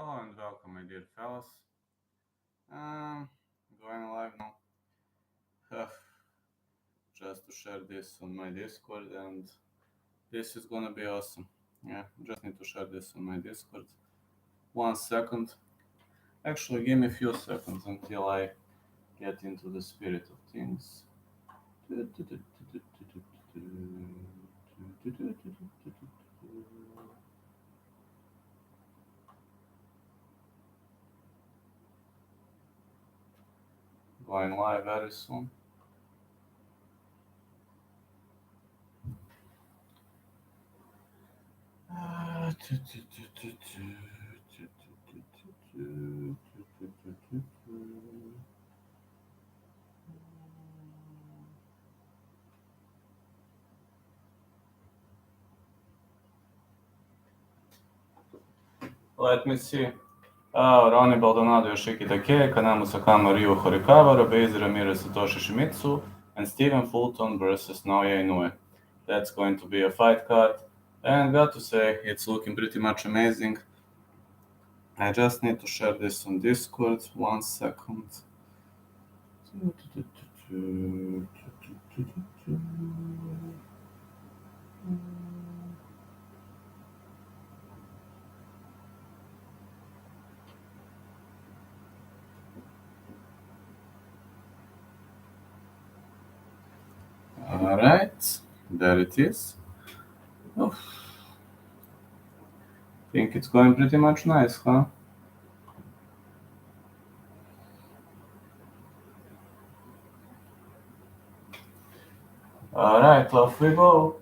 Hello and welcome, my dear fellas. Going live now. Just to share this on my Discord, and this is gonna be awesome. Yeah, just need to share this on my Discord. 1 second. Actually, give me a few seconds until I get into the spirit of things. Going live very soon. Let me see. Ronnie Baldonado, Yoshiki Takei, Kanamo Sakama, Ryo Horikawa, Base Ramirez, Satoshi Shimizu, and Stephen Fulton versus Naoya Inoue. That's going to be a fight card, and got to say, it's looking pretty much amazing. I just need to share this on Discord. 1 second. Alright, there it is. Oof. Think it's going pretty much nice, huh? Alright, off we go.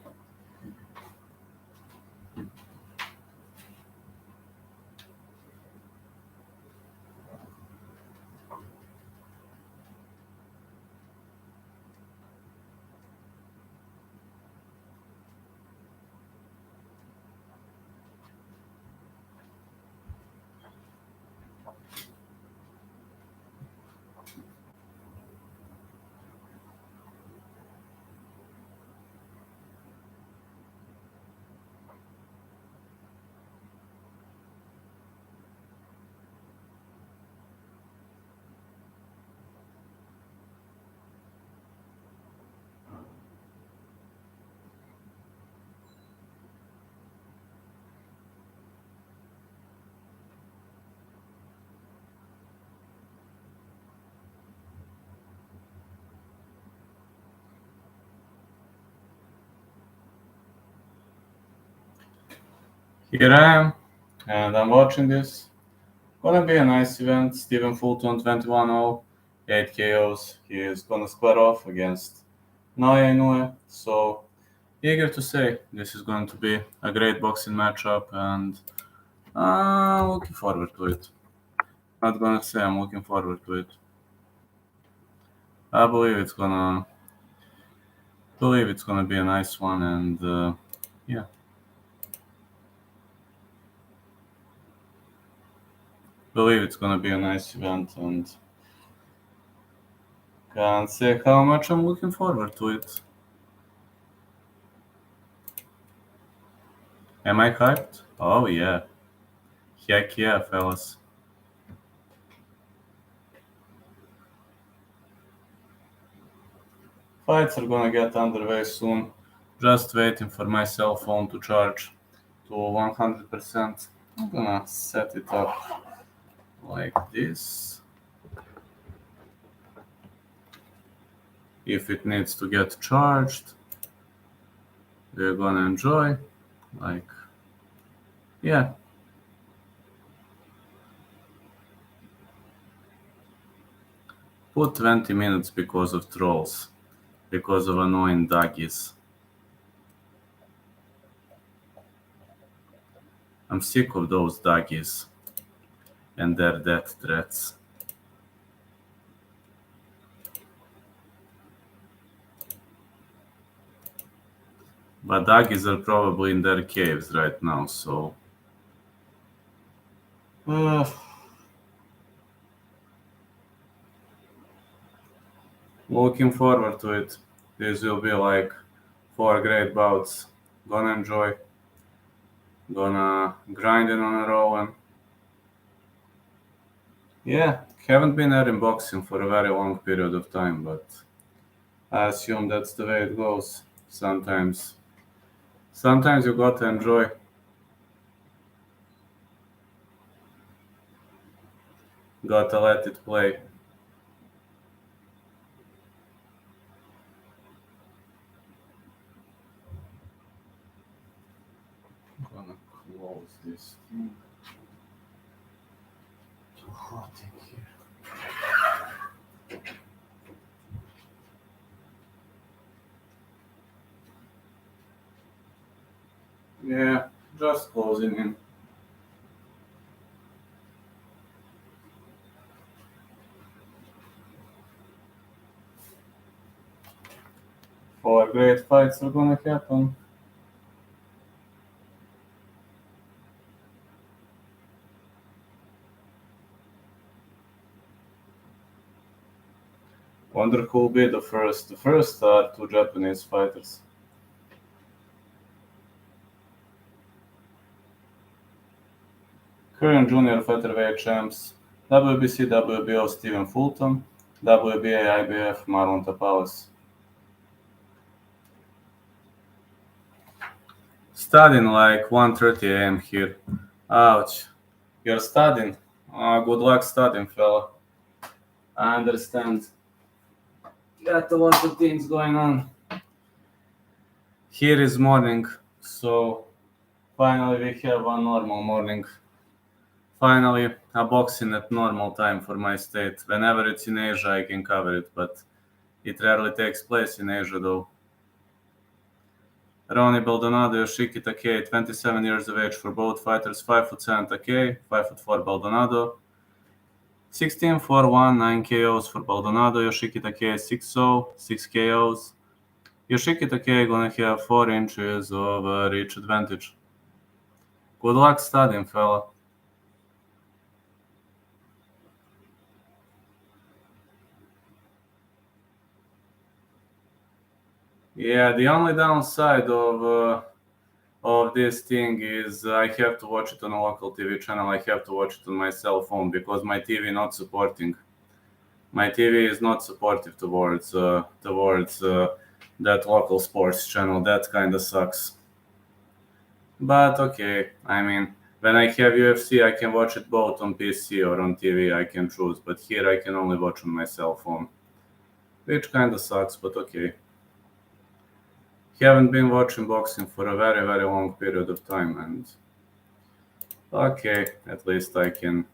Here I am, and I'm watching this. Gonna be a nice event. Stephen Fulton 21-0, 8 KOs. He is gonna square off against Naoya Inoue. So eager to say this is going to be a great boxing matchup, and looking forward to it. Not gonna say I'm looking forward to it. I believe it's gonna be a nice one, and yeah. Believe it's gonna be a nice event, and can't say how much I'm looking forward to it. Am I hyped? Oh yeah. Heck yeah, fellas. Fights are gonna get underway soon. Just waiting for my cell phone to charge to 100%. I'm gonna set it up like this. If it needs to get charged, we're gonna enjoy. Like, yeah. Put 20 minutes because of trolls. Because of annoying doggies. I'm sick of those doggies and their death threats. But doggies are probably in their caves right now, so... looking forward to it. This will be like 4 great bouts. Gonna enjoy. Gonna grind it on a roll. Yeah, haven't been adding boxing for a very long period of time, but I assume that's the way it goes. Sometimes you got to enjoy. Got to let it play. I'm gonna close this. Too hot in here. Yeah, just closing in. Four great fights are gonna happen. Wonder who will be the first. The first are two Japanese fighters. Current junior featherweight champs: WBC, WBO Stephen Fulton, WBA, IBF Marlon Tapales. Studying like 1:30 a.m. here. Ouch. You're studying? Good luck studying, fella. I understand. Got a lot of things going on. Here is morning, so finally we have a normal morning. Finally, a boxing at normal time for my state. Whenever it's in Asia, I can cover it, but it rarely takes place in Asia though. Ronnie Baldonado, Yoshiki Takei, 27 years of age for both fighters, 5'7" Takei, 5'4" Baldonado. 16-4-1, 9 KOs for Baldonado, Yoshiki Takei 6-0, 6 KOs. Yoshiki Takei gonna have 4 inches of reach advantage. Good luck studying, fella. Yeah, the only downside of this thing is I have to watch it on a local TV channel. I have to watch it on my cell phone because my TV not supporting. My TV is not supportive towards that local sports channel. That kind of sucks. But okay, I mean, when I have UFC, I can watch it both on PC or on TV. I can choose, but here I can only watch on my cell phone, which kind of sucks. But okay, haven't been watching boxing for a very very long period of time, and okay, at least I can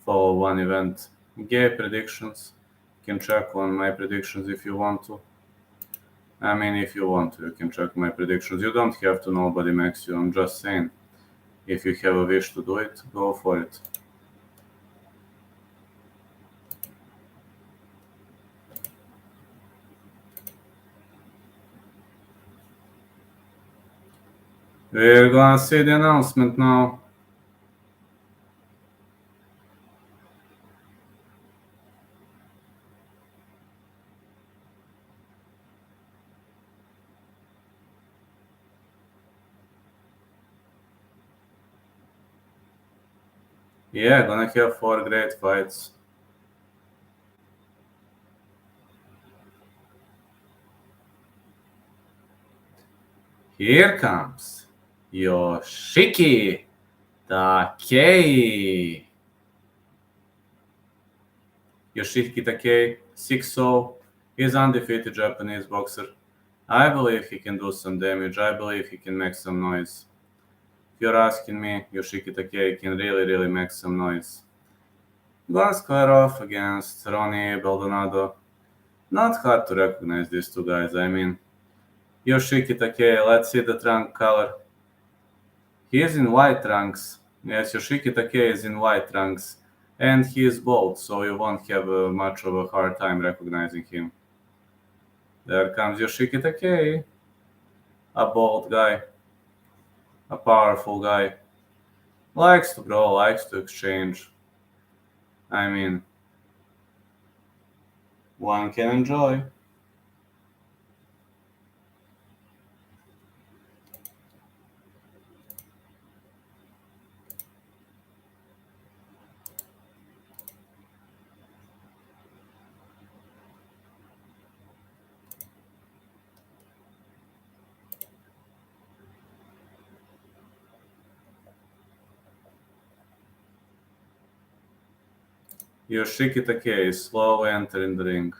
follow one event. Gay predictions. You can check on my predictions if you want to. I mean, if you want to, you can check my predictions. You don't have to. Nobody makes you. I'm just saying. If you have a wish to do it, go for it. We're gonna see the announcement now. Yeah, gonna have 4 great fights. Here comes Yoshiki Takei. Yoshiki Takei, 6-0, is undefeated Japanese boxer. I believe he can do some damage. I believe he can make some noise. If you're asking me, Yoshiki Takei can really make some noise. Gonna square off against Ronnie Baldonado. Not hard to recognize these two guys. I mean, Yoshiki Takei, let's see the trunk color. He is in white trunks. Yes, Yoshiki Takei is in white trunks. And he is bald, so you won't have much of a hard time recognizing him. There comes Yoshiki Takei. A bald guy. A powerful guy. Likes to brawl, likes to exchange. I mean, one can enjoy. Yoshiki Takei is slowly entering the ring.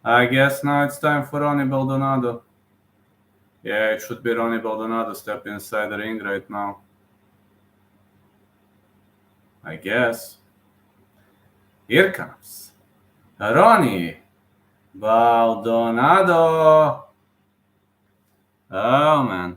I guess now it's time for Ronnie Baldonado. Yeah, it should be Ronnie Baldonado stepping inside the ring right now. I guess. Here comes Ronnie Baldonado. Oh man.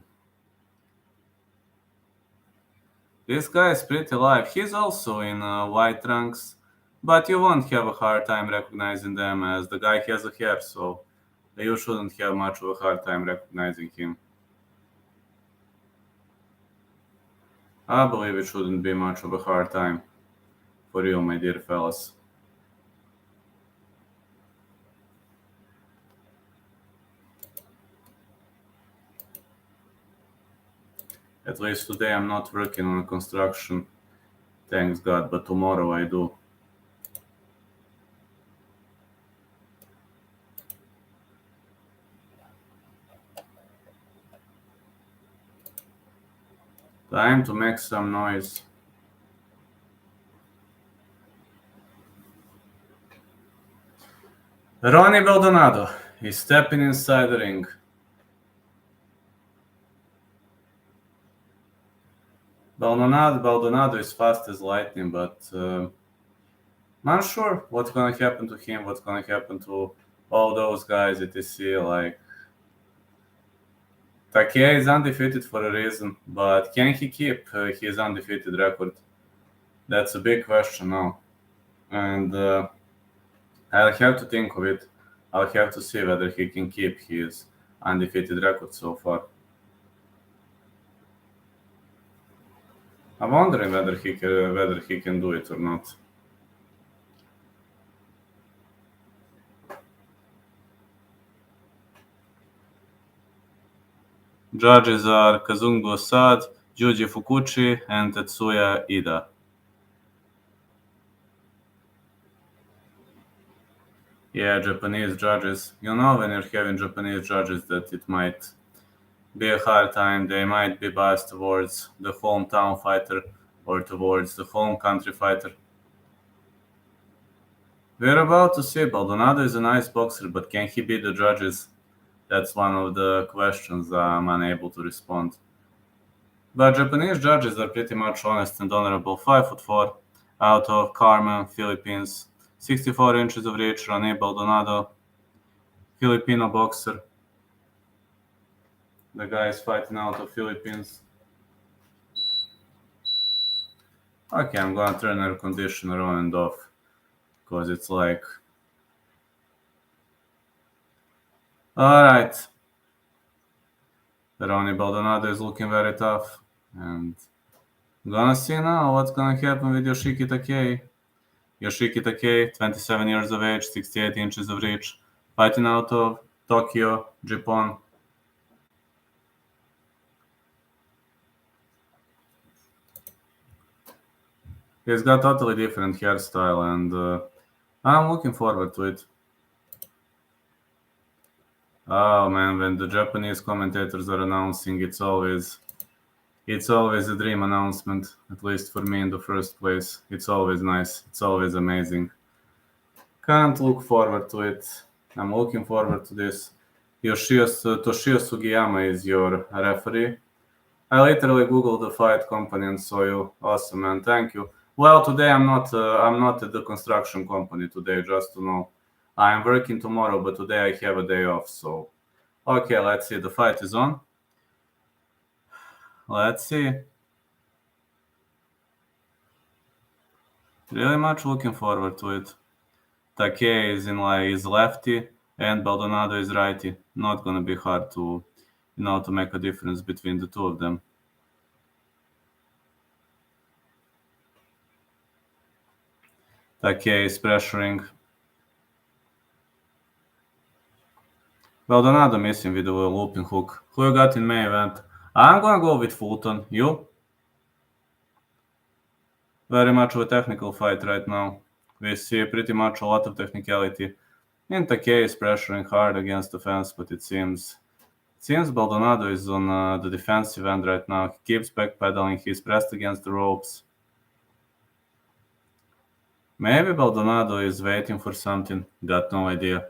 This guy is pretty live. He's also in white trunks, but you won't have a hard time recognizing them as the guy has a hair, so you shouldn't have much of a hard time recognizing him. I believe it shouldn't be much of a hard time for you, my dear fellas. At least today I'm not working on construction, thanks God, but tomorrow I do. Time to make some noise. Ronnie Baldonado is stepping inside the ring. Baldonado is fast as lightning, but not sure what's gonna happen to him, what's gonna happen to all those guys that you see. Like Takei is undefeated for a reason, but can he keep his undefeated record? That's a big question now, and I'll have to think of it. I'll have to see whether he can keep his undefeated record so far. I'm wondering whether he can do it or not. Judges are Kazungu Asad, Juji Fukuchi, and Tetsuya Ida. Yeah, Japanese judges. You know when you're having Japanese judges that it might be a hard time. They might be biased towards the hometown fighter or towards the home country fighter. We're about to see. Baldonado is a nice boxer, but can he beat the judges? That's one of the questions I'm unable to respond. But Japanese judges are pretty much honest and honorable. 5'4", out of Carmen, Philippines. 64 inches of reach, Rene Baldonado, Filipino boxer. The guy is fighting out of Philippines. Okay, I'm gonna turn air conditioner on and off because it's like. Alright. Ronnie Baldonado is looking very tough. And I'm gonna see now what's gonna happen with Yoshiki Takei. Yoshiki Takei, 27 years of age, 68 inches of reach, fighting out of Tokyo, Japan. He's got totally different hairstyle, and I'm looking forward to it. Oh man, when the Japanese commentators are announcing, it's always a dream announcement. At least for me in the first place, it's always nice. It's always amazing. Can't look forward to it. I'm looking forward to this. Toshio Sugiyama is your referee. I literally googled the fight company and saw you. Awesome, man. Thank you. Well, today I'm not. I'm not at the construction company today. Just to know, I'm working tomorrow, but today I have a day off. So, okay, let's see. The fight is on. Let's see. Really much looking forward to it. Takei is lefty and Baldonado is righty. Not gonna be hard to make a difference between the two of them. Takei is pressuring. Baldonado missing with a looping hook. Who you got in main event? I'm gonna go with Fulton. You? Very much of a technical fight right now. We see pretty much a lot of technicality. In Takei is pressuring hard against the fence, but it seems Baldonado is on the defensive end right now. He keeps backpedaling. He's pressed against the ropes. Maybe Baldonado is waiting for something. Got no idea.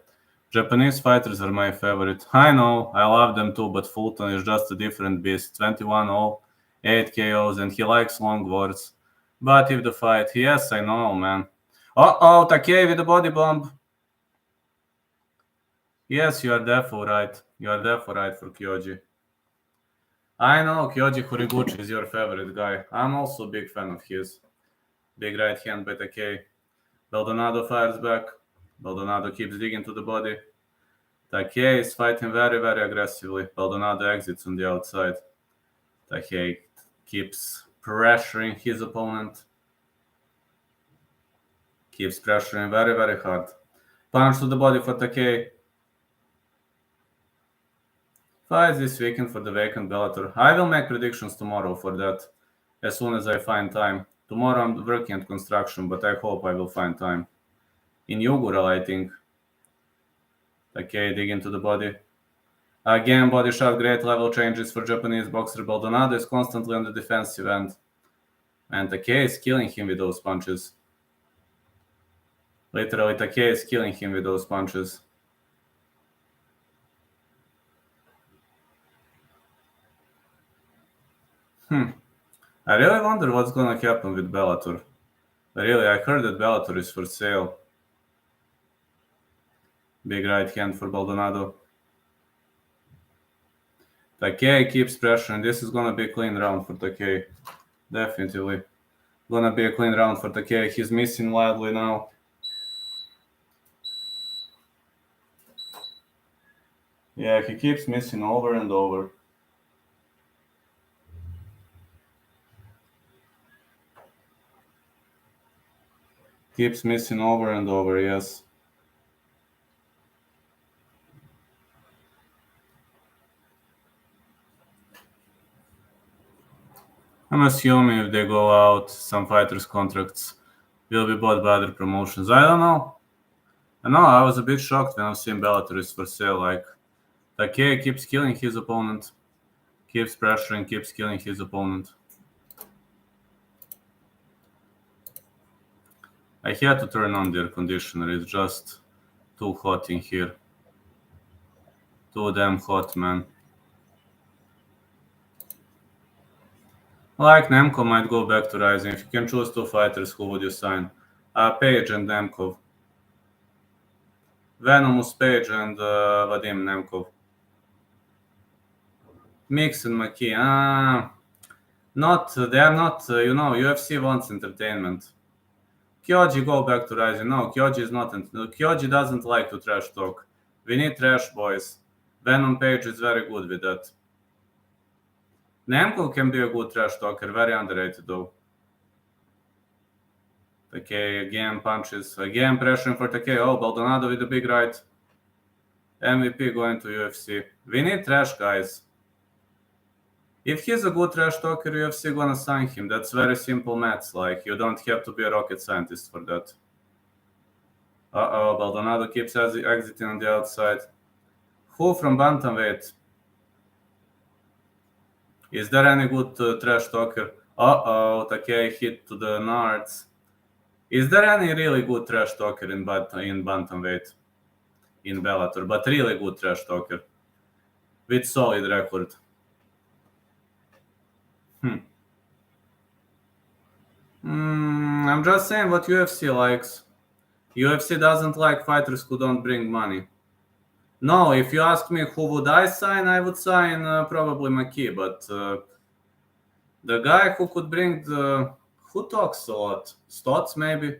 Japanese fighters are my favorite. I know, I love them too, but Fulton is just a different beast. 21-0, 8 KOs, and he likes long words. But if the fight, yes, I know, man. Uh-oh, Takei with the body bomb. Yes, you are definitely right. You are definitely right for Kyoji. I know Kyoji Horiguchi is your favorite guy. I'm also a big fan of his. Big right hand by Takei. Baldonado fires back. Baldonado keeps digging to the body. Takei is fighting very, very aggressively. Baldonado exits on the outside. Takei keeps pressuring his opponent. Keeps pressuring very, very hard. Punch to the body for Takei. Fights this weekend for the vacant Bellator. I will make predictions tomorrow for that as soon as I find time. Tomorrow I'm working at construction, but I hope I will find time. Inaugural, I think. Takei dig into the body. Again, body shot, great level changes for Japanese boxer. Baldonado is constantly on the defensive end. And Takei is killing him with those punches. Literally, Takei is killing him with those punches. I really wonder what's gonna happen with Bellator. Really, I heard that Bellator is for sale. Big right hand for Baldonado. Takei keeps pressuring. This is gonna be a clean round for Takei. Definitely. Gonna be a clean round for Takei. He's missing wildly now. Yeah, he keeps missing over and over. Keeps missing over and over, yes. I'm assuming if they go out, some fighters' contracts will be bought by other promotions. I don't know. I was a bit shocked when I've seen Bellator is for sale. Like, Takei keeps killing his opponent. Keeps pressuring, keeps killing his opponent. I had to turn on the air conditioner. It's just too hot in here. Too damn hot, man. Like Nemco might go back to Rising. If you can choose two fighters, who would you sign? Page and Nemkov. Venomous Page and Vadim Nemkov. Mix and McKee. They are not, UFC wants entertainment. Kyoji go back to Rising. No, Kyoji is not. Kyoji doesn't like to trash talk. We need trash boys. Venom Page is very good with that. Nemkov can be a good trash talker, very underrated though. Takei again punches, again pressuring for Takei. Oh, Baldonado with a big right. MVP going to UFC. We need trash guys. If he's a good trash talker, UFC gonna sign him. That's very simple maths. Like, you don't have to be a rocket scientist for that. Uh-oh, Baldonado keeps exiting on the outside. Who from bantamweight? Is there any good trash talker? Uh-oh, Takei hit to the nards. Is there any really good trash talker in bantamweight? In Bellator, but really good trash talker. With solid record. I'm just saying what UFC likes. UFC doesn't like fighters who don't bring money. No, if you ask me who would I sign, I would sign probably McKee, but the guy who could bring the... Who talks a lot? Stotts, maybe?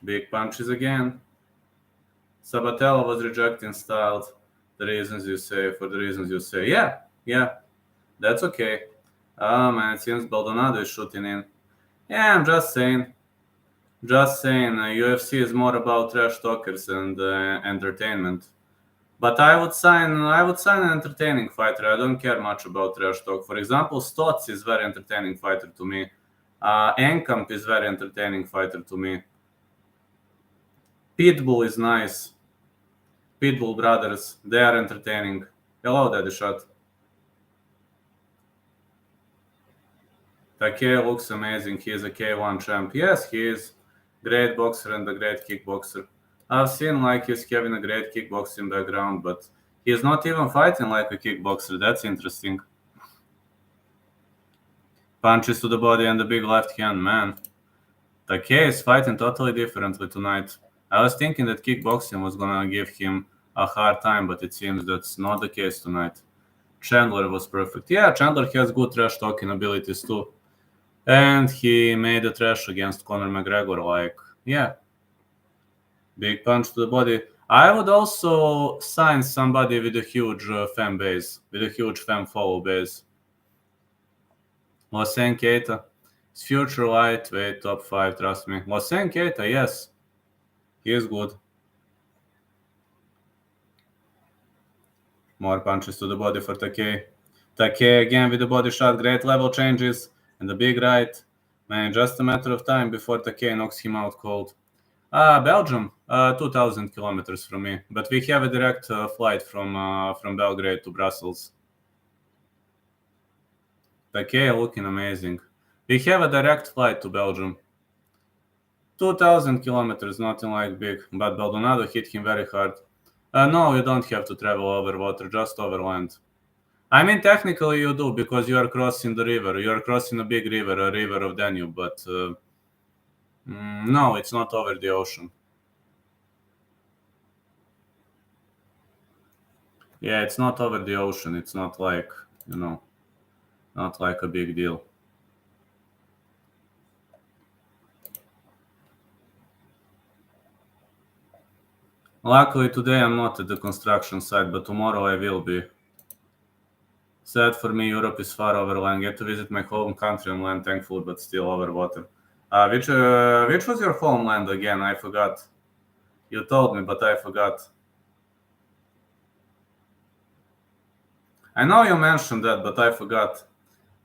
Big punches again. Sabatella was rejecting styled. For the reasons you say. Yeah, that's okay. Oh man, it seems Baldonado is shooting in. Yeah, I'm just saying. Just saying, UFC is more about trash talkers and entertainment. But I would sign an entertaining fighter. I don't care much about trash talk. For example, Stotts is very entertaining fighter to me. Enkamp is very entertaining fighter to me. Pitbull is nice. Pitbull brothers, they are entertaining. Hello, Daddy Shot. Takei looks amazing. He is a K1 champ. Yes, he is great boxer and a great kickboxer. I've seen like he's having a great kickboxing background, but he's not even fighting like a kickboxer. That's interesting. Punches to the body and the big left hand, man. Takei is fighting totally differently tonight. I was thinking that kickboxing was gonna give him a hard time, but it seems that's not the case tonight. Chandler was perfect. Yeah, Chandler has good trash talking abilities too. And he made a trash against Conor McGregor, like, yeah, big punch to the body. I would also sign somebody with a huge fan base, with a huge fan follow base. Hossein Keita, his future lightweight top 5, trust me. Hossein Keita, yes, he is good. More punches to the body for Takei. Takei again with the body shot, great level changes, and the big right. Man, just a matter of time before Takei knocks him out cold. Belgium, 2,000 kilometers from me, but we have a direct flight from Belgrade to Brussels. Takei looking amazing. We have a direct flight to Belgium. 2,000 kilometers, nothing like big, but Baldonado hit him very hard. No, you don't have to travel over water, just over land. I mean, technically you do, because you are crossing the river. You are crossing a big river, a river of Danube, but no, it's not over the ocean. Yeah, it's not over the ocean. It's not like, not like a big deal. Luckily today I'm not at the construction site, but tomorrow I will be. Sad for me, Europe is far over land. Get to visit my home country on land, thankful, but still over water. Which was your homeland again? I forgot. You told me, but I forgot. I know you mentioned that, but I forgot.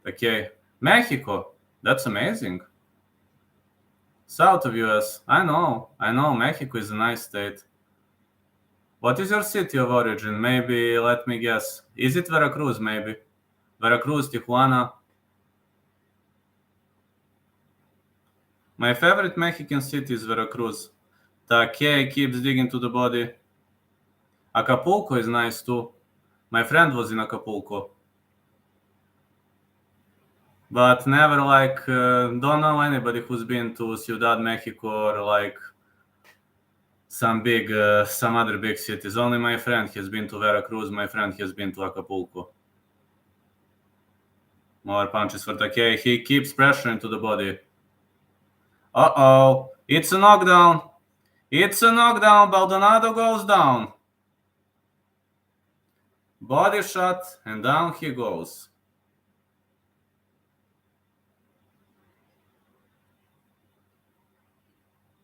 Okay. Mexico. That's amazing. South of US. I know. Mexico is a nice state. What is your city of origin? Maybe, let me guess. Is it Veracruz, maybe? Veracruz, Tijuana. My favorite Mexican city is Veracruz. Takei keeps digging to the body. Acapulco is nice too. My friend was in Acapulco. But never like, don't know anybody who's been to Ciudad Mexico or like some other big cities. Only my friend has been to Veracruz. My friend has been to Acapulco. More punches for Takei. He keeps pressuring to the body. Uh-oh. It's a knockdown. It's a knockdown. Baldonado goes down. Body shot, and down he goes.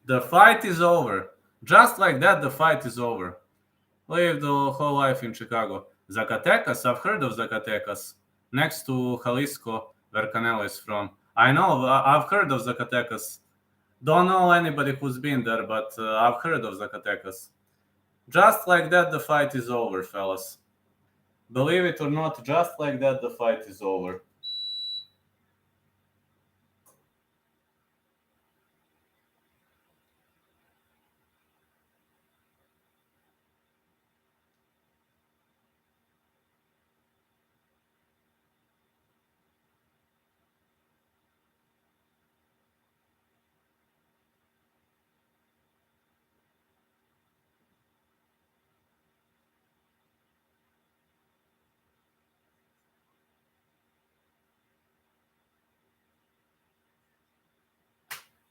The fight is over. Just like that, the fight is over. Lived the whole life in Chicago. Zacatecas, I've heard of Zacatecas. Next to Jalisco, where Canelo is from. I know, I've heard of Zacatecas. Don't know anybody who's been there, but I've heard of Zacatecas. Just like that, the fight is over, fellas. Believe it or not, just like that, the fight is over.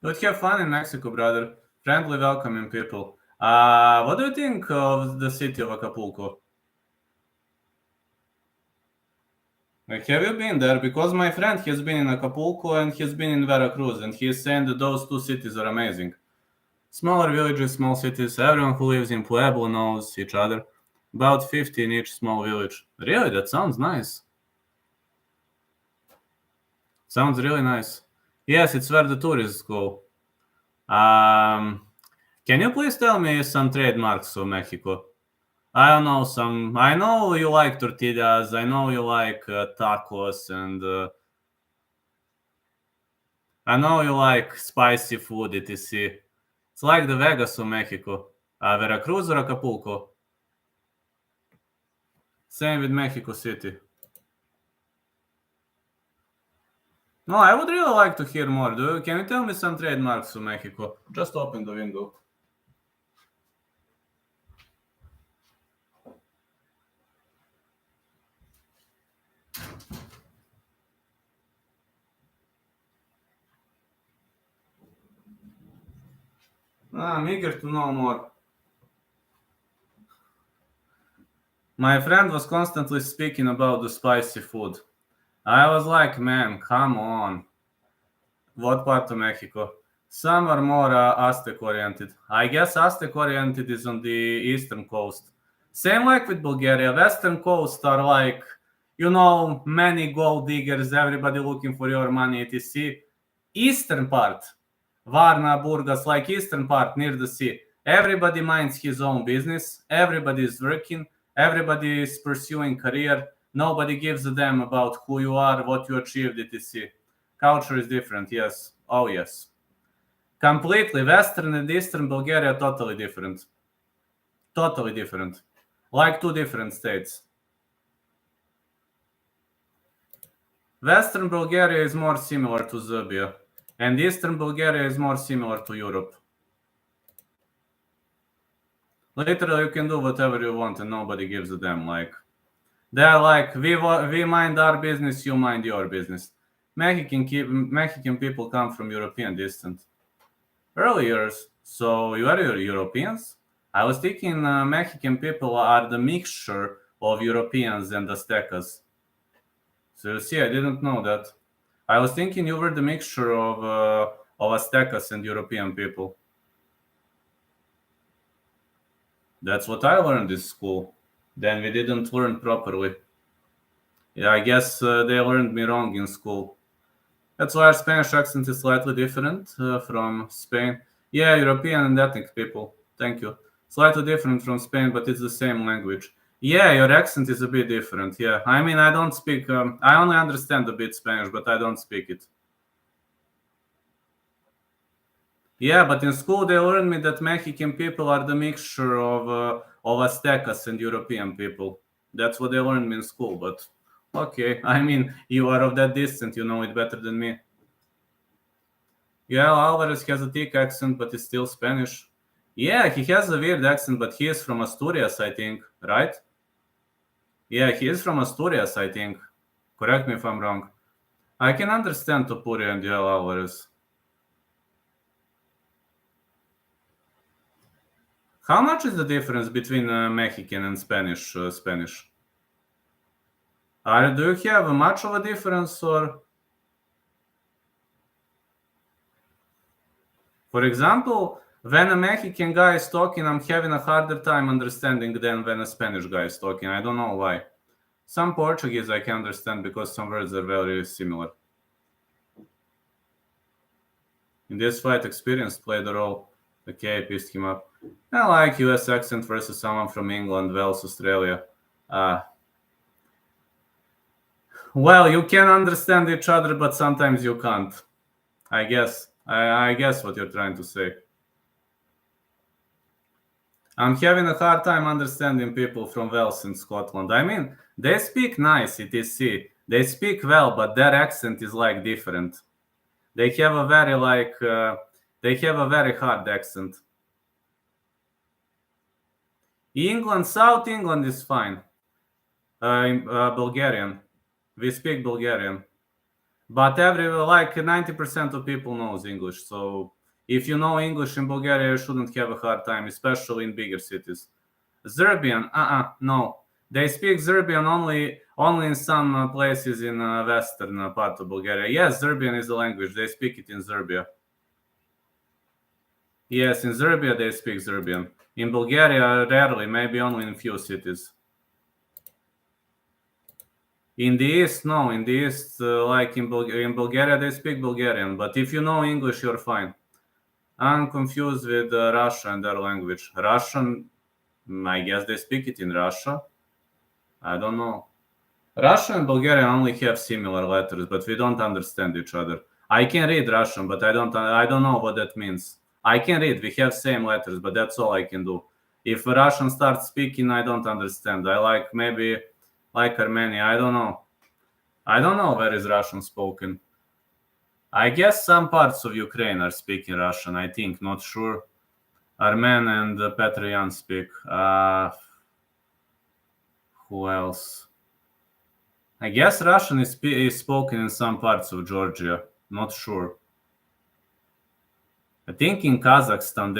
Would have fun in Mexico, brother. Friendly, welcoming people. What do you think of the city of Acapulco? Have you been there? Because my friend has been in Acapulco and he's been in Veracruz, and he's saying that those two cities are amazing. Smaller villages, small cities, everyone who lives in Pueblo knows each other. About 50 in each small village. Really? That sounds nice. Sounds really nice. Yes, it's where the tourists go. Can you please tell me some trademarks of Mexico? I don't know some. I know you like tortillas. I know you like tacos, and I know you like spicy food, etc. It's like the Vegas of Mexico. Veracruz or Acapulco? Same with Mexico City. No, I would really like to hear more. Can you tell me some trademarks of Mexico? Just open the window. I'm eager to know more. My friend was constantly speaking about the spicy food. I was like, man, come on. What part of Mexico? Some are more Aztec oriented. I guess Aztec oriented is on the eastern coast. Same like with Bulgaria. Western coast are like, many gold diggers, everybody looking for your money, etc. Eastern part, Varna, Burgas, like eastern part near the sea. Everybody minds his own business. Everybody is working. Everybody is pursuing career. Nobody gives a damn about who you are, what you achieved, etc. Culture is different, yes. Oh, yes. Completely. Western and Eastern Bulgaria, totally different. Totally different. Like two different states. Western Bulgaria is more similar to Serbia, and Eastern Bulgaria is more similar to Europe. Literally, you can do whatever you want, and nobody gives a damn. Like, they're like, we mind our business, you mind your business. Mexican people come from European descent. Early years. So you are Europeans? I was thinking Mexican people are the mixture of Europeans and Aztecas. So you see, I didn't know that. I was thinking you were the mixture of Aztecas and European people. That's what I learned in school. Then we didn't learn properly. Yeah, I guess they learned me wrong in school. That's why our Spanish accent is slightly different from Spain. Yeah, European and ethnic people. Thank you. Slightly different from Spain, but it's the same language. Yeah, your accent is a bit different. Yeah, I mean, I don't speak. I only understand a bit Spanish, but I don't speak it. Yeah, but in school they learned me that Mexican people are the mixture of Aztecas and European people. That's what they learned me in school. But okay, I mean, you are of that distance, you know it better than me. Yeah, Alvarez has a thick accent, but it's still Spanish. Yeah, he has a weird accent, but he is from Asturias, I think, right? Yeah, he is from Asturias, I think. Correct me if I'm wrong. I can understand Topuria and Joel Alvarez. How much is the difference between Mexican and Spanish? Do you have much of a difference, or? For example, when a Mexican guy is talking, I'm having a harder time understanding than when a Spanish guy is talking. I don't know why. Some Portuguese I can understand because some words are very similar. In this fight, experience played a role. Okay, I pissed him up. I like US accent versus someone from England, Wales, Australia. Well, you can understand each other, but sometimes you can't. I guess. I guess what you're trying to say. I'm having a hard time understanding people from Wales in Scotland. I mean, they speak nice, etc. They speak well, but their accent is like different. They have a very hard accent. England, South England is fine. Bulgarian. We speak Bulgarian. But 90% of people knows English. So if you know English in Bulgaria, you shouldn't have a hard time, especially in bigger cities. Serbian, no. They speak Serbian only in some places in western part of Bulgaria. Yes, Serbian is the language. They speak it in Serbia. Yes, in Serbia they speak Serbian. In Bulgaria, rarely, maybe only in few cities. In the east, no. In the east, like in Bulgaria, they speak Bulgarian. But if you know English, you're fine. I'm confused with Russia and their language. Russian, I guess they speak it in Russia. I don't know. Russian and Bulgarian only have similar letters, but we don't understand each other. I can read Russian, but I don't know what that means. I can read. We have same letters, but that's all I can do. If a Russian starts speaking, I don't understand. I maybe like Armenia. I don't know. I don't know where is Russian spoken. I guess some parts of Ukraine are speaking Russian. I think, not sure. Armen and Petryan speak. Who else? I guess Russian is spoken in some parts of Georgia. Not sure. I think in Kazakhstan,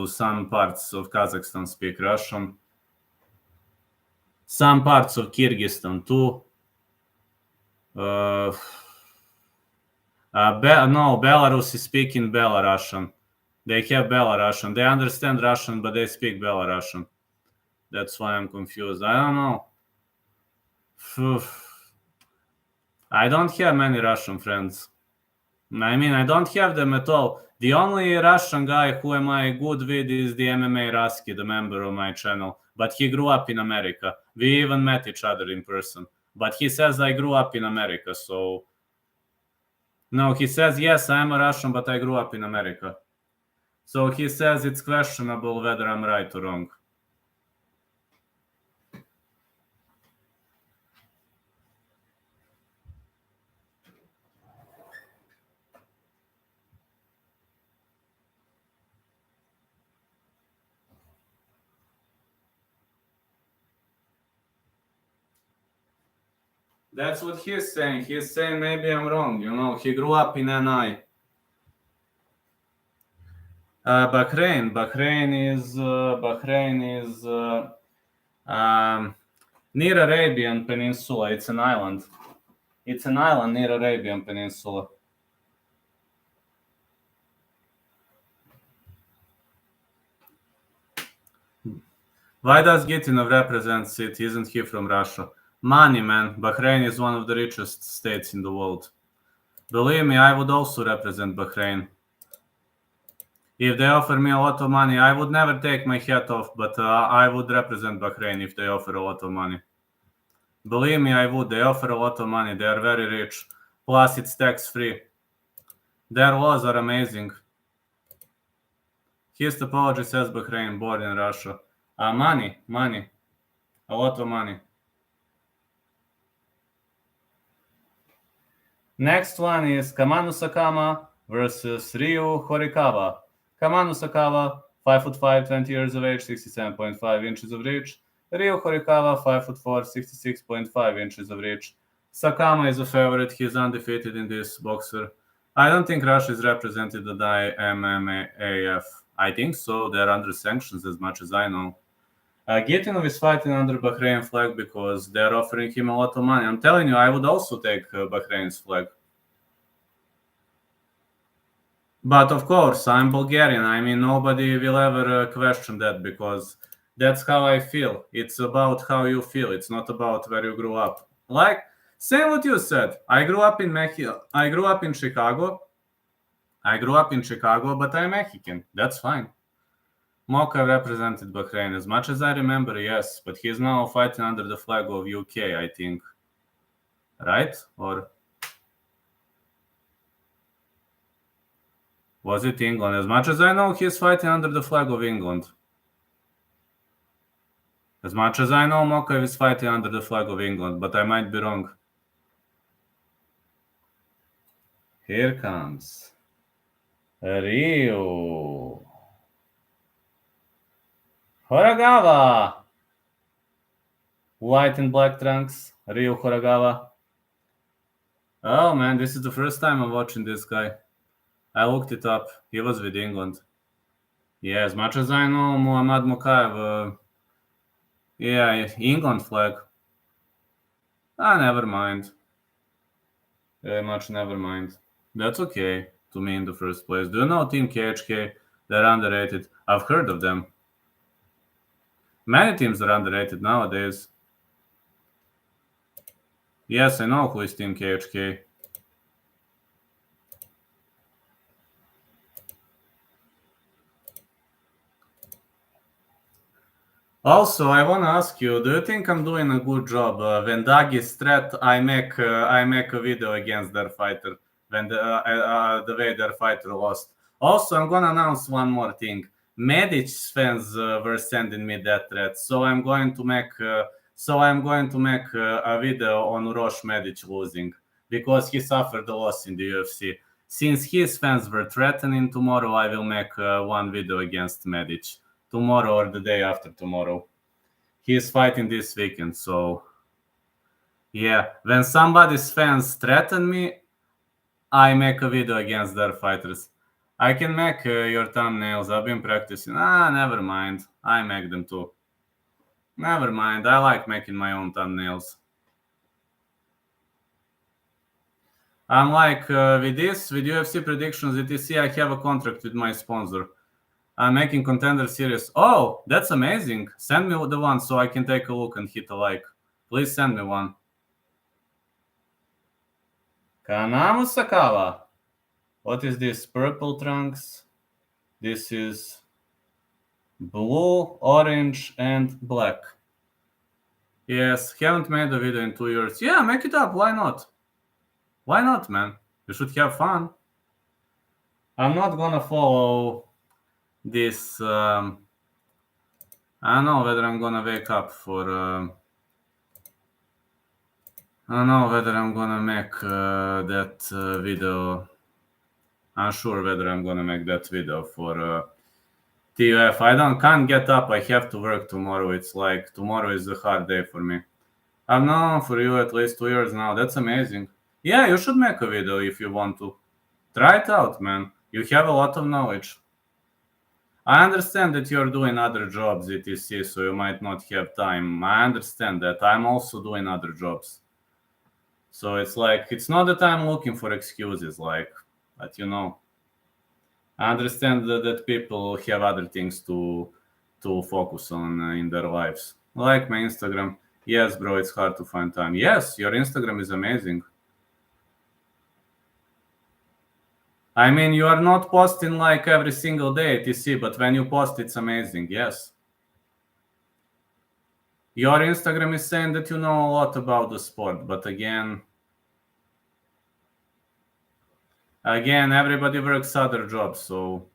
some parts of Kazakhstan speak Russian. Some parts of Kyrgyzstan too. No, Belarus is speaking Belarusian. They have Belarusian. They understand Russian, but they speak Belarusian. That's why I'm confused. I don't know. I don't have many Russian friends. I mean, I don't have them at all. The only Russian guy who am I good with is the MMA Rasky, the member of my channel. But he grew up in America. We even met each other in person. But he says I grew up in America, so... No, he says, yes, I'm a Russian, but I grew up in America. So he says it's questionable whether I'm right or wrong. That's what he's saying. He's saying maybe I'm wrong. He grew up in NI. Bahrain. Bahrain is near Arabian Peninsula. It's an island. It's an island near Arabian Peninsula. Why does Gitinov represent it? Isn't he from Russia? Money, man. Bahrain is one of the richest states in the world. Believe me, I would also represent Bahrain. If they offer me a lot of money, I would never take my hat off, but I would represent Bahrain if they offer a lot of money. Believe me, I would. They offer a lot of money. They are very rich. Plus, it's tax-free. Their laws are amazing. His topology says Bahrain, born in Russia. Money. A lot of money. Next one is Kamanu Sakama versus Ryu Horikawa. Kamanu Sakama, 5'5", 20 years of age, 67.5 inches of reach. Ryu Horikawa, 5'4", 66.5 inches of reach. Sakama is a favorite. He's undefeated in this boxer. I don't think Russia is represented at the IMMAF. I think so. They're under sanctions as much as I know. Gitinov is fighting under Bahrain flag because they're offering him a lot of money. I'm telling you, I would also take Bahrain's flag. But of course, I'm Bulgarian. I mean, nobody will ever question that because that's how I feel. It's about how you feel. It's not about where you grew up. Like, same what you said. I grew up in Chicago. I grew up in Chicago, but I'm Mexican. That's fine. Moka represented Bahrain. As much as I remember, yes. But he's now fighting under the flag of UK, I think. Right? Or... was it England? As much as I know, he's fighting under the flag of England. As much as I know, Mokaev is fighting under the flag of England, but I might be wrong. Here comes Ryu Horagawa. White and black trunks, Ryu Horagawa. Oh man, this is the first time I'm watching this guy. I looked it up. He was with England. Yeah, as much as I know, Muhammad Mokaev Yeah, England flag. Ah, never mind. Very much never mind. That's okay to me in the first place. Do you know Team KHK? They're underrated. I've heard of them. Many teams are underrated nowadays. Yes, I know who is Team KHK. Also, I want to ask you: do you think I'm doing a good job? When Dag is threat, I make a video against their fighter when the way their fighter lost. Also, I'm gonna announce one more thing. Medic's fans were sending me that threat, so I'm going to make a video on Uroš Medic losing because he suffered a loss in the UFC. Since his fans were threatening, tomorrow I will make one video against Medic tomorrow or the day after tomorrow. He is fighting this weekend, so yeah. When somebody's fans threaten me, I make a video against their fighters. I can make your thumbnails. I've been practicing. Ah, never mind. I make them too. Never mind. I like making my own thumbnails. I'm like with UFC predictions, etc. I have a contract with my sponsor. I'm making Contender Series. Oh, that's amazing. Send me the one so I can take a look and hit a like. Please send me one. Kanamu Sakawa. What is this? Purple trunks. This is blue, orange, and black. Yes, haven't made a video in 2 years. Yeah, make it up. Why not? Why not, man? You should have fun. I'm not gonna follow this. I don't know whether I'm gonna wake up for. I don't know whether I'm gonna make that video. I'm sure whether I'm gonna make that video for TUF. Can't get up. I have to work tomorrow. It's like tomorrow is a hard day for me. I've known for you at least 2 years now. That's amazing. Yeah, you should make a video if you want to. Try it out, man. You have a lot of knowledge. I understand that you're doing other jobs, etc., so you might not have time. I understand that. I'm also doing other jobs. So it's like, it's not that I'm looking for excuses, like, but you know. I understand that people have other things to focus on in their lives. Like my Instagram. Yes, bro, it's hard to find time. Yes, your Instagram is amazing. I mean, you are not posting like every single day, etc., but when you post, it's amazing. Yes. Your Instagram is saying that you know a lot about the sport, but again, everybody works other jobs, so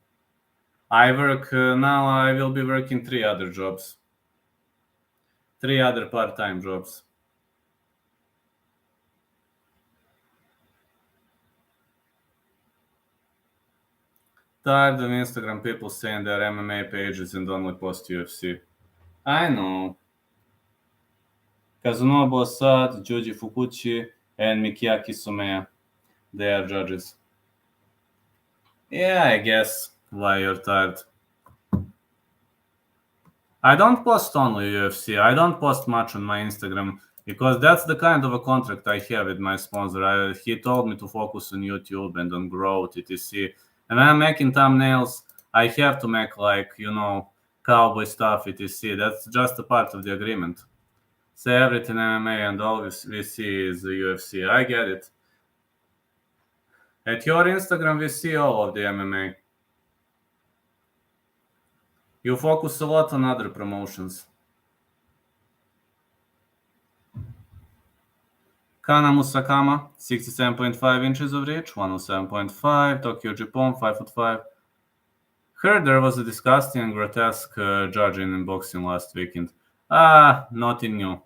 I work now. I will be working 3 other jobs, 3 other part-time jobs. Tired of Instagram people saying their MMA pages and only post UFC. I know. Kazunobu Asad, Joji Fukuchi, and Mikiaki Sumeya. They are judges. Yeah, I guess why you're tired. I don't post only UFC. I don't post much on my Instagram because that's the kind of a contract I have with my sponsor. He told me to focus on YouTube and on growth, etc. And when I'm making thumbnails, I have to make like, cowboy stuff, etc. That's just a part of the agreement. Say everything MMA and all we see is the UFC. I get it. At your Instagram, we see all of the MMA. You focus a lot on other promotions. Kana Musakama, 67.5 inches of reach, 107.5. Tokyo Japan, 5'5". Heard there was a disgusting and grotesque judging in boxing last weekend. Nothing new.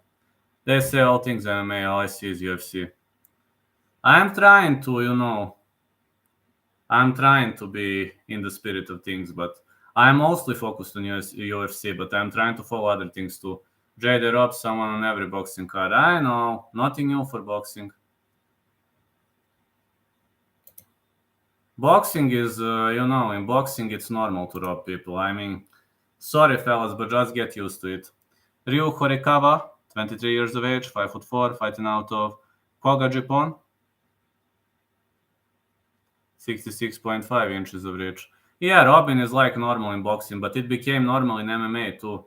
They say all things MMA, all I see is UFC. I'm trying to be in the spirit of things, but I'm mostly focused on UFC, but I'm trying to follow other things too. JD Robb, someone on every boxing card. I know, nothing new for boxing. Boxing is, in boxing it's normal to rob people. I mean, sorry fellas, but just get used to it. Ryu Horikawa, 23 years of age, 5'4", fighting out of Koga, Japan. 66.5 inches of reach. Yeah, Robin is like normal in boxing, but it became normal in MMA too.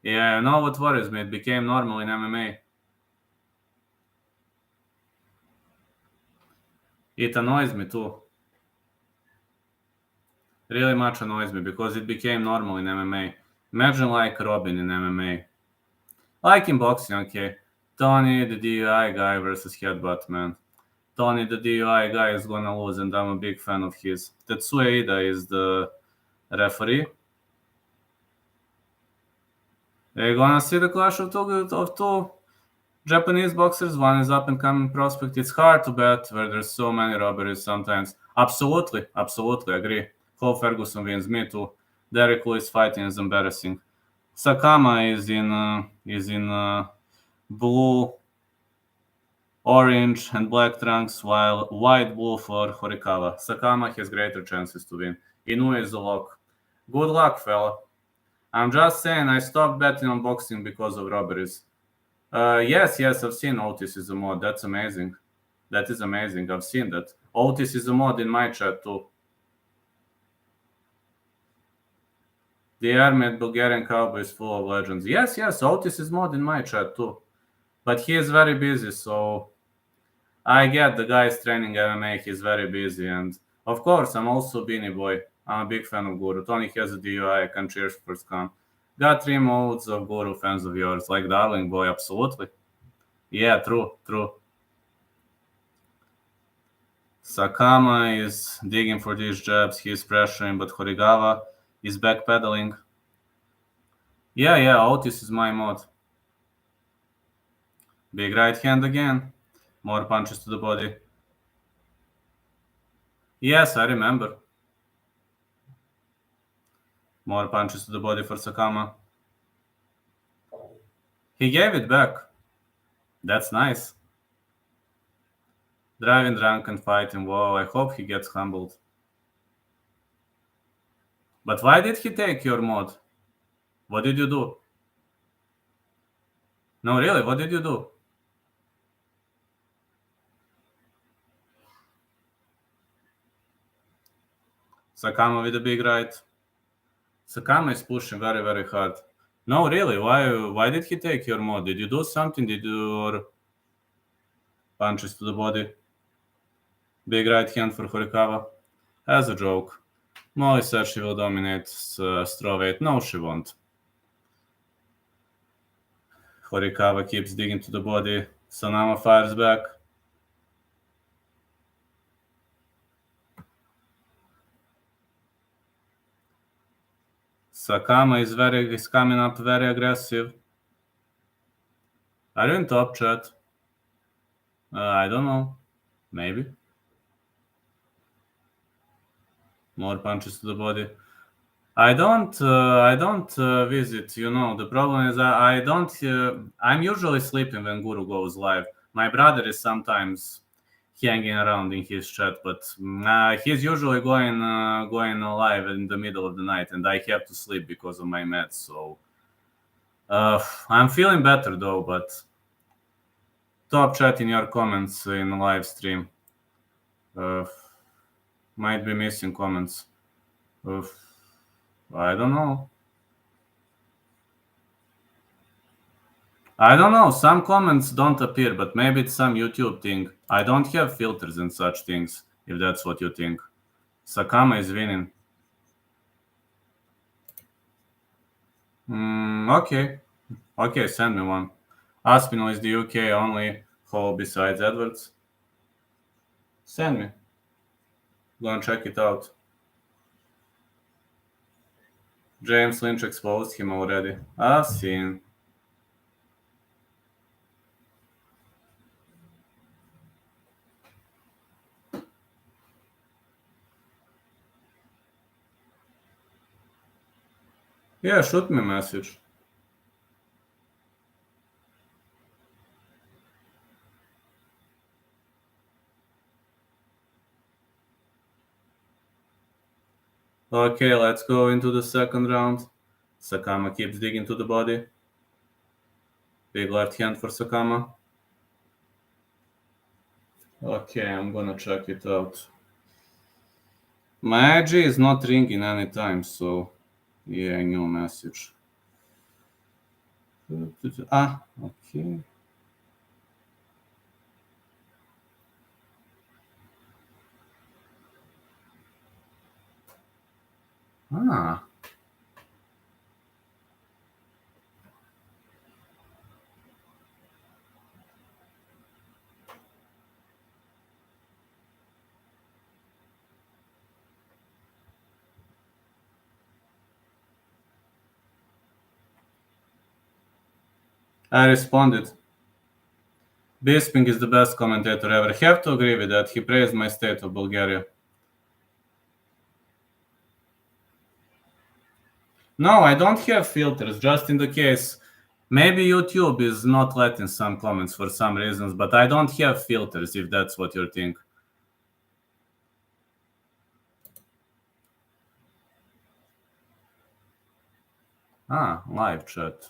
Yeah, you know what worries me? It became normal in MMA. It annoys me too. Really much annoys me because it became normal in MMA. Imagine like Robin in MMA. Like in boxing, okay. Tony, the DUI guy versus Headbutt, man. Tony, the DUI guy, is gonna lose, and I'm a big fan of his. Tetsuya Ida is the referee. You're gonna see the clash of two Japanese boxers. One is up and coming prospect. It's hard to bet where there's so many robberies sometimes. Absolutely, absolutely agree. Cole Ferguson wins. Me too. Derek Lewis fighting is embarrassing. Sakama is in blue, orange, and black trunks, while white blue for Horikawa. Sakama has greater chances to win. Inoue is a lock. Good luck, fella. I'm just saying I stopped betting on boxing because of robberies. Yes, I've seen Otis is a mod. That's amazing. That is amazing. I've seen that. Otis is a mod in my chat too. The army Bulgarian cowboy is full of legends. Yes, Otis is mod in my chat too. But he is very busy, so I get the guy is training MMA. He's very busy, and of course, I'm also Beanie Boy. I'm a big fan of Guru. Tony has a DUI. I can cheers for Scum. Got 3 modes of Guru fans of yours, like Darling Boy. Absolutely. Yeah, true. Sakama is digging for these jabs. He's pressuring, but Horigawa is backpedaling. Yeah, Otis is my mod. Big right hand again. More punches to the body. Yes, I remember. More punches to the body for Sakama. He gave it back. That's nice. Driving drunk and fighting. Whoa, I hope he gets humbled. But why did he take your mod? What did you do? No, really, what did you do? Sakama with a big right. Sakama is pushing very, very hard. No, really, why did he take your mod? Did you do something? Did you or punches to the body? Big right hand for Horikawa. As a joke. Molly said she will dominate straw weight. No, she won't. Horikawa keeps digging to the body. Sonama fires back. Sakama is coming up very aggressive. Are you in top chat? I don't know. Maybe. More punches to the body. I don't visit. You know, the problem is I don't. I'm usually sleeping when Guru goes live. My brother is sometimes hanging around in his chat, but he's usually going live in the middle of the night, and I have to sleep because of my meds. So I'm feeling better though. But top chat in your comments in the live stream. Uh, might be missing comments. I don't know. I don't know. Some comments don't appear, but maybe it's some YouTube thing. I don't have filters and such things, if that's what you think. Sakama is winning. Okay. Okay, send me one. Aspinall is the UK only hole besides Edwards. Send me. Gonna check it out. James Lynch exposed him already. I've seen. Yeah, shoot me a message. Okay, let's go into the second round. Sakama keeps digging to the body. Big left hand for Sakama. Okay, I'm gonna check it out. My IG is not ringing anytime, so yeah, new message. Okay. Ah. I responded. Bisping is the best commentator ever. Have to agree with that. He praised my state of Bulgaria. No, I don't have filters, just in the case. Maybe YouTube is not letting some comments for some reasons, but I don't have filters, if that's what you think. Live chat.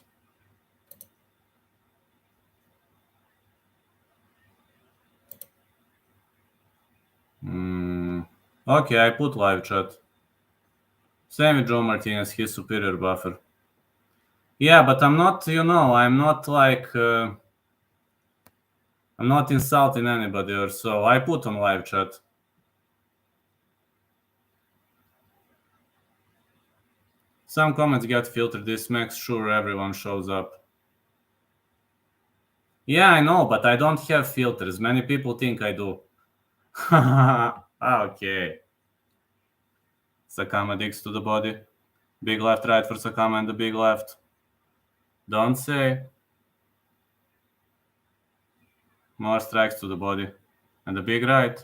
Okay, I put live chat. Same with Joe Martinez, he's superior buffer. Yeah, but I'm not, I'm not like, I'm not insulting anybody or so. I put on live chat. Some comments get filtered. This makes sure everyone shows up. Yeah, I know, but I don't have filters. Many people think I do. Okay. Sakama digs to the body. Big left, right for Sakama and the big left. Don't say. More strikes to the body. And the big right.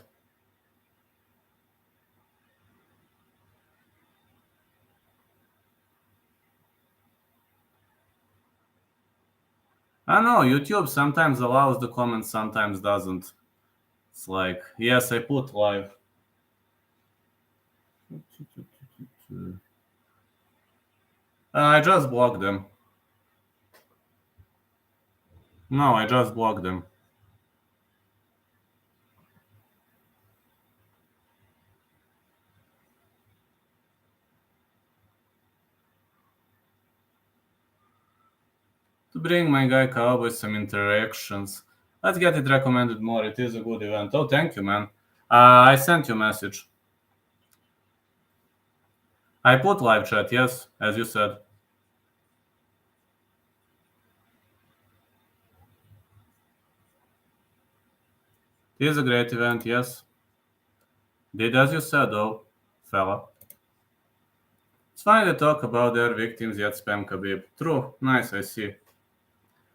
I know, YouTube sometimes allows the comments, sometimes doesn't. It's like, yes, I put live. I just blocked them. No, I just blocked them. To bring my guy Cowboy some interactions. Let's get it recommended more. It is a good event. Oh, thank you, man. I sent you a message. I put live chat, yes, as you said. It is a great event, yes. Did as you said, though, fella. It's fine to talk about their victims, yet spam Khabib. True, nice, I see.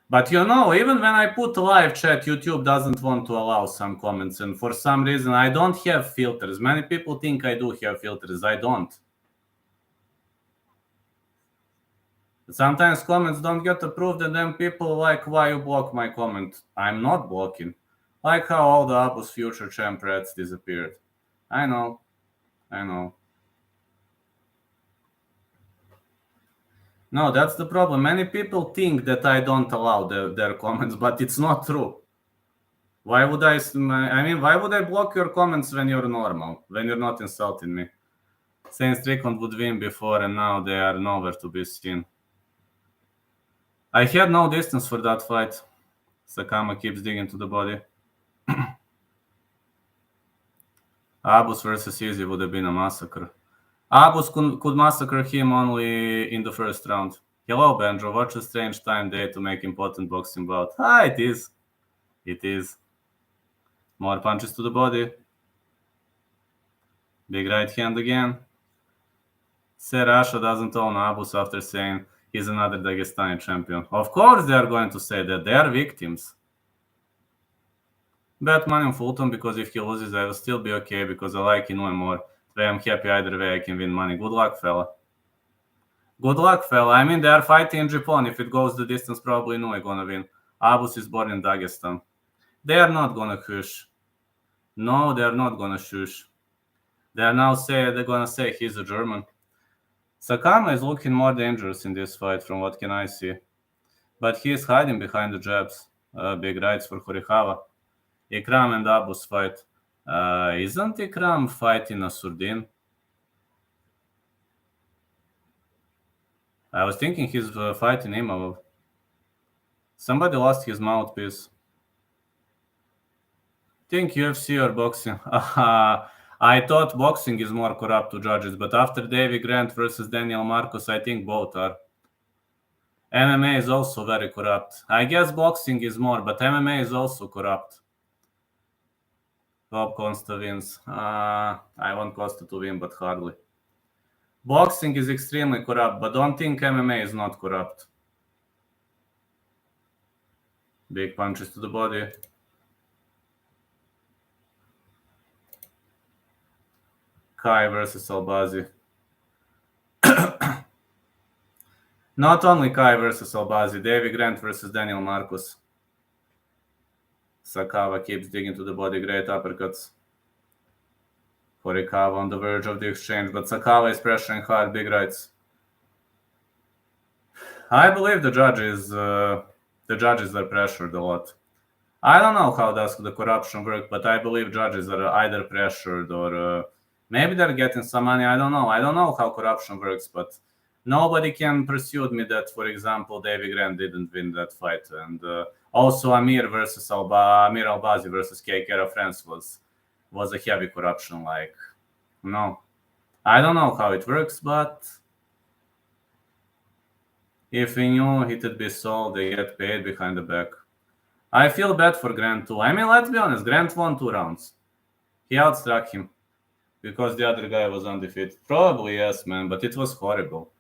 But even when I put live chat, YouTube doesn't want to allow some comments, and for some reason, I don't have filters. Many people think I do have filters. I don't. Sometimes comments don't get approved, and then people like, why you block my comment? I'm not blocking. Like how all the Abus future champ rats disappeared. I know. No, that's the problem. Many people think that I don't allow their comments, but it's not true. Why would why would I block your comments when you're normal, when you're not insulting me? Saying Strickland would win before and now they are nowhere to be seen. I had no distance for that fight. Sakama keeps digging to the body. Abus versus Easy would have been a massacre. Abus could massacre him only in the first round. Hello, Benjo. What a strange time day to make important boxing bout. It is. It is. More punches to the body. Big right hand again. Serasha doesn't own Abus after saying he's another Dagestani champion. Of course they are going to say that. They are victims. Bet money on Fulton because if he loses I will still be okay because I like Inoue more. Today I'm happy either way I can win money. Good luck, fella. Good luck, fella. I mean, they are fighting in Japan. If it goes the distance, probably Inoue gonna win. Abus is born in Dagestan. They are not gonna shush. No, they are not gonna shush. They're gonna say he's a German. Sakama is looking more dangerous in this fight from what can I see. But he is hiding behind the jabs. Big rights for Horikawa. Ikram and Abu's fight. Isn't Ikram fighting Nasruddin? I was thinking he's fighting Imavov. Somebody lost his mouthpiece. Think UFC or boxing? I thought boxing is more corrupt to judges, but after Davy Grant versus Daniel Marcos, I think both are. MMA is also very corrupt. I guess boxing is more, but MMA is also corrupt. Hope Costa wins. I want Costa to win, but hardly. Boxing is extremely corrupt, but don't think MMA is not corrupt. Big punches to the body. Kai versus Albazi. Not only Kai versus Albazi, Davy Grant versus Daniel Marcos. Sakava keeps digging to the body, great uppercuts. Horikawa on the verge of the exchange, but Sakava is pressuring hard, big rights. I believe the judges are pressured a lot. I don't know how does the corruption work, but I believe judges are either pressured or maybe they're getting some money. I don't know. I don't know how corruption works, but nobody can persuade me that, for example, Davy Grant didn't win that fight, and also Amir Albazi versus K. Kara France was a heavy corruption. Like, no, I don't know how it works, but if we knew it'd be sold, they get paid behind the back. I feel bad for Grant too. I mean, let's be honest, Grant won 2 rounds. He outstruck him because the other guy was undefeated. Probably yes, man, but it was horrible.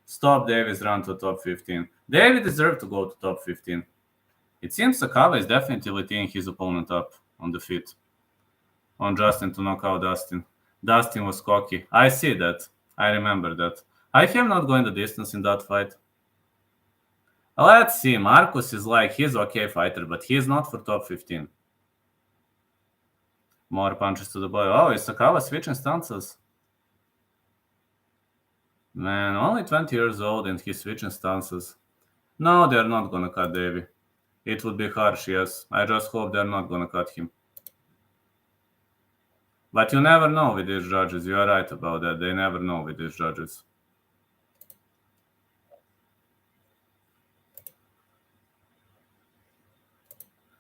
Stop Davis' run to top 15. David deserved to go to top 15. It seems Sakava is definitely teeing his opponent up on the feet. On Justin to knock out Dustin. Dustin was cocky. I see that. I remember that. I have not gone the distance in that fight. Let's see. Marcos is like, he's okay fighter, but he's not for top 15. More punches to the body. Oh, is Sakava switching stances? Man, only 20 years old and he's switching stances. No, they're not gonna cut Davy. It would be harsh, yes. I just hope they're not gonna cut him. But you never know with these judges. You are right about that. They never know with these judges.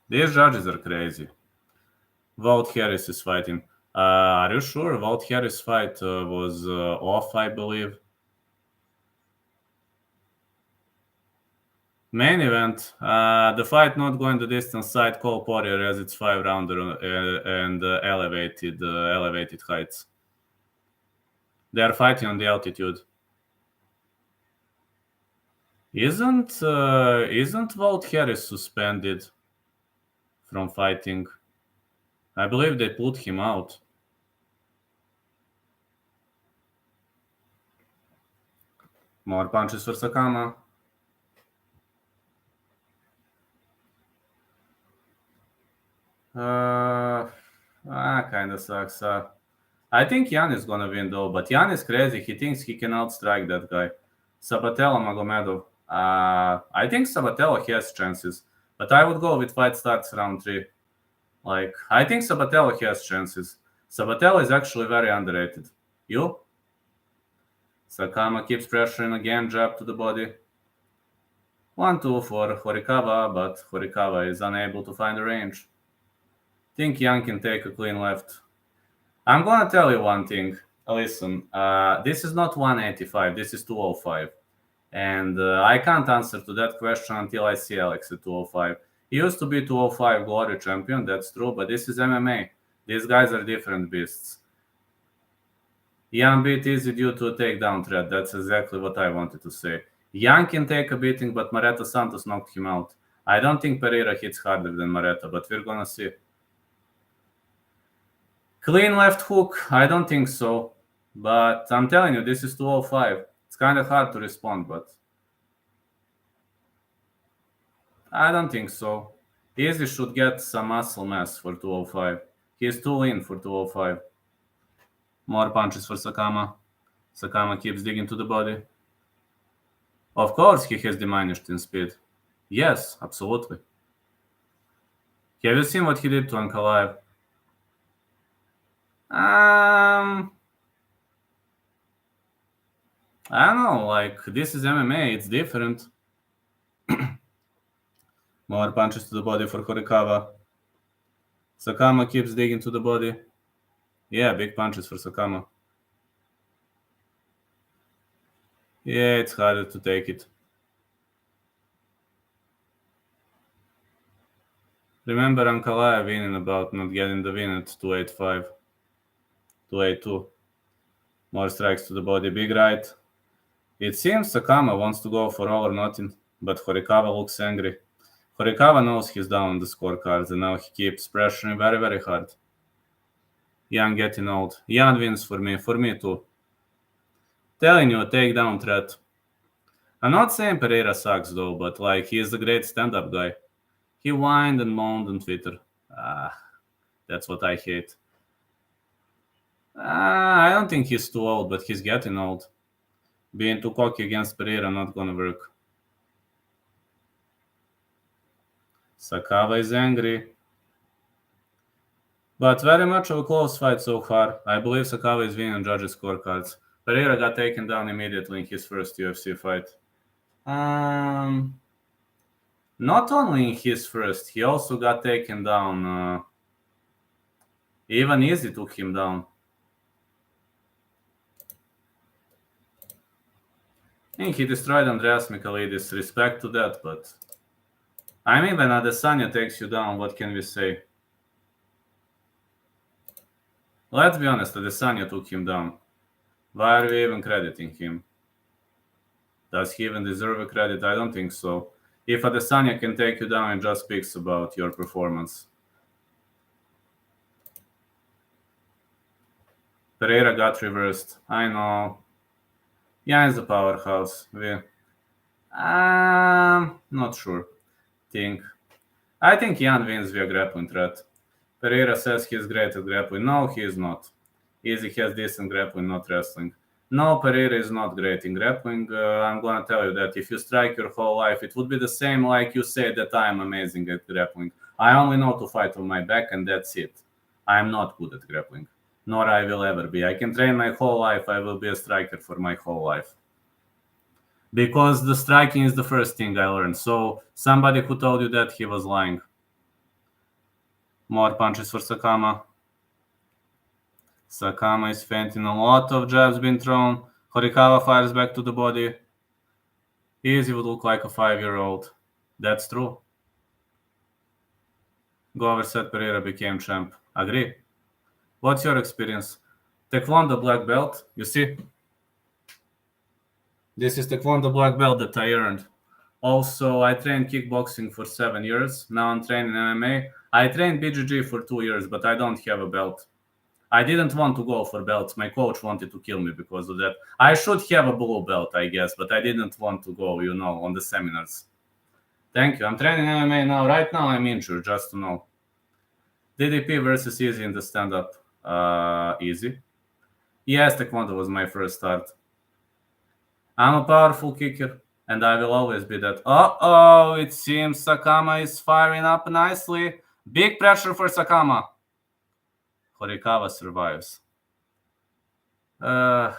These judges are crazy. Walt Harris is fighting. Are you sure Walt Harris' fight was off, I believe? Main event. The fight not going the distance side. Cole Poirier as its 5-rounder and elevated heights. They are fighting on the altitude. Isn't Walt Harris suspended from fighting? I believe they pulled him out. More punches for Sakama. Kind of sucks. I think Yan is gonna win though, but Yan is crazy. He thinks he can outstrike that guy. Sabatella Magomedov. I think Sabatella has chances, but I would go with fight starts round 3. Like, I think Sabatella has chances. Sabatella is actually very underrated. You? Sakama keeps pressuring again, jab to the body. 1-2 for Horikawa, but Horikawa is unable to find the range. Think Yan can take a clean left. I'm gonna tell you one thing. Listen, this is not 185, this is 205. And I can't answer to that question until I see Alex at 205. He used to be 205 Glory champion, that's true, but this is MMA. These guys are different beasts. Yan beat easy due to a takedown threat. That's exactly what I wanted to say. Yan can take a beating, but Mareta Santos knocked him out. I don't think Pereira hits harder than Mareta, but we're gonna see. Clean left hook? I don't think so. But I'm telling you, this is 205. It's kind of hard to respond, but I don't think so. Easy should get some muscle mass for 205. He's too lean for 205. More punches for Sakama. Sakama keeps digging to the body. Of course he has diminished in speed. Yes, absolutely. Have you seen what he did to Ankalaev? I don't know, like, this is MMA, it's different. More punches to the body for Horikawa. Sakama keeps digging to the body. Yeah, big punches for Sakama. Yeah, it's harder to take it. Remember Ankalaev winning about not getting the win at 285. 282. More strikes to the body, big right. It seems Sakama wants to go for all or nothing, but Horikawa looks angry. Horikawa knows he's down on the scorecards, and now he keeps pressuring very, very hard. Yan getting old. Yan wins for me too. Telling you, a takedown threat. I'm not saying Pereira sucks though, but like, he's a great stand-up guy. He whined and moaned on Twitter. That's what I hate. I don't think he's too old, but he's getting old. Being too cocky against Pereira not gonna work. Sakava is angry. But very much of a close fight so far. I believe Sakava is winning on judges' scorecards. Pereira got taken down immediately in his first UFC fight. Not only in his first, he also got taken down. Even Easy took him down. I think he destroyed Andreas Michailidis. Respect to that, but I mean, when Adesanya takes you down, what can we say? Let's be honest, Adesanya took him down. Why are we even crediting him? Does he even deserve a credit? I don't think so. If Adesanya can take you down, it just speaks about your performance. Pereira got reversed. I know. Yeah, he's a powerhouse. Not sure. I think Yan wins via grappling threat. Pereira says he's great at grappling. No, he is not. Easy has decent grappling, not wrestling. No, Pereira is not great in grappling. I'm gonna tell you that if you strike your whole life, it would be the same like you say that I'm amazing at grappling. I only know to fight on my back and that's it. I'm not good at grappling. Nor I will ever be. I can train my whole life. I will be a striker for my whole life. Because the striking is the first thing I learned. So somebody who told you that, he was lying. More punches for Sakama. Sakama is fainting. A lot of jabs been thrown. Horikawa fires back to the body. Easy would look like a 5-year-old. That's true. Glover said Pereira became champ. Agree. What's your experience? Taekwondo black belt, you see? This is Taekwondo black belt that I earned. Also, I trained kickboxing for 7 years. Now I'm training MMA. I trained BJJ for 2 years, but I don't have a belt. I didn't want to go for belts. My coach wanted to kill me because of that. I should have a blue belt, I guess, but I didn't want to go, on the seminars. Thank you. I'm training MMA now. Right now I'm injured, just to know. DDP versus Easy in the stand-up. Easy. Yes, Taekwondo was my first start. I'm a powerful kicker, and I will always be that. Uh-oh, it seems Sakama is firing up nicely. Big pressure for Sakama. Horikawa survives. I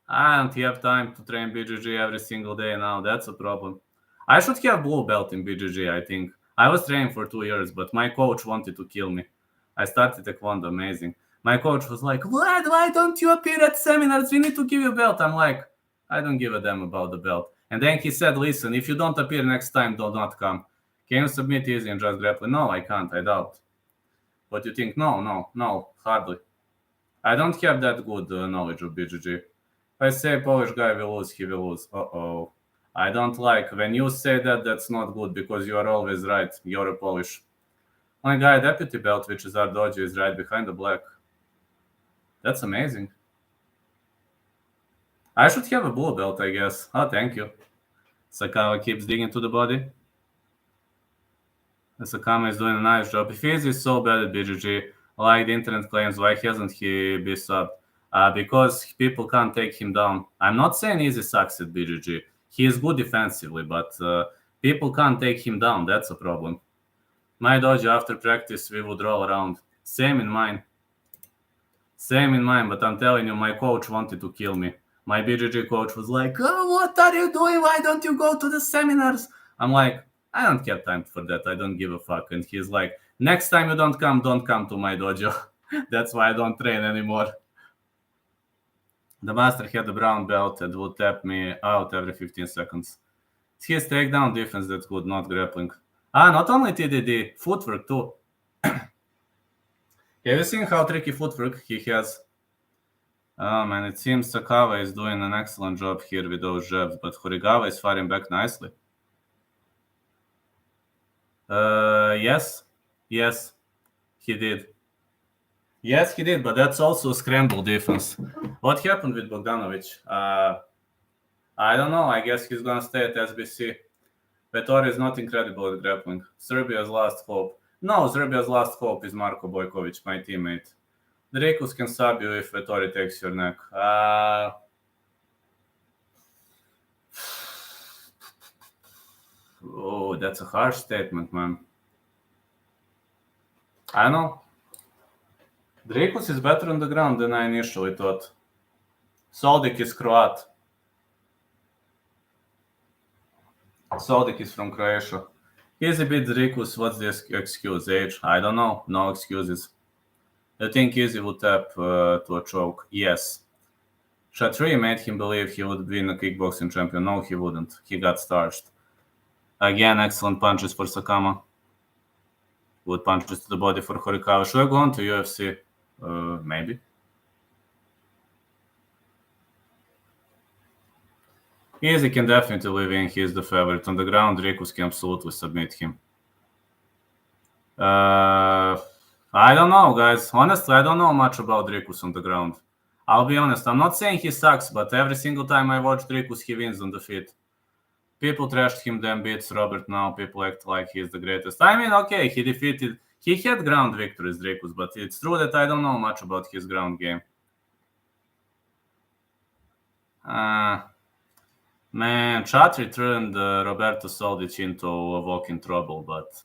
don't have time to train BJJ every single day now. That's a problem. I should have blue belt in BJJ, I think. I was training for 2 years, but my coach wanted to kill me. I started Taekwondo, amazing. My coach was like, why don't you appear at seminars? We need to give you a belt. I'm like, I don't give a damn about the belt. And then he said, listen, if you don't appear next time, do not come. Can you submit Easy and just grappling? No, I can't. I doubt. But you think, no, hardly. I don't have that good knowledge of BJJ. If I say a Polish guy will lose, he will lose. Uh-oh. I don't like. When you say that, that's not good because you are always right. You're a Polish. My guy, deputy belt, which is our dojo, is right behind the black. That's amazing. I should have a blue belt, I guess. Oh, thank you. Sakama keeps digging to the body. Sakama is doing a nice job. If Easy is so bad at BJJ, like the internet claims, why hasn't he been subbed? because people can't take him down. I'm not saying Easy sucks at BGG. He is good defensively, but people can't take him down. That's a problem. My dojo after practice, we would roll around. Same in mine. But I'm telling you, my coach wanted to kill me. My BGG coach was like, oh, what are you doing? Why don't you go to the seminars? I'm like, I don't have time for that. I don't give a fuck. And he's like, next time you don't come to my dojo. That's why I don't train anymore. The master had a brown belt and would tap me out every 15 seconds. It's his takedown defense that's good, not grappling. Not only TDD, footwork too. Have you seen how tricky footwork he has? Oh man, it seems Sakawa is doing an excellent job here with those jabs, but Horigawa is firing back nicely. Yes, he did. Yes, he did, but that's also a scramble defense. What happened with Bogdanovic? I don't know. I guess he's gonna stay at SBC. Vettori is not incredible at grappling. Serbia's last hope. No, Serbia's last hope is Marko Bojkovic, my teammate. Dracus can sub you if Vettori takes your neck. Oh, that's a harsh statement, man. I know. Dracus is better on the ground than I initially thought. Soldik is Croat. Soldik is from Croatia. He's a bit Dracus. What's the excuse? Age? I don't know. No excuses. I think Easy would tap to a choke. Yes. Chatri made him believe he would win a kickboxing champion. No, he wouldn't. He got starched. Again, excellent punches for Sakama. Good punches to the body for Horikawa. Should I go on to UFC? Maybe. Easy can definitely win. He is the favorite. On the ground, Dracus can absolutely submit him. I don't know, guys. Honestly, I don't know much about Dracus on the ground. I'll be honest. I'm not saying he sucks, but every single time I watch Dracus, he wins on the feet. People trashed him, then beats Robert now. People act like he's the greatest. I mean, okay, he had ground victories, Dracus, but it's true that I don't know much about his ground game. Man, Chatri turned Roberto Soldic into a walking trouble, but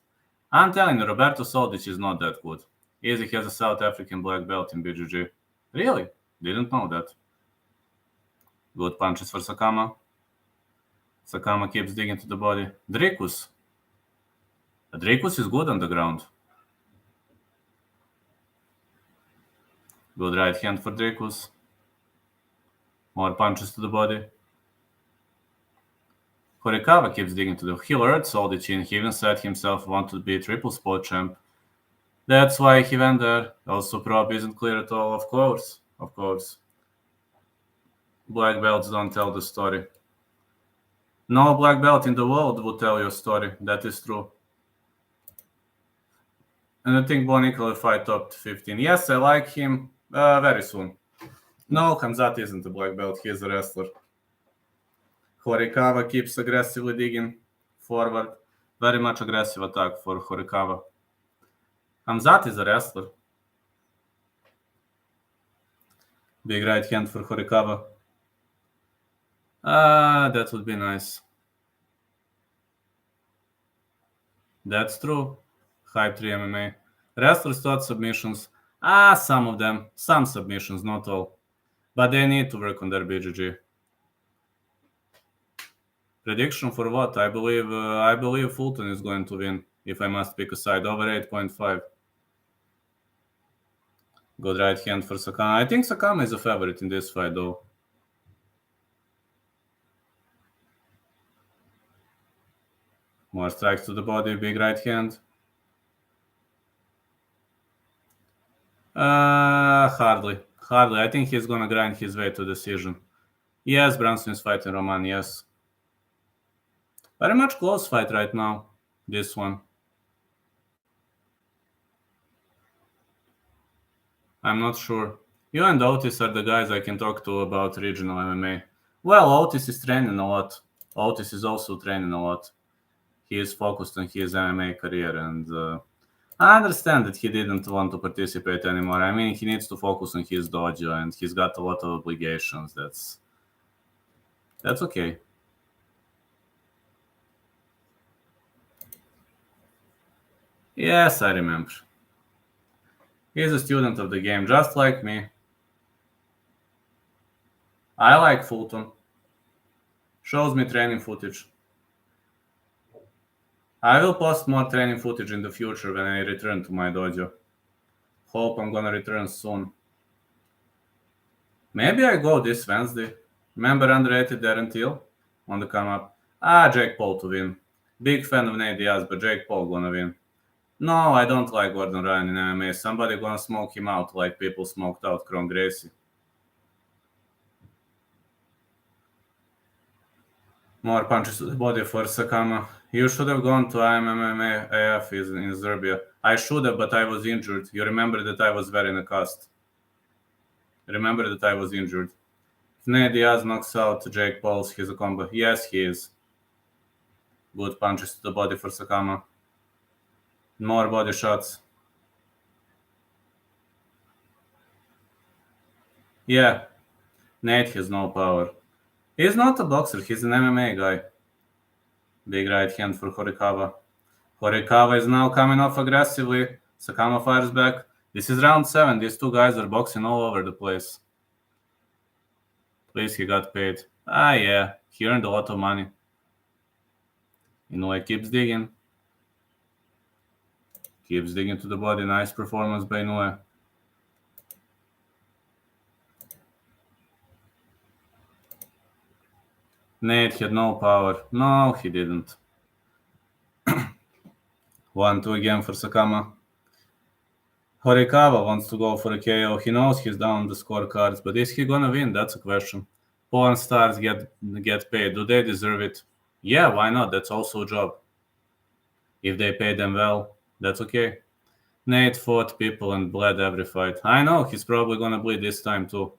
I'm telling you, Roberto Soldic is not that good. Easy has a South African black belt in BJJ. Really? Didn't know that. Good punches for Sakama. Sakama keeps digging to the body. Dracus. Dracus is good on the ground. Good right hand for Dracus. More punches to the body. Horikawa keeps digging to the... He lured Soldic in. He even said himself wanted to be a triple spot champ. That's why he went there. Also, prob isn't clear at all, of course. Of course. Black belts don't tell the story. No black belt in the world would tell you a story. That is true. And I think Bonnie qualified top 15. Yes, I like him very soon. No, Hamzat isn't a black belt. He is a wrestler. Horikawa keeps aggressively digging forward. Very much aggressive attack for Horikawa. Hamzat is a wrestler. Big right hand for Horikawa. That would be nice. That's true. Hype 3 MMA. Wrestlers thought submissions. Some of them. Some submissions, not all. But they need to work on their BGG. Prediction for what? I believe Fulton is going to win, if I must pick a side, over 8.5. Good right hand for Sakama. I think Sakama is a favorite in this fight, though. More strikes to the body, big right hand. Hardly. I think he's gonna grind his way to decision. Yes, Brunson is fighting Roman, yes. Very much close fight right now, this one. I'm not sure. You and Otis are the guys I can talk to about regional MMA. Well, Otis is training a lot. Otis is also training a lot. He is focused on his MMA career, and I understand that he didn't want to participate anymore. I mean, he needs to focus on his dojo, and he's got a lot of obligations. That's okay. Yes, I remember. He's a student of the game, just like me. I like Fulton. Shows me training footage. I will post more training footage in the future when I return to my dojo. Hope I'm gonna return soon. Maybe I go this Wednesday. Remember underrated Darren Till on the come up? Jake Paul to win. Big fan of Nate Diaz, but Jake Paul gonna win. No, I don't like Gordon Ryan in MMA. Somebody gonna smoke him out like people smoked out Kron Gracie. More punches to the body for Sakama. You should have gone to MMA AF in Serbia. I should have, but I was injured. You remember that I was wearing a cast. Remember that I was injured. If Nate Diaz knocks out Jake Paul, he's a combo. Yes, he is. Good punches to the body for Sakama. More body shots. Yeah, Nate has no power. He's not a boxer, he's an MMA guy. Big right hand for Horikawa. Horikawa is now coming off aggressively. Sakama fires back. This is round 7. These two guys are boxing all over the place. Please, he got paid. Yeah, he earned a lot of money. Inoue keeps digging. Keeps digging to the body. Nice performance by Inoue. Nate had no power. No, he didn't. 1-2 again for Sakama. Horikawa wants to go for a KO. He knows he's down the scorecards, but is he gonna win? That's a question. Porn stars get paid. Do they deserve it? Yeah, why not? That's also a job. If they pay them well, that's okay. Nate fought people and bled every fight. I know, he's probably gonna bleed this time too.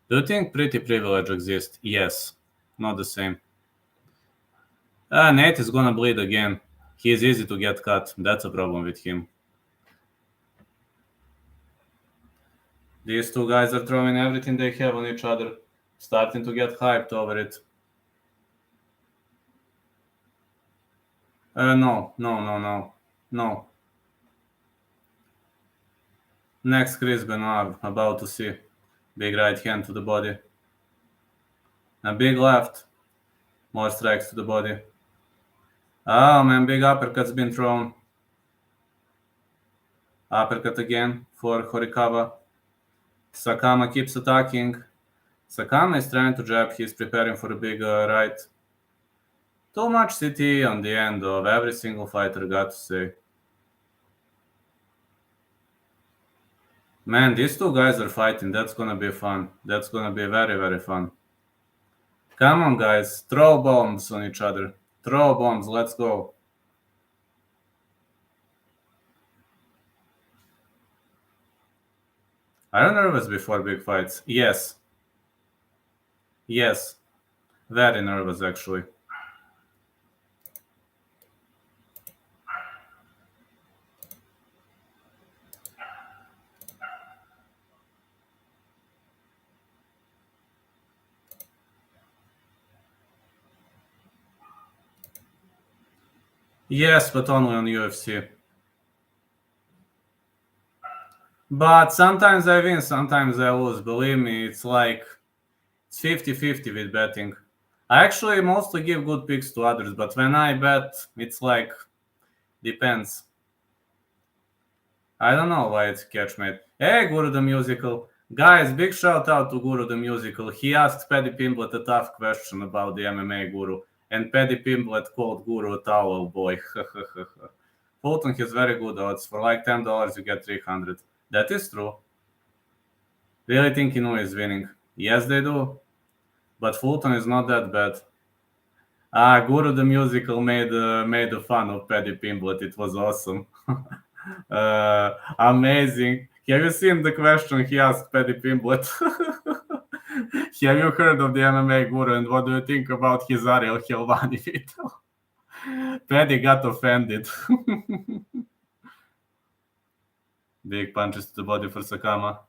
Do you think pretty privilege exists? Yes. Not the same. Nate is gonna bleed again. He is easy to get cut. That's a problem with him. These two guys are throwing everything they have on each other. Starting to get hyped over it. No. Next, Chris Benoit, about to see. Big right hand to the body. A big left. More strikes to the body. Oh man, big uppercut's been thrown. Uppercut again for Horikawa. Sakama keeps attacking. Sakama is trying to jab. He's preparing for a big right. Too much CT on the end of every single fighter, got to say. Man, these two guys are fighting. That's gonna be fun. That's gonna be very, very fun. Come on, guys. Throw bombs on each other. Throw bombs. Let's go. Are you nervous before big fights? Yes. Yes. Very nervous, actually. Yes, but only on UFC. But sometimes I win, sometimes I lose. Believe me, it's like it's 50-50 with betting. I actually mostly give good picks to others, but when I bet, it's like depends. I don't know why it's catchmate. Hey, Guru the Musical. Guys, big shout out to Guru the Musical. He asked Paddy Pimblett a tough question about the MMA Guru, and Paddy Pimblett called Guru a towel boy. Fulton has very good odds. For like $10, you get 300. That is true. Really think Inoue is winning? Yes, they do. But Fulton is not that bad. Guru the Musical made a fun of Paddy Pimblett. It was awesome. Amazing. Have you seen the question he asked Paddy Pimblett? Have you heard of the MMA Guru and what do you think about his Ariel Helwani video? Paddy got offended. Big punches to the body for Sakama.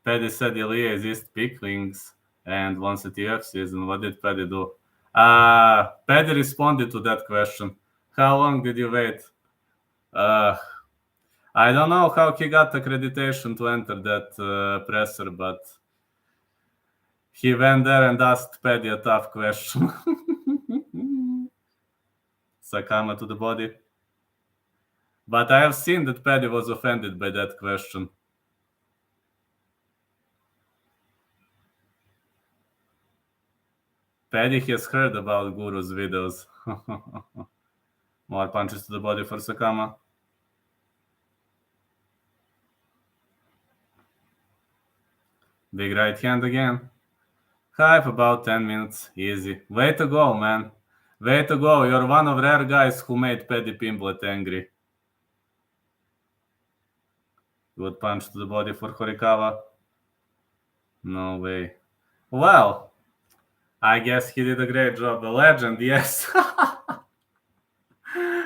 Paddy said Ilya is East Picklings and once at TF season. What did Paddy do? Paddy responded to that question. How long did you wait? I don't know how he got accreditation to enter that presser, but he went there and asked Paddy a tough question. Sakama to the body. But I have seen that Paddy was offended by that question. Paddy has heard about Guru's videos. More punches to the body for Sakama. Big right hand again. Hype about 10 minutes. Easy. Way to go, man. Way to go. You're one of rare guys who made Paddy Pimblett angry. Good punch to the body for Horikawa. No way. Well, I guess he did a great job. The legend, yes.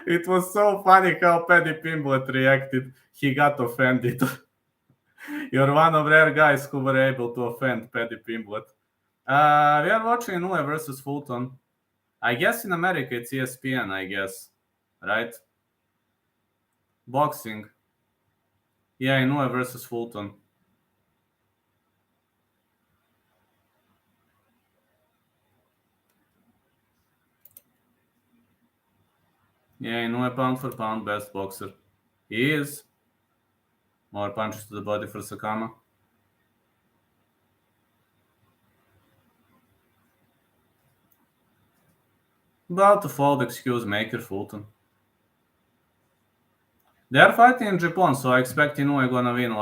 It was so funny how Paddy Pimblett reacted. He got offended. You're one of rare guys who were able to offend Paddy Pimblett. We are watching Inoue versus Fulton. I guess in America it's ESPN, I guess. Right? Boxing. Yeah, Inoue versus Fulton. Yeah, Inoue pound for pound best boxer. He is. More punches to the body for Sakama. About to fold excuse maker Fulton. They are fighting in Japan, so I expect Inoue gonna win,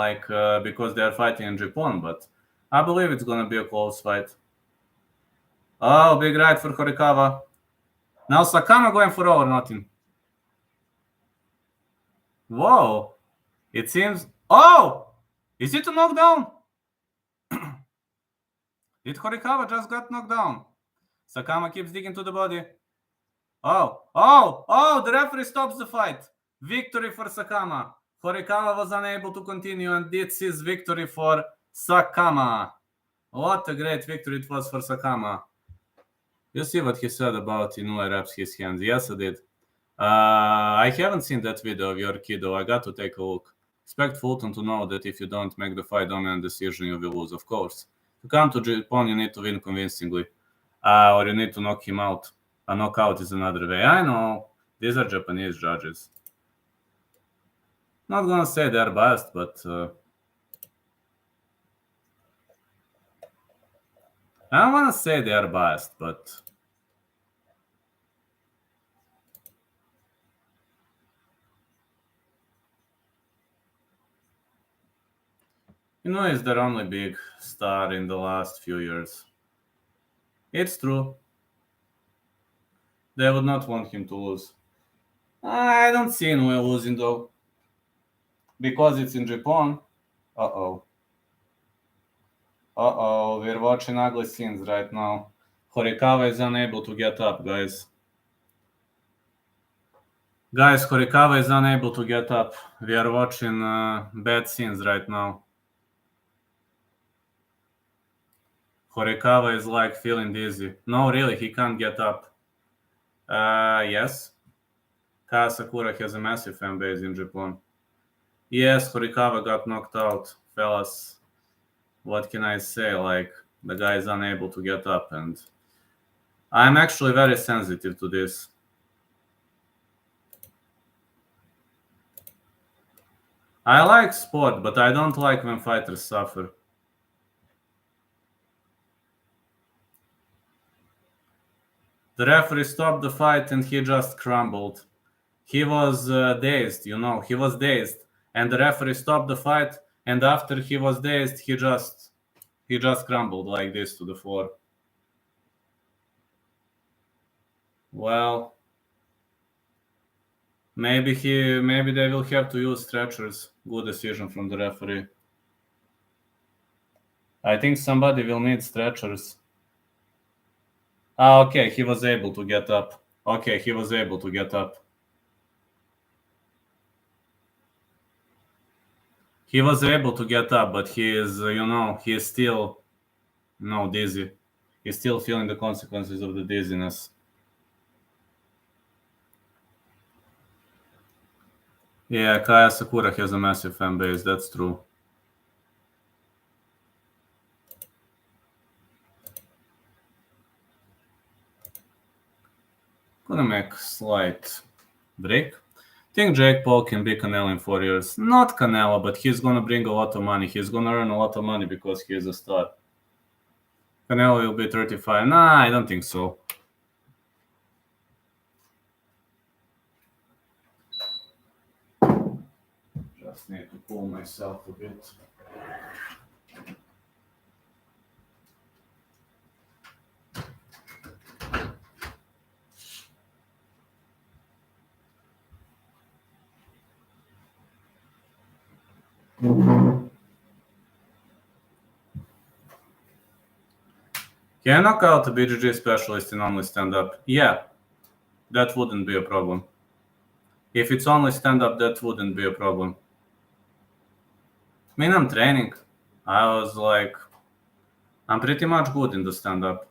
because they are fighting in Japan, but I believe it's gonna be a close fight. Oh, big right for Horikawa. Now Sakama going for over nothing. Whoa. It seems... Oh! Is it a knockdown? Did Horikawa just got knocked down? Sakama keeps digging to the body. Oh! The referee stops the fight. Victory for Sakama. Horikawa was unable to continue, and this is victory for Sakama. What a great victory it was for Sakama. You see what he said about Inoue wraps his hands? Yes, I did. I haven't seen that video of your kiddo. I got to take a look. Expect Fulton to know that if you don't make the fight dominant decision, you will lose, of course. To come to Japan, you need to win convincingly. Or you need to knock him out. A knockout is another way. I know. These are Japanese judges. Not gonna say they're biased, but... I don't wanna say they are biased, but... Inoue is their only big star in the last few years. It's true. They would not want him to lose. I don't see Inoue losing though. Because it's in Japan. Uh-oh, we're watching ugly scenes right now. Horikawa is unable to get up, guys. Horikawa is unable to get up. We are watching bad scenes right now. Horikawa is feeling dizzy. No, really, he can't get up. Yes. Kaya Sakura has a massive fan base in Japan. Yes, Horikawa got knocked out. Fellas, what can I say? The guy is unable to get up, and I'm actually very sensitive to this. I like sport, but I don't like when fighters suffer. The referee stopped the fight and he just crumbled. He was dazed, he was dazed. And the referee stopped the fight, and after he was dazed, he just crumbled like this to the floor. Well, maybe they will have to use stretchers. Good decision from the referee. I think somebody will need stretchers. Okay, he was able to get up. He was able to get up, but he is, he is still, dizzy. He's still feeling the consequences of the dizziness. Yeah, Kaya Sakura has a massive fan base, that's true. Gonna make slight break. Think Jake Paul can be Canelo in 4 years. Not Canelo, but he's gonna bring a lot of money. He's gonna earn a lot of money because he is a star. Canelo will be 35. Nah, I don't think so. Just need to pull myself a bit. Can I knock out a BJJ specialist in only stand-up? Yeah, that wouldn't be a problem. If it's only stand-up, that wouldn't be a problem. I mean, I'm training. I was like, I'm pretty much good in the stand-up.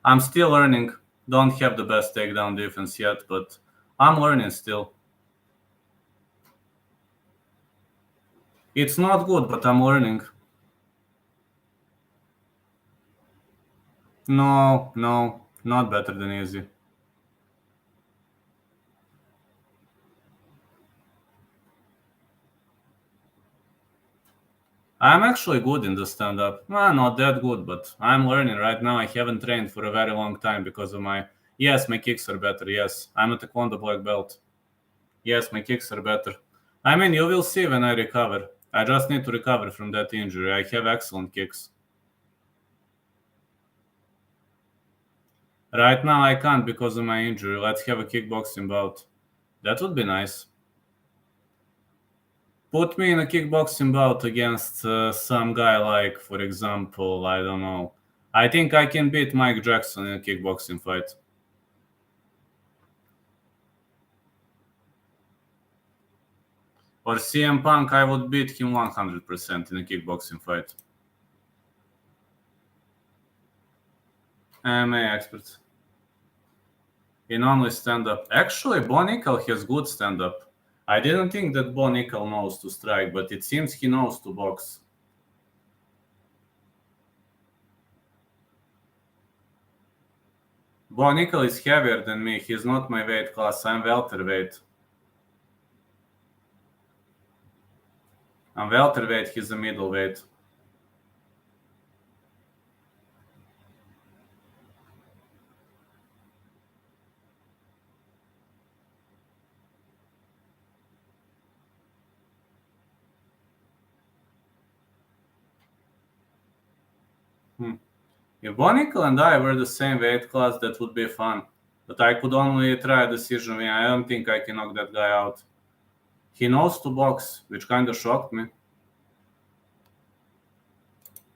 I'm still learning. Don't have the best takedown defense yet, but I'm learning still. It's not good, but I'm learning. No, not better than easy. I'm actually good in the stand-up. Well, not that good, but I'm learning right now. I haven't trained for a very long time because of my... Yes, my kicks are better, yes. I'm a Taekwondo black belt. Yes, my kicks are better. I mean, you will see when I recover. I just need to recover from that injury. I have excellent kicks. Right now I can't because of my injury. Let's have a kickboxing bout. That would be nice. Put me in a kickboxing bout against some guy like, for example, I don't know. I think I can beat Mike Jackson in a kickboxing fight. Or CM Punk, I would beat him 100% in a kickboxing fight. MMA experts. In only stand-up. Actually, Bo Nickel has good stand-up. I didn't think that Bo Nickel knows to strike, but it seems he knows to box. Bo Nickel is heavier than me. He's not my weight class. I'm welterweight. I'm welterweight. He's a middleweight. If Bo Nickel and I were the same weight class, that would be fun. But I could only try a decision win. I don't think I can knock that guy out. He knows to box, which kind of shocked me.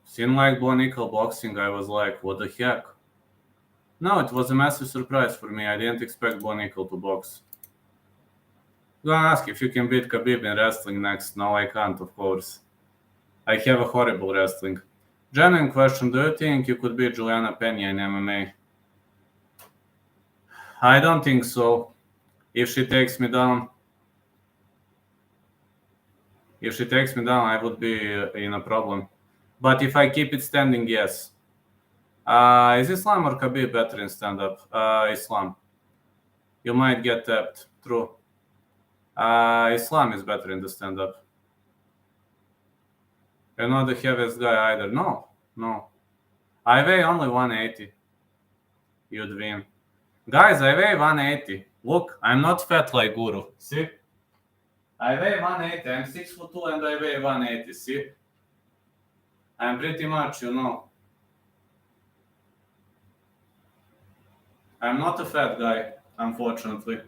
Seemed like Bo Nickel boxing, I was like, what the heck? No, it was a massive surprise for me. I didn't expect Bo Nickel to box. I'm gonna ask if you can beat Khabib in wrestling next. No, I can't, of course. I have a horrible wrestling. Genuine question, do you think you could beat Juliana Pena in MMA? I don't think so. If she takes me down, I would be in a problem. But if I keep it standing, yes. Is Islam or Khabib better in stand-up? Islam. You might get tapped. True. Islam is better in the stand-up. You're not the heaviest guy either. No. I weigh only 180. You'd win. Guys, I weigh 180. Look, I'm not fat like Guru. See? I weigh 180. I'm 6'2" and I weigh 180. See? I'm pretty much, I'm not a fat guy, unfortunately.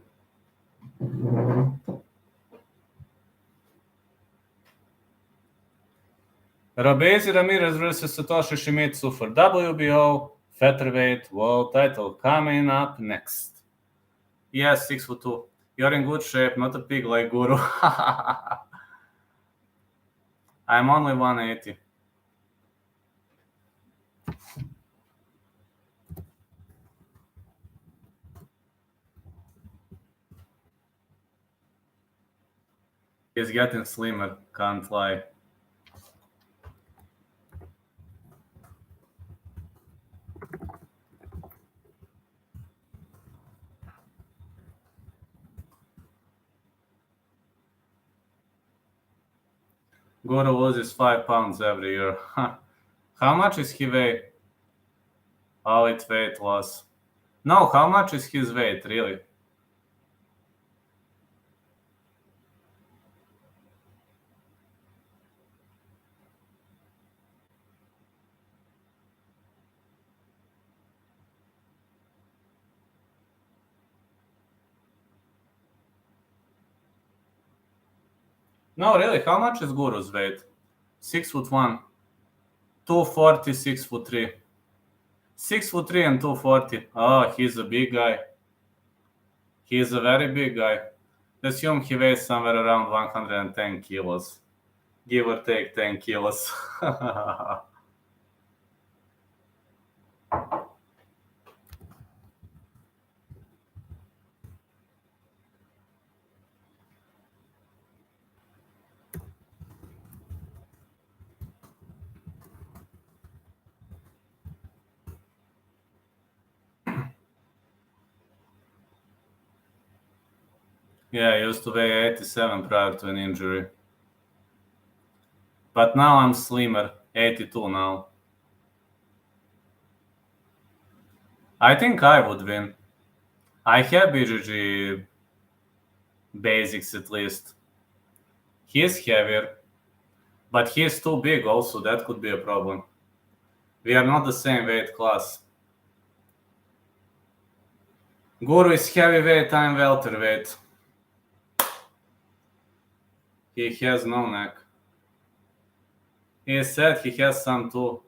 Rabezi Ramirez versus Satoshi Shimizu for WBO Featherweight world title coming up next. Yes, 6'2". You're in good shape, not a pig like Guru. I'm only 180. He's getting slimmer, can't lie. Guru loses 5 pounds every year. How much is he weigh? Oh, it's weight loss. No, how much is his weight, really? No, really, how much is Guru's weight? 6'1". 240, 6'3". 6'3" and 240. Oh, he's a big guy. He's a very big guy. Assume he weighs somewhere around 110 kilos. Give or take 10 kilos. Yeah, I used to weigh 87 prior to an injury. But now I'm slimmer, 82 now. I think I would win. I have BJJ basics at least. He is heavier, but he is too big also. That could be a problem. We are not the same weight class. Guru is heavyweight, I'm welterweight. He has no neck. He said he has some too.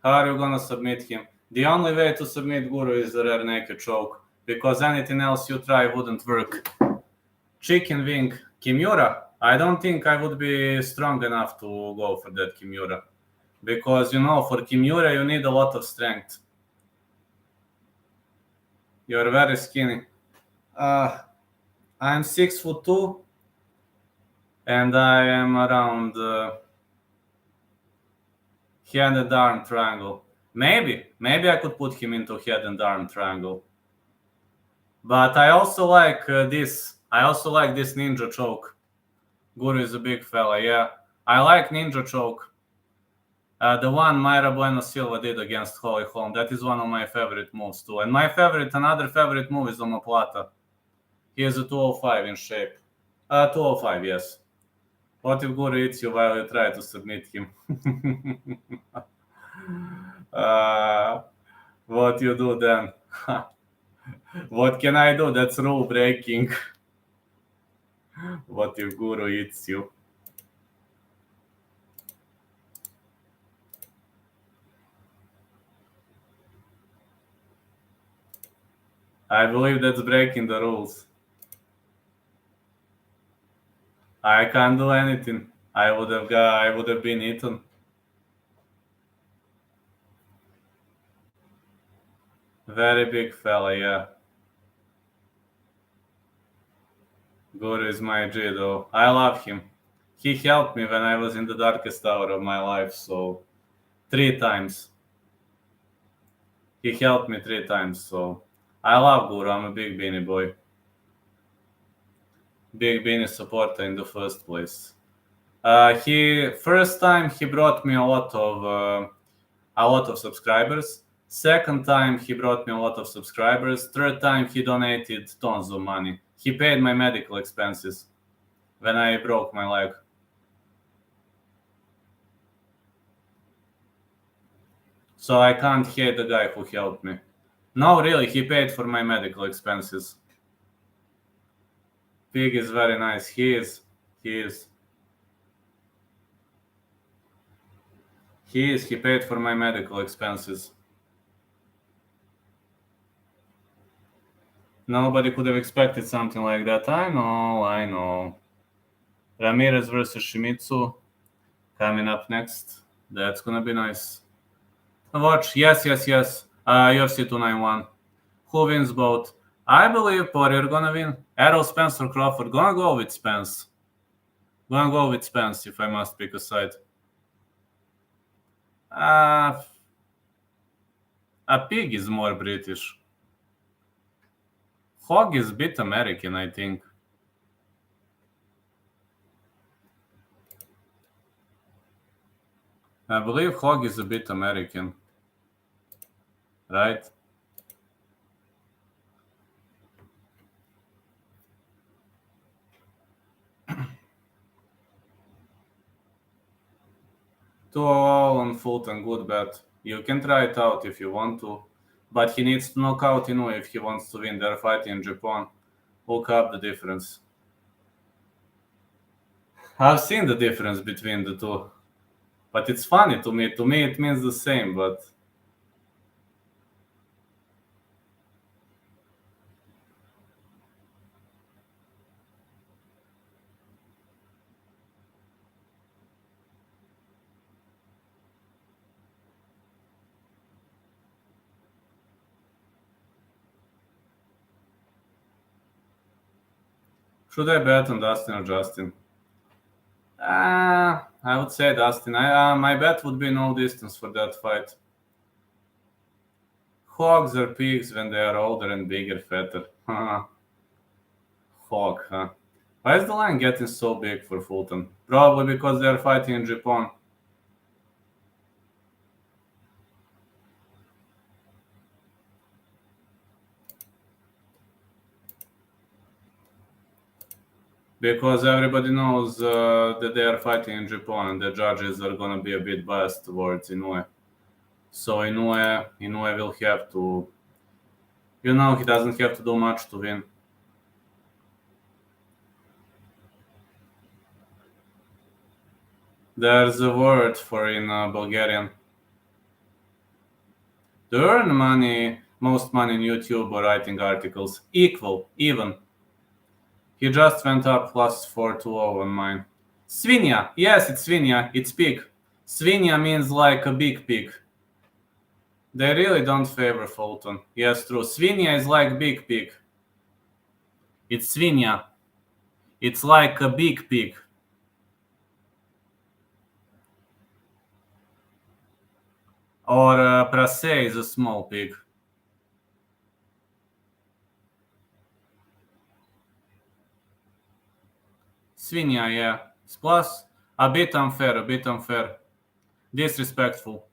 How are you gonna submit him? The only way to submit Guru is a rear naked choke, because anything else you try wouldn't work. Chicken wing, Kimura. I don't think I would be strong enough to go for that Kimura. Because, for Kimura you need a lot of strength. You're very skinny. I'm 6'2", and I am around head and arm triangle. Maybe I could put him into head and arm triangle. But I also like this. I also like this ninja choke. Guru is a big fella, yeah. I like ninja choke. The one Mayra Bueno Silva did against Holly Holm. That is one of my favorite moves too. And another favorite move is omoplata. He is a 205 in shape. 205, yes. What if Guru eats you while you try to submit him? What you do then? What can I do? That's rule breaking. What if Guru eats you? I believe that's breaking the rules. I can't do anything. I would have been eaten. Very big fella, yeah. Guru is my G though. I love him. He helped me when I was in the darkest hour of my life, so 3 times. He helped me 3 times, so I love Guru. I'm a big Beanie boy. Big Beanie supporter in the first place. First time he brought me a lot of subscribers. Second time he brought me a lot of subscribers. Third time he donated tons of money. He paid my medical expenses when I broke my leg. So I can't hate the guy who helped me. No, really, he paid for my medical expenses. Pig is very nice. He is. He paid for my medical expenses. Nobody could have expected something like that. I know. Ramirez versus Shimizu coming up next. That's gonna be nice. Watch, yes. UFC 291. Who wins both? I believe Poirier gonna win. Errol Spence or Crawford? Gonna go with Spence. Gonna go with Spence if I must pick a side. A pig is more British. Hog is a bit American, I think. I believe Hog is a bit American. Right? Two all on Fulton, good bet. You can try it out if you want to. But he needs to knock out Inoue if he wants to win. They're fighting in Japan. Look up the difference. I've seen the difference between the two. But it's funny to me. To me, it means the same, but... Should I bet on Dustin or Justin? I would say Dustin. My bet would be no distance for that fight. Hogs are pigs when they are older and bigger, fatter. Hog, huh? Why is the line getting so big for Fulton? Probably because they are fighting in Japan. Because everybody knows that they are fighting in Japan and the judges are gonna be a bit biased towards Inoue. So Inoue will have to... he doesn't have to do much to win. There's a word for in Bulgarian. To earn money, most money in YouTube or writing articles. Equal, even. He just went up plus 4-2 on mine. Svinya. Yes, it's Svinya. It's pig. Svinya means like a big pig. They really don't favor Fulton. Yes, true. Svinya is like big pig. It's Svinya. It's like a big pig. Or prase is a small pig. Svinya, yeah. Plus, a bit unfair. Disrespectful.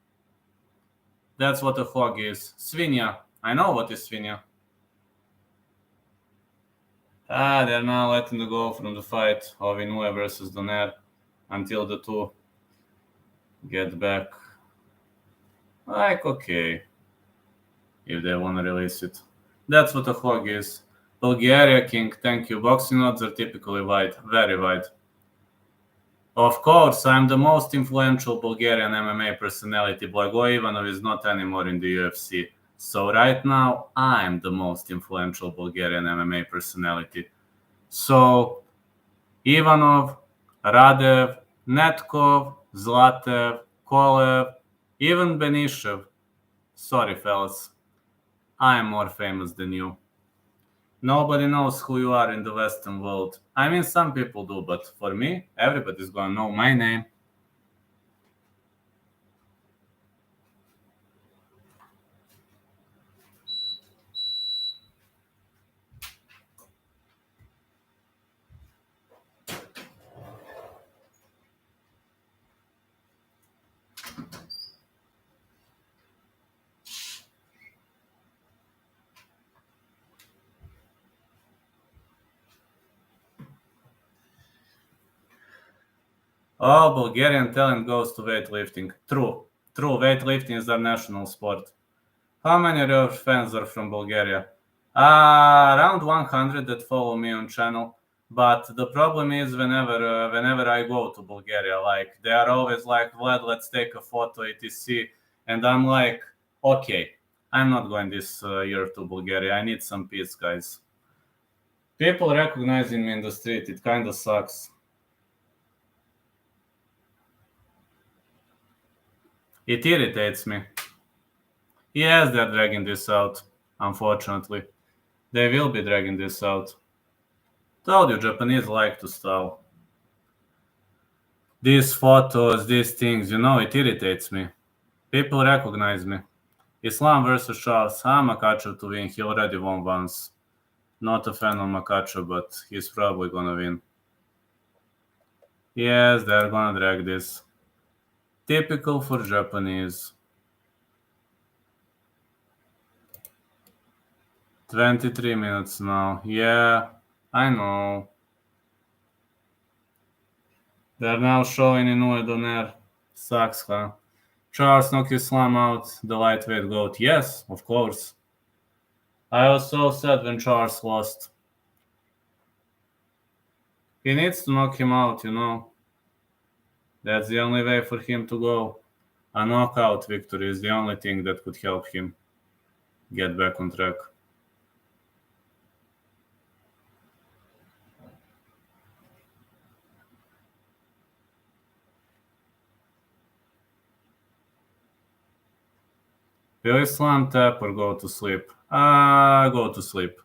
That's what a hog is. Svinya. I know what is Svinya. They're now letting the go from the fight of Inoue versus Donaire until the two get back. Like, okay. If they want to release it. That's what a hog is. Bulgaria King, thank you. Boxing odds are typically wide, very wide. Of course, I'm the most influential Bulgarian MMA personality. Blago Ivanov is not anymore in the UFC. So right now, I'm the most influential Bulgarian MMA personality. So, Ivanov, Radev, Netkov, Zlatev, Kolev, even Benishev. Sorry, fellas. I am more famous than you. Nobody knows who you are in the Western world. I mean, some people do, but for me, everybody's gonna know my name. Oh, Bulgarian talent goes to weightlifting. True. Weightlifting is our national sport. How many of your fans are from Bulgaria? Around 100 that follow me on channel. But the problem is whenever I go to Bulgaria, like they are always like, Vlad, let's take a photo, etc. And I'm like, okay, I'm not going this year to Bulgaria. I need some peace, guys. People recognizing me in the street, it kind of sucks. It irritates me. Yes, they're dragging this out, unfortunately. They will be dragging this out. Told you, Japanese like to stall. These photos, these things, it irritates me. People recognize me. Islam versus Charles. I'm Makachev to win. He already won once. Not a fan of Makachev, but he's probably gonna win. Yes, they're gonna drag this. Typical for Japanese. 23 minutes now. Yeah, I know. They're now showing Inoue Donaire. Sucks, huh? Charles knocked Islam out, the lightweight goat. Yes, of course. I was so sad when Charles lost. He needs to knock him out. That's the only way for him to go. A knockout victory is the only thing that could help him get back on track. Will Islam tap or go to sleep? Go to sleep.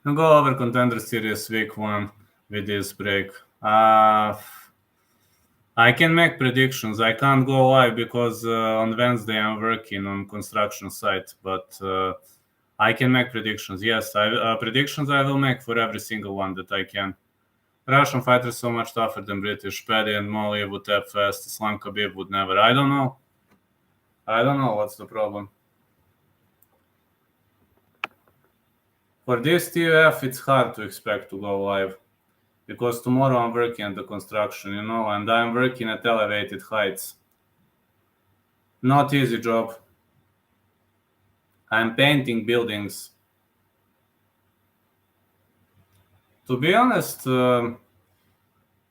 I'll go over Contender Series week 1 with this break. I can make predictions. I can't go live because on Wednesday I'm working on construction site, but I can make predictions. Yes, predictions I will make for every single one that I can. Russian fighters so much tougher than British. Paddy and Molly would tap fast. Islam Khabib would never. I don't know. What's the problem. For this TUF, it's hard to expect to go live. Because tomorrow I'm working at the construction, and I'm working at elevated heights. Not easy job. I'm painting buildings. To be honest,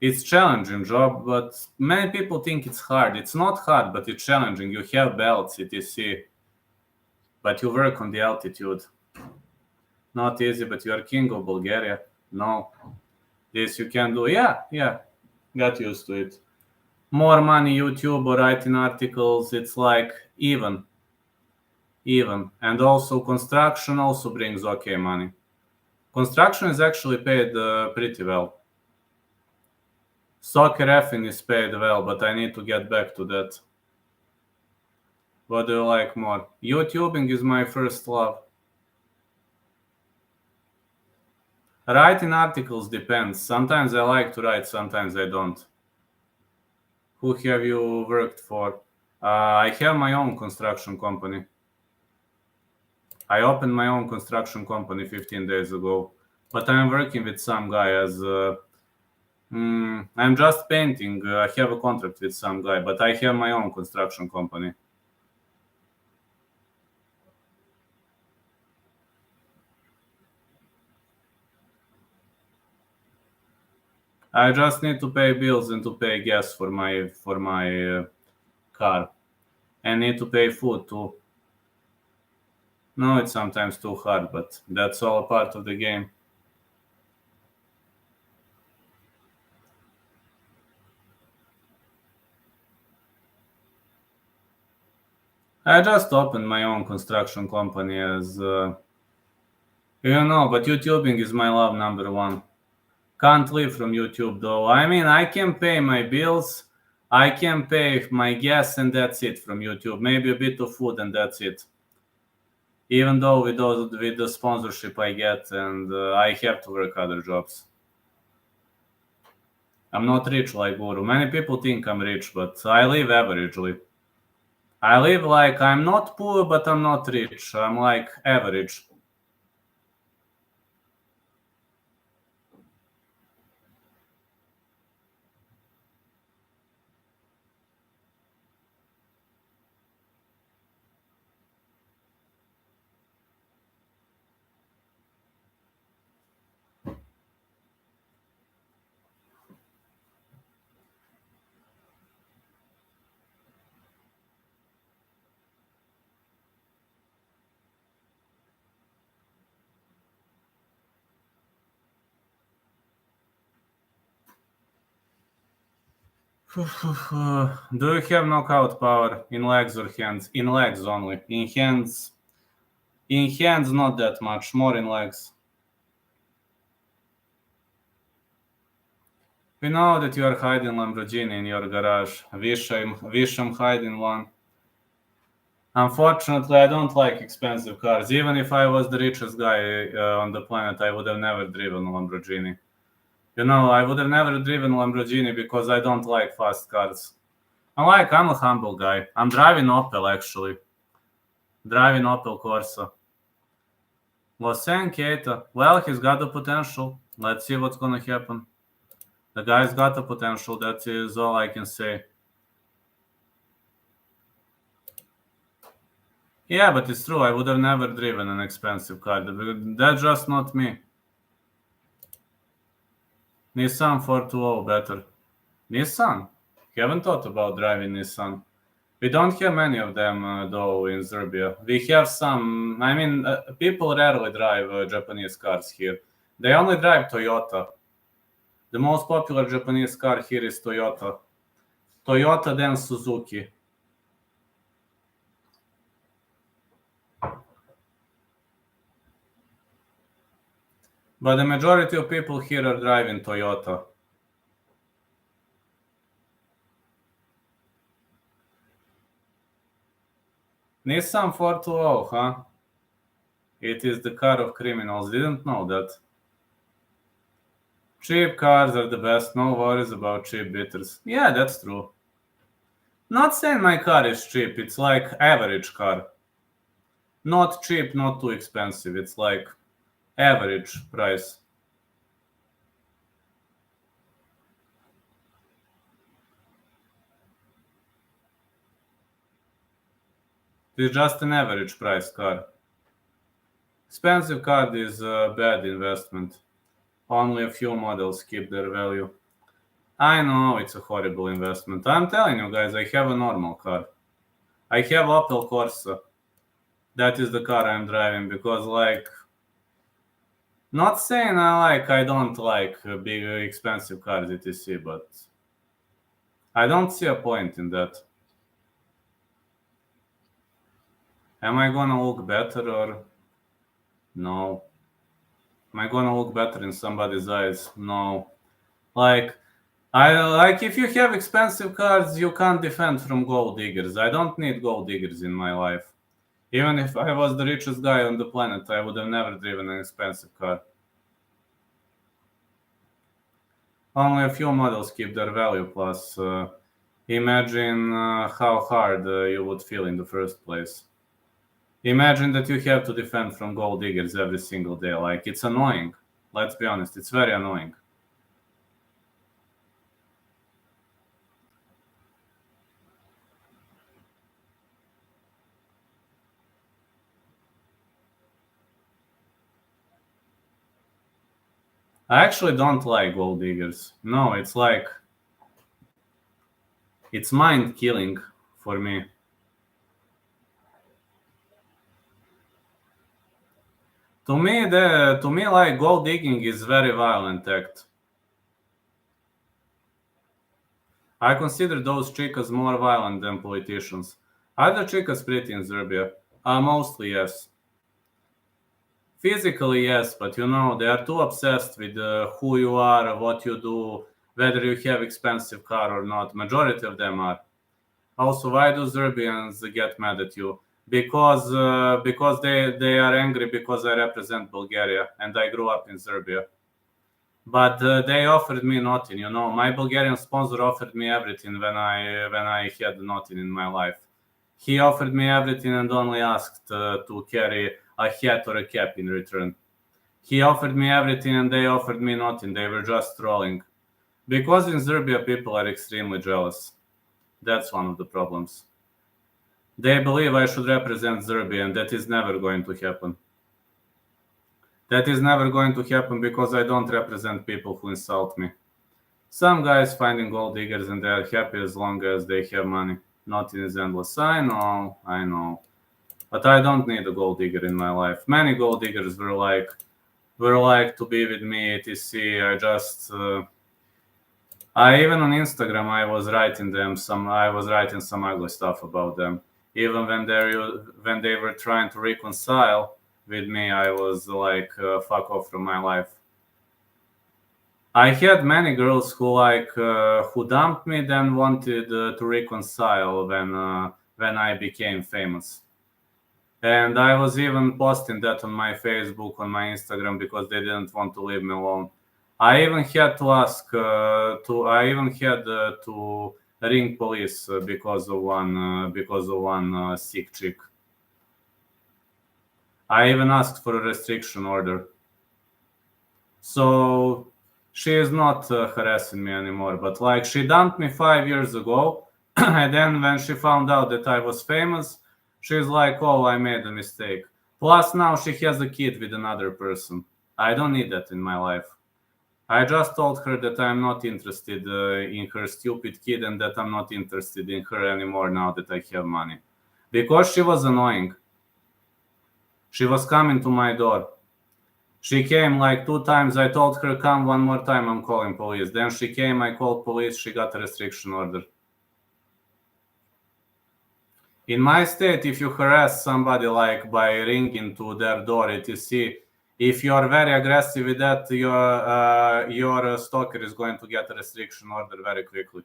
it's challenging job, but many people think it's hard. It's not hard, but it's challenging. You have belts, etc. But you work on the altitude. Not easy, but you are king of Bulgaria. No. This you can do. Yeah. Got used to it. More money YouTube or writing articles, it's like even. And also construction also brings okay money. Construction is actually paid pretty well. Soccer reffing is paid well, but I need to get back to that. What do you like more? YouTubing is my first love. Writing articles depends. Sometimes I like to write, sometimes I don't. Who have you worked for? I have my own construction company. I opened my own construction company 15 days ago, but I'm working with some guy as I'm just painting. I have a contract with some guy, but I have my own construction company. I just need to pay bills and to pay gas for my car. I need to pay food too. No, it's sometimes too hard, but that's all a part of the game. I just opened my own construction company as, but YouTubing is my love number one. Can't live from YouTube though. I mean, I can pay my bills, I can pay my gas, and that's it from YouTube. Maybe a bit of food, and that's it. Even though with the sponsorship I get, and I have to work other jobs. I'm not rich like Guru. Many people think I'm rich, but I live averagely. I live like I'm not poor, but I'm not rich. I'm like average. Do you have knockout power in legs or hands? In legs only. In hands not that much, more in legs. We know that you are hiding Lamborghini in your garage. Wish I'm hiding one. Unfortunately, I don't like expensive cars. Even if I was the richest guy on the planet, I would have never driven a Lamborghini. I would have never driven a Lamborghini because I don't like fast cars. I'm a humble guy. I'm driving Opel, actually. Driving Opel Corsa. Losan Keita. Well, he's got the potential. Let's see what's gonna happen. The guy's got the potential. That is all I can say. Yeah, but it's true. I would have never driven an expensive car. That's just not me. Nissan 420 better. Nissan? Haven't thought about driving Nissan. We don't have many of them, though, in Serbia. We have some. People rarely drive Japanese cars here. They only drive Toyota. The most popular Japanese car here is Toyota. Toyota, then Suzuki. But the majority of people here are driving Toyota. Nissan 420, huh? It is the car of criminals. Didn't know that. Cheap cars are the best. No worries about cheap bitters. Yeah, that's true. Not saying my car is cheap. It's like average car. Not cheap, not too expensive. It's like average price. It's just an average price car. Expensive car is a bad investment. Only a few models keep their value. I know it's a horrible investment. I'm telling you guys, I have a normal car. I have Opel Corsa. That is the car I'm driving because, not saying I don't like big expensive cars, etc., but I don't see a point in that. Am I gonna look better or no? Am I gonna look better in somebody's eyes? No. If you have expensive cars, you can't defend from gold diggers. I don't need gold diggers in my life. Even if I was the richest guy on the planet, I would have never driven an expensive car. Only a few models keep their value. Plus, imagine how hard you would feel in the first place. Imagine that you have to defend from gold diggers every single day. It's annoying. Let's be honest, it's very annoying. I actually don't like gold diggers. No, it's mind killing for me. To me, gold digging is very violent act. I consider those chicas more violent than politicians. Are the chicas pretty in Serbia? Mostly yes. Physically yes, but they are too obsessed with who you are, what you do, whether you have expensive car or not. Majority of them are. Also, why do Serbians get mad at you? Because they are angry because I represent Bulgaria and I grew up in Serbia. But they offered me nothing. My Bulgarian sponsor offered me everything when I had nothing in my life. He offered me everything and only asked to carry a hat or a cap in return. He offered me everything and they offered me nothing. They were just trolling. Because in Serbia people are extremely jealous. That's one of the problems. They believe I should represent Serbia, and that is never going to happen. That is never going to happen because I don't represent people who insult me. Some guys finding gold diggers and they are happy as long as they have money. Nothing is endless. I know. But I don't need a gold digger in my life. Many gold diggers were like to be with me, etc. I even on Instagram I was writing some ugly stuff about them. Even when they were trying to reconcile with me, I was like, fuck off from my life. I had many girls who dumped me, then wanted to reconcile when I became famous. And I was even posting that on my Facebook, on my Instagram, because they didn't want to leave me alone. I even had to ring police because of one sick chick. I even asked for a restriction order. So she is not harassing me anymore. But like she dumped me 5 years ago, and then when she found out that I was famous, she's like, "Oh, I made a mistake." Plus, now she has a kid with another person. I don't need that in my life. I just told her that I'm not interested in her stupid kid and that I'm not interested in her anymore now that I have money. Because she was annoying. She was coming to my door. She came like 2 times. I told her, come one more time, I'm calling police. Then she came, I called police, she got a restriction order. In my state, if you harass somebody like by ringing to their door, etc., if you are very aggressive with that, your stalker is going to get a restriction order very quickly.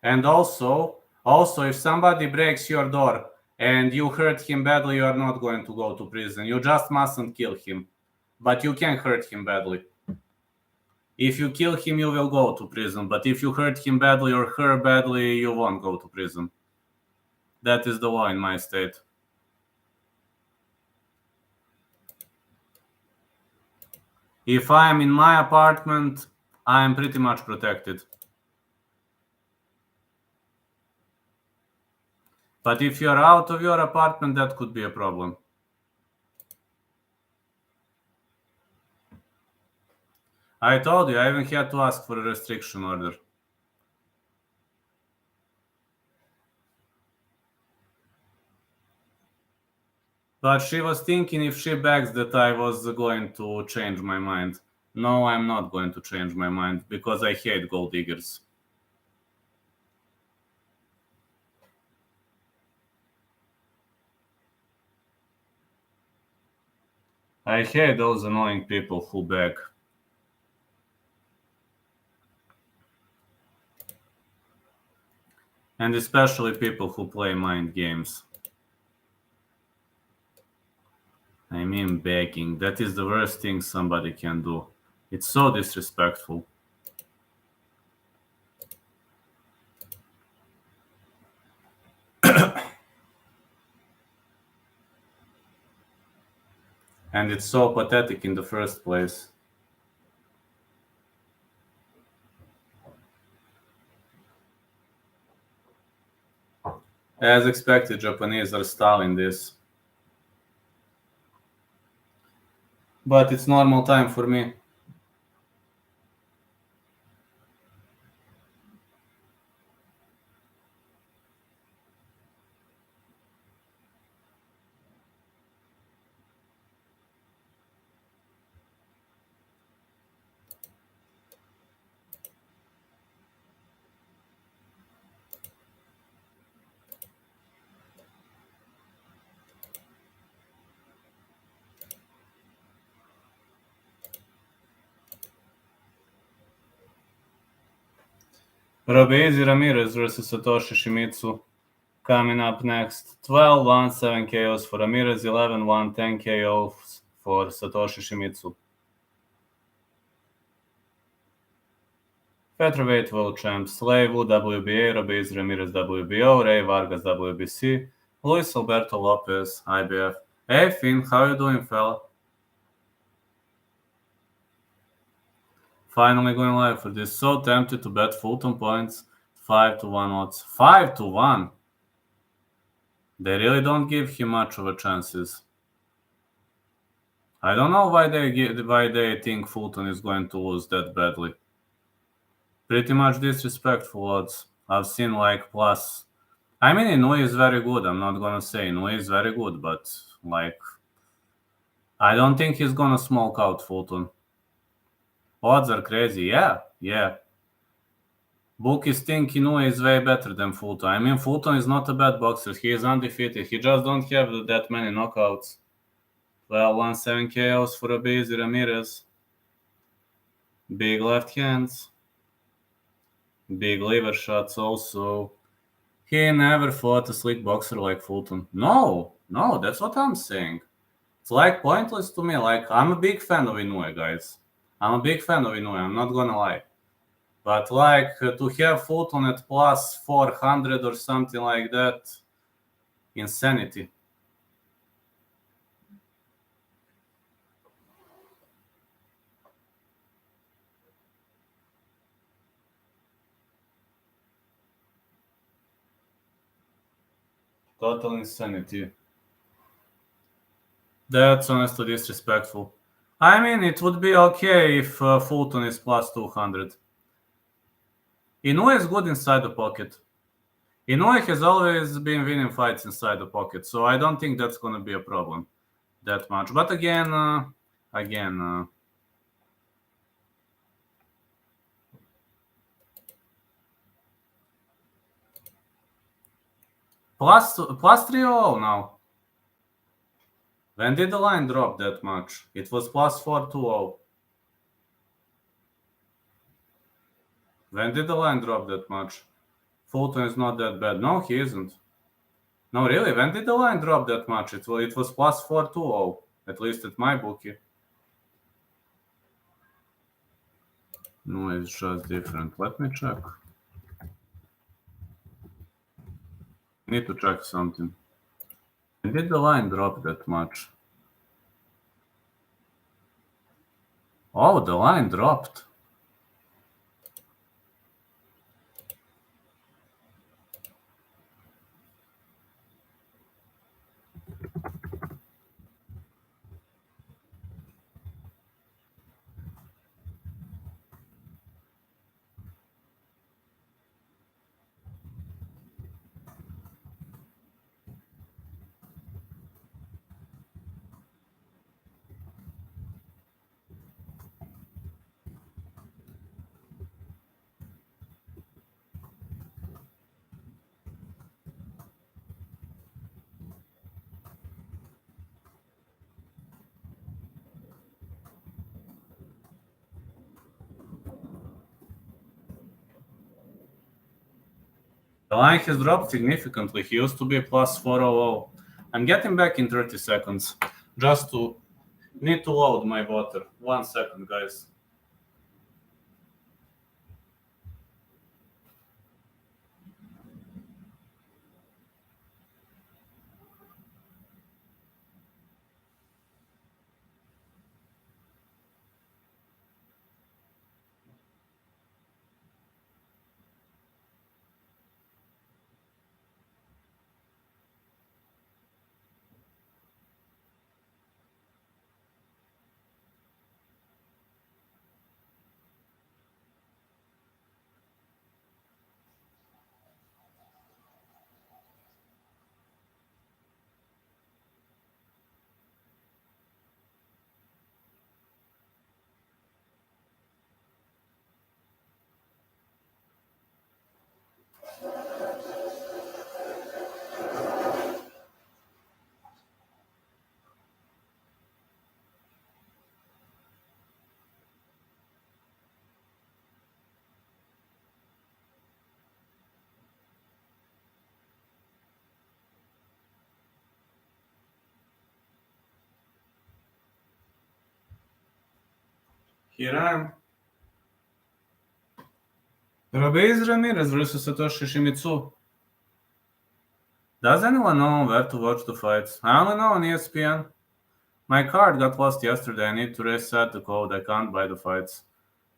And also, if somebody breaks your door and you hurt him badly, you are not going to go to prison. You just mustn't kill him, but you can hurt him badly. If you kill him, you will go to prison. But if you hurt him badly or her badly, you won't go to prison. That is the law in my state. If I am in my apartment, I am pretty much protected. But if you are out of your apartment, that could be a problem. I told you, I even had to ask for a restriction order. But she was thinking if she begs that I was going to change my mind. No, I'm not going to change my mind because I hate gold diggers. I hate those annoying people who beg. And especially people who play mind games. I mean, begging. That is the worst thing somebody can do. It's so disrespectful. And it's so pathetic in the first place. As expected, Japanese are stalling this. But it's normal time for me. Robezi Ramirez versus Satoshi Shimizu coming up next. 12-1, 7 KOs for Ramirez, 11-1, 10 KOs for Satoshi Shimizu. Featherweight world champs: Slave WBA, Robezi Ramirez WBO, Ray Vargas WBC, Luis Alberto Lopez IBF. Hey Finn, how you doing, fella? Finally going live for this. So tempted to bet Fulton points. 5-1 odds. 5-1. They really don't give him much of a chances. I don't know why they think Fulton is going to lose that badly. Pretty much disrespectful odds. I've seen like plus. I mean, Inoue is very good. I'm not gonna say Inoue is very good, but like, I don't think he's gonna smoke out Fulton. Odds are crazy. Yeah. Bookies think Inoue is way better than Fulton. I mean, Fulton is not a bad boxer. He is undefeated. He just don't have that many knockouts. Well, 1-7 KOs for a busy Ramirez. Big left hands. Big liver shots also. He never fought a slick boxer like Fulton. No, that's what I'm saying. It's like pointless to me. Like, I'm a big fan of Inoue, guys. I'm not gonna lie. But like to have Fulton at plus 400 or something like that, insanity. Total insanity. That's honestly disrespectful. I mean, it would be okay if Fulton is plus 200. Inoue is good inside the pocket. Inoue has always been winning fights inside the pocket, so I don't think that's going to be a problem that much. But again, plus 3-0 now. When did the line drop that much? It was plus 4-2-0. When did the line drop that much? Fulton is not that bad. No, he isn't. No, really? When did the line drop that much? It was plus 4-2-0, at least at my bookie. No, it's just different. Let me check. Need to check something. When did the line drop that much? Oh, the line dropped. The line has dropped significantly. He used to be plus 400. I'm getting back in 30 seconds. Just to need to load my water. 1 second, guys. Here I am. Rabeiz Ramirez versus Satoshi Shimizu. Does anyone know where to watch the fights? I only know on ESPN. My card got lost yesterday. I need to reset the code. I can't buy the fights.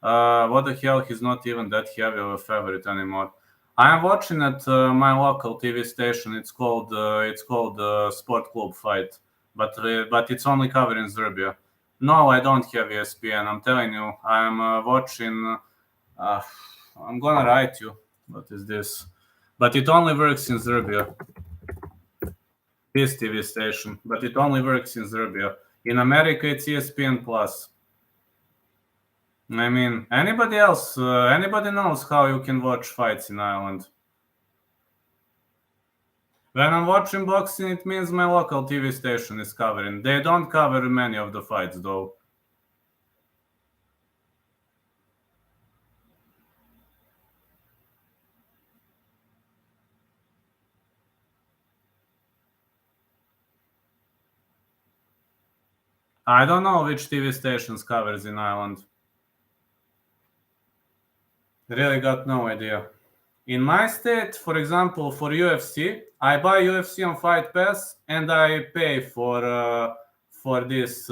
What the hell? He's not even that heavy of a favorite anymore. I am watching at my local TV station. It's called Sport Club Fight, but it's only covering Serbia. No, I don't have ESPN. I'm telling you, I'm watching. I'm gonna write you. What is this? But it only works in Serbia. This TV station, but it only works in Serbia. In America, it's ESPN Plus. I mean, anybody knows how you can watch fights in Ireland. When I'm watching boxing, it means my local TV station is covering. They don't cover many of the fights, though. I don't know which TV stations covers in Ireland. Really got no idea. In my state, for example, for UFC, I buy UFC on Fight Pass and I pay for this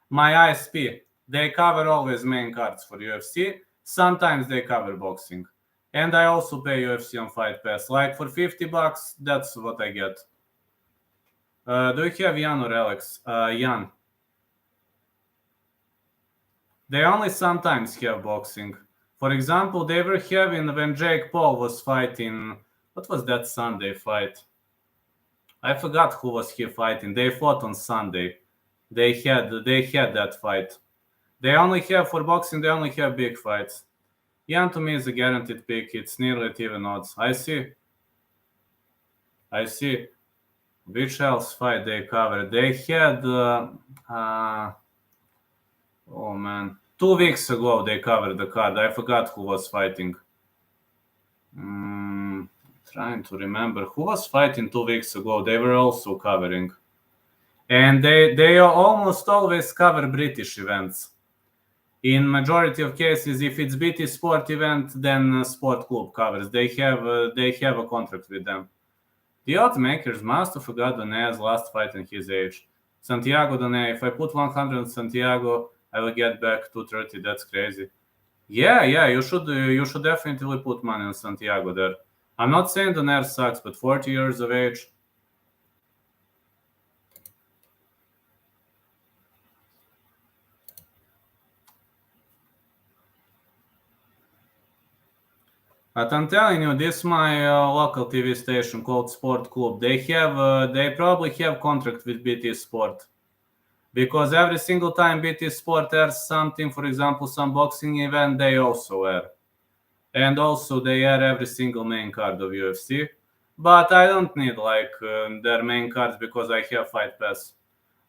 my ISP. They cover always main cards for UFC. Sometimes they cover boxing, and I also pay UFC on Fight Pass. Like for $50, that's what I get. Do you have Jan or Alex? Jan. They only sometimes have boxing. For example, they were having when Jake Paul was fighting. What was that Sunday fight? I forgot who was he fighting. They fought on Sunday. They had that fight. They only have for boxing. They only have big fights. Jan to me is a guaranteed pick. It's nearly at even odds. I see. I see. Which else fight they covered? They had. Oh man, 2 weeks ago they covered the card. I forgot who was fighting. Trying to remember who was fighting 2 weeks ago. They were also covering, and they almost always cover British events. In majority of cases, if it's BT Sport event, then Sport Club covers. They have a contract with them. The odds makers must have forgot Donea's last fight in his age. Santiago Donea. If I put 100 on Santiago, I will get back 230. That's crazy. Yeah, yeah, you should definitely put money on Santiago there. I'm not saying Donaire sucks, but 40 years of age. But I'm telling you, this is my local TV station called Sport Club. They probably have contract with BT Sport because every single time BT Sport airs something, for example, some boxing event, they also air. And also they air every single main card of UFC. But I don't need like their main cards because I have Fight Pass.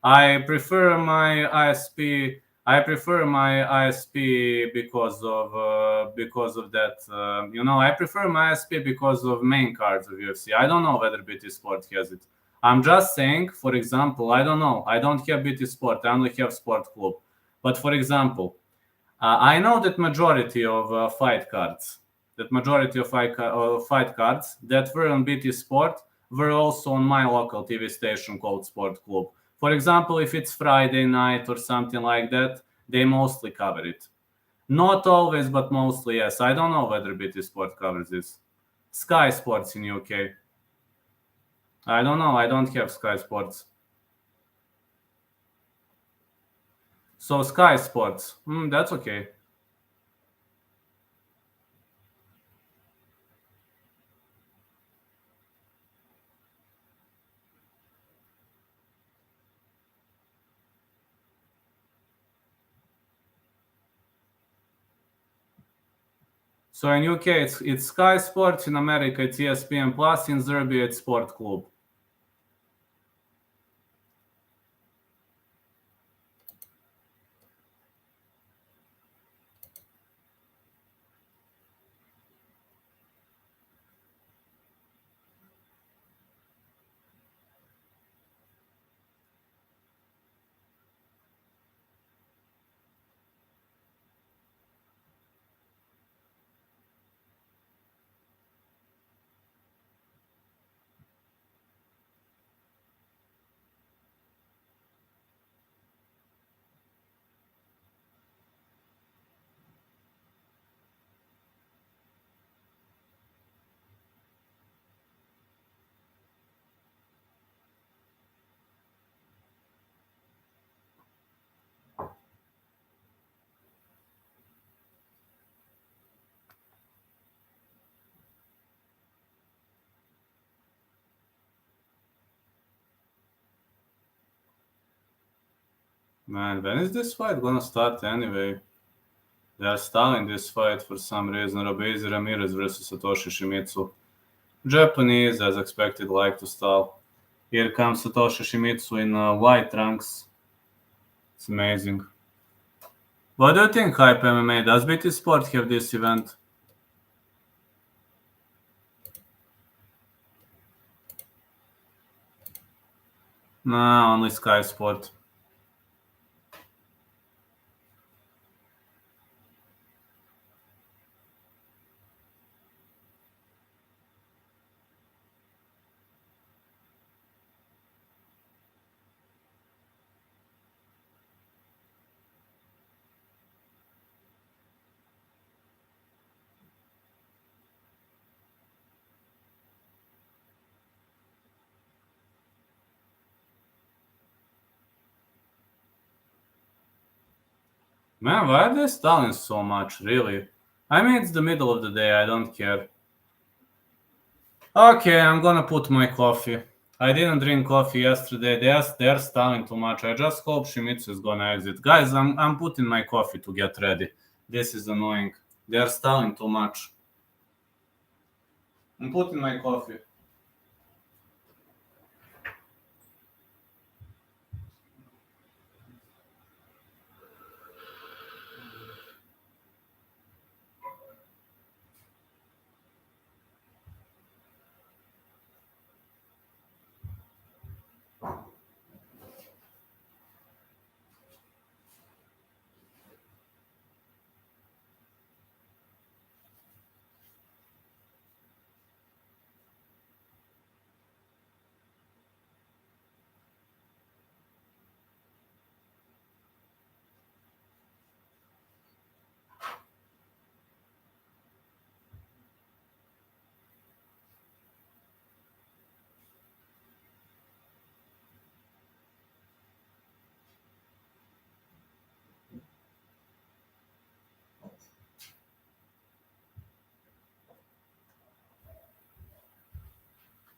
I prefer my ISP. I prefer my ISP because of that. I prefer my ISP because of main cards of UFC. I don't know whether BT Sport has it. I'm just saying, for example, I don't know. I don't have BT Sport. I only have Sport Club. But for example, I know that majority of fight cards that were on BT Sport were also on my local TV station called Sport Club. For example, if it's Friday night or something like that, they mostly cover it. Not always, but mostly, yes. I don't know whether BT Sport covers this. Sky Sports in UK. I don't know. I don't have Sky Sports. So Sky Sports. That's okay. So in UK it's Sky Sports, in America it's ESPN Plus, in Serbia it's Sport Club. Man, when is this fight gonna start anyway? They are stalling this fight for some reason. Robezi Ramirez versus Satoshi Shimizu. Japanese, as expected, like to stall. Here comes Satoshi Shimizu in white trunks. It's amazing. What do you think, Hype MMA? Does BT Sport have this event? Nah, only Sky Sport. Man, why are they stalling so much, really? I mean, it's the middle of the day, I don't care. Okay, I'm gonna put my coffee. I didn't drink coffee yesterday. They're stalling too much. I just hope Shimizu is gonna exit. Guys, I'm putting my coffee to get ready. This is annoying. They're stalling too much. I'm putting my coffee.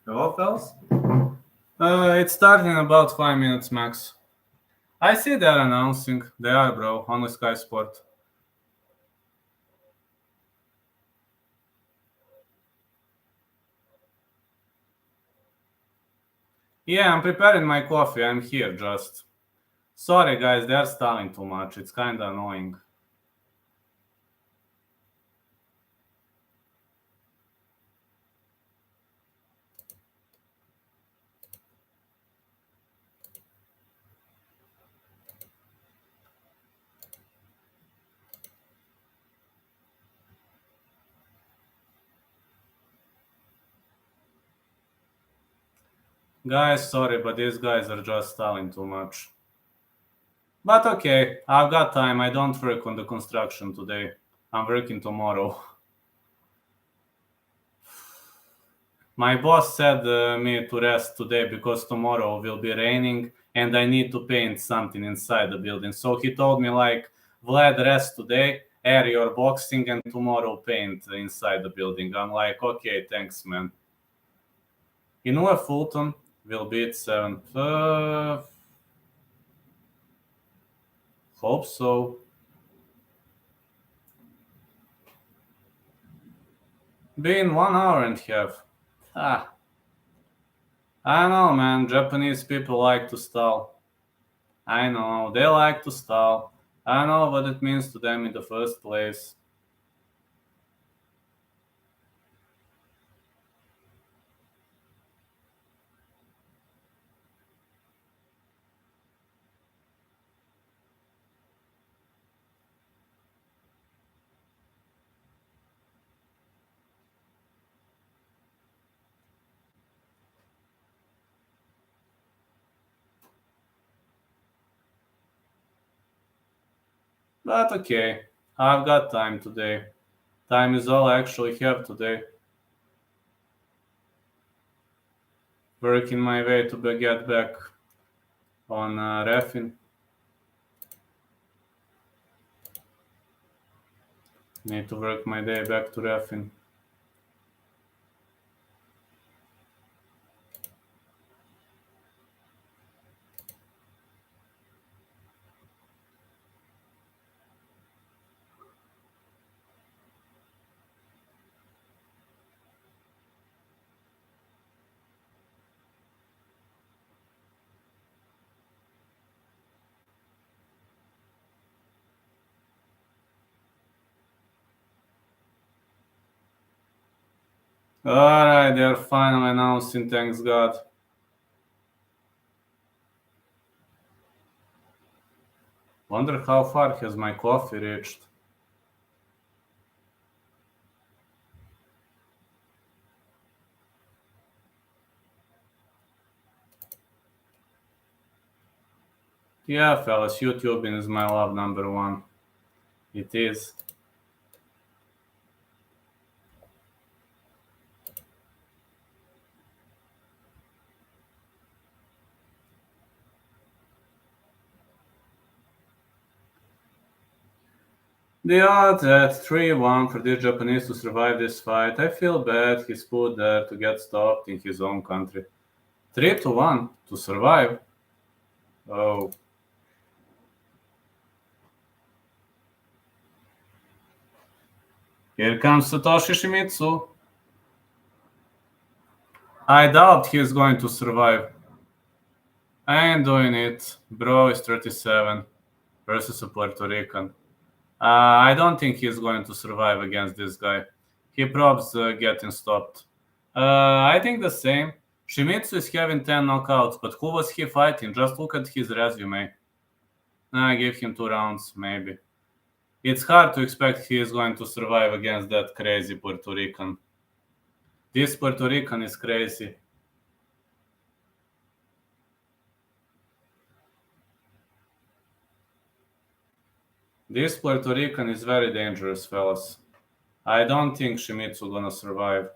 Hello, fellas? It's starting in about 5 minutes max. I see they're announcing. They are, bro, on the Sky Sport. Yeah, I'm preparing my coffee. I'm here just. Sorry, guys, they're stalling too much. It's kinda annoying. Guys, sorry, but these guys are just stalling too much. But okay, I've got time. I don't work on the construction today. I'm working tomorrow. My boss said me to rest today because tomorrow will be raining and I need to paint something inside the building. So he told me like, Vlad, rest today, air your boxing, and tomorrow paint inside the building. I'm like, okay, thanks, man. Inoue Fulton will beat 7th. Hope so. Been 1 hour and a half. Ah, I know, man. Japanese people like to stall. I know, they like to stall. I know what it means to them in the first place. But okay, I've got time today. Time is all I actually have today. Working my way to get back on Refin. Need to work my day back to Refin. Alright, they're finally announcing, thanks God. Wonder how far has my coffee reached. Yeah, fellas, YouTubing is my love number one. It is. The odds at 3-1 for this Japanese to survive this fight. I feel bad he's put there to get stopped in his own country. 3-1 to survive? Oh. Here comes Satoshi Shimizu. I doubt he's going to survive. I ain't doing it. Bro is 37 versus a Puerto Rican. I don't think he's going to survive against this guy. He probs getting stopped. I think the same. Shimizu is having 10 knockouts, but who was he fighting? Just look at his resume. I give him 2 rounds, maybe. It's hard to expect he is going to survive against that crazy Puerto Rican. This Puerto Rican is crazy. This Puerto Rican is very dangerous, fellas. I don't think Shimizu gonna survive.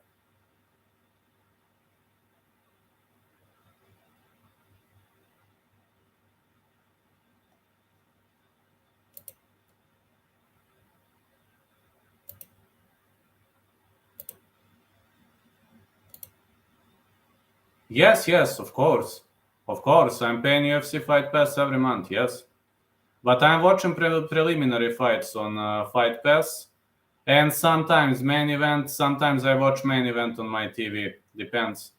Yes, of course. Of course, I'm paying UFC Fight Pass every month, yes. But I'm watching preliminary fights on Fight Pass. And sometimes main event, sometimes I watch main event on my TV. Depends.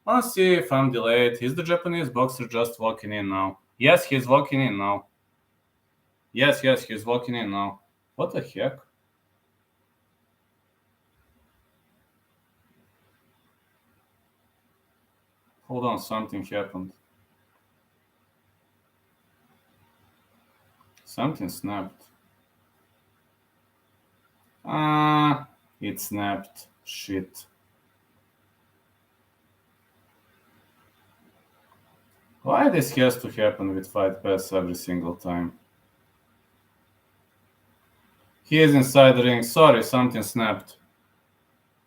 Wanna see if I'm delayed. Is the Japanese boxer just walking in now? Yes, he's walking in now. Yes, he's walking in now. What the heck? Hold on, something happened. Something snapped. Ah, it snapped. Shit. Why this has to happen with Fight Pass every single time? He is inside the ring. Sorry, something snapped.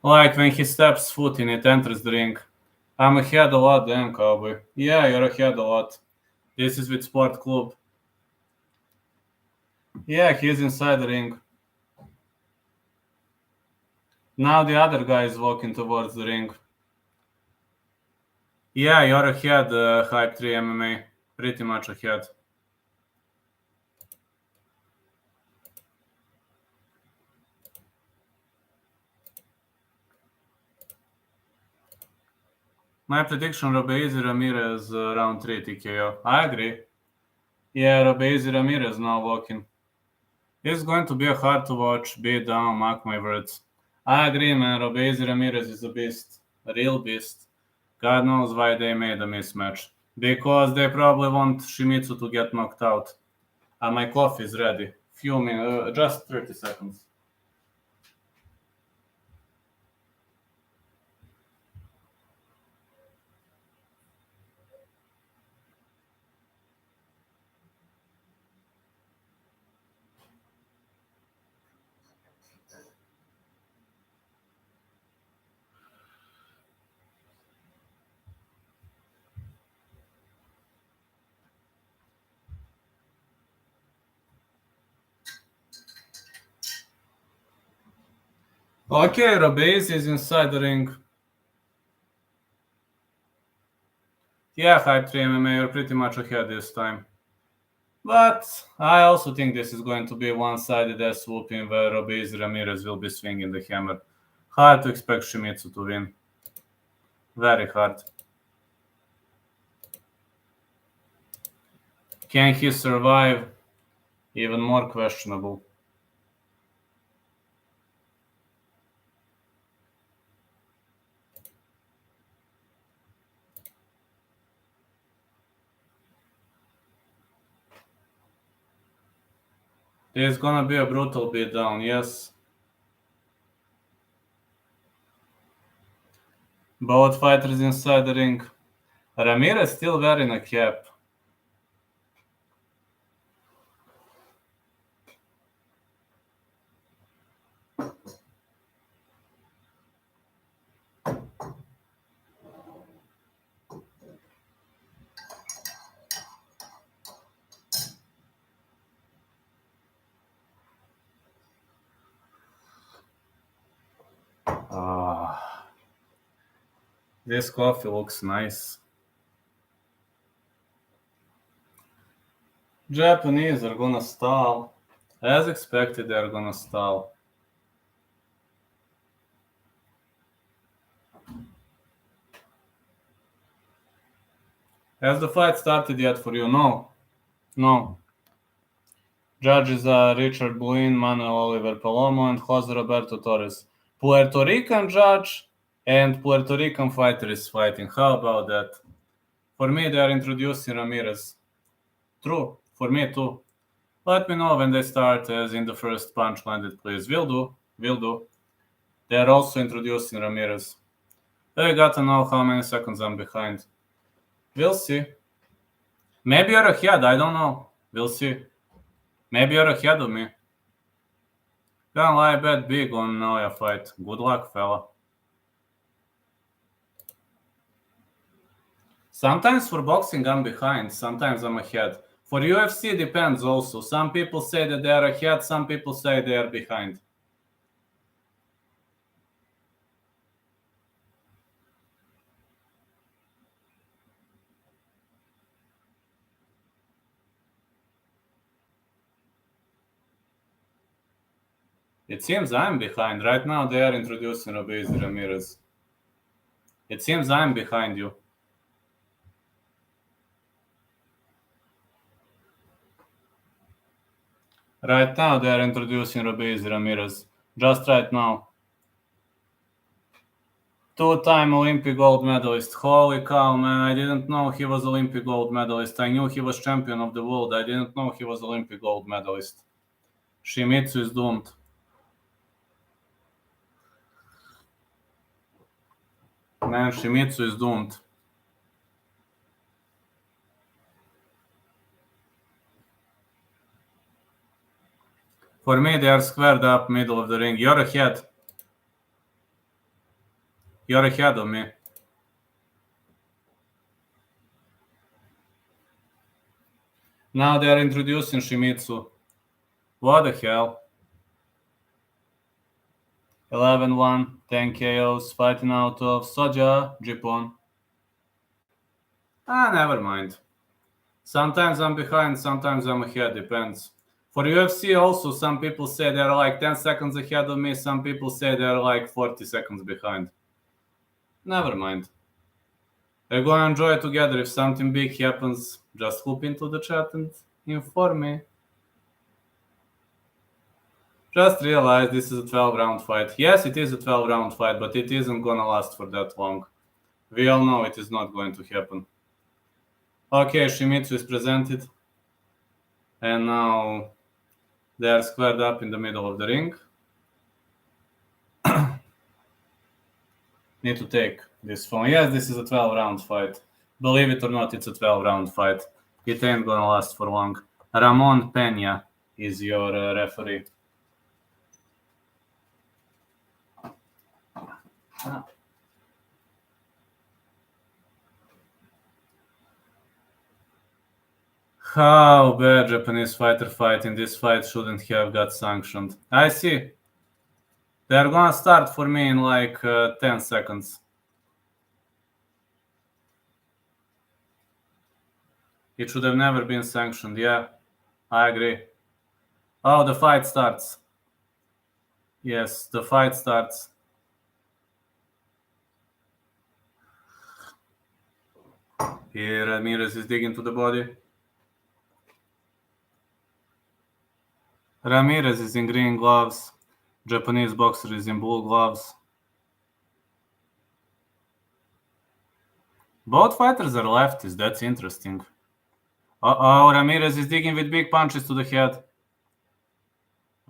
Like when he steps foot in it, enters the ring. I'm ahead a lot, damn cowboy. Yeah, you're ahead a lot. This is with Sport Club. Yeah, he's inside the ring. Now the other guy is walking towards the ring. Yeah, you're ahead, Hype 3 MMA. Pretty much ahead. My prediction, Robezi Ramirez, round 3 TKO. I agree. Yeah, Robezi Ramirez now walking. It's going to be a hard to watch beat down, mark my words. I agree, man. Robezi Ramirez is a beast. A real beast. God knows why they made a mismatch. Because they probably want Shimizu to get knocked out. And my coffee is ready. Few minutes, just 30 seconds. Okay, Robezi is inside the ring. Yeah, Hype 3 MMA, you're pretty much ahead this time. But I also think this is going to be a one-sided ass whooping where Robezi Ramirez will be swinging the hammer. Hard to expect Shimizu to win. Very hard. Can he survive? Even more questionable. There's gonna be a brutal beatdown, yes. Both fighters inside the ring. Ramirez still wearing a cap. This coffee looks nice. Japanese are gonna stall. As expected, they're gonna stall. Has the fight started yet for you? No. Judges are Richard Bluin, Manuel Oliver Palomo, and Jose Roberto Torres. Puerto Rican judge and Puerto Rican fighter is fighting. How about that? For me, they are introducing Ramirez. True, for me too. Let me know when they start, as in the first punch landed, please. Will do. They are also introducing Ramirez. I gotta know how many seconds I'm behind. We'll see. Maybe you're ahead, I don't know. We'll see. Maybe you're ahead of me. Gonna lie bet big on Naoya fight. Good luck, fella. Sometimes for boxing I'm behind, sometimes I'm ahead. For UFC depends also. Some people say that they are ahead, some people say they are behind. It seems I'm behind. Right now they are introducing Ruiz Ramirez. It seems I'm behind you. Right now they are introducing Ruiz Ramirez. Just right now. Two-time Olympic gold medalist. Holy cow, man. I didn't know he was Olympic gold medalist. I knew he was champion of the world. I didn't know he was Olympic gold medalist. Shimizu is doomed. Man, Shimizu is doomed. For me, they are squared up middle of the ring. You're ahead. You're ahead of me. Now they are introducing Shimizu. What the hell? 11-1, 10 KOs, fighting out of Soja, Japan. Never mind. Sometimes I'm behind, sometimes I'm ahead, depends. For UFC also, some people say they're like 10 seconds ahead of me, some people say they're like 40 seconds behind. Never mind. We're gonna enjoy it together. If something big happens, just hoop into the chat and inform me. Just realize this is a 12-round fight. Yes, it is a 12-round fight, but it isn't gonna last for that long. We all know it is not going to happen. Okay, Shimizu is presented. And now they are squared up in the middle of the ring. Need to take this phone. Yes, this is a 12-round fight. Believe it or not, it's a 12-round fight. It ain't gonna last for long. Ramon Peña is your referee. How bad Japanese fighter fight in this fight shouldn't have got sanctioned. I see. They're gonna start for me in like 10 seconds. It should have never been sanctioned. Yeah, I agree. Oh, the fight starts. Yes, the fight starts. Here, Ramirez is digging to the body. Ramirez is in green gloves. Japanese boxer is in blue gloves. Both fighters are lefties. That's interesting. Uh-oh, Ramirez is digging with big punches to the head.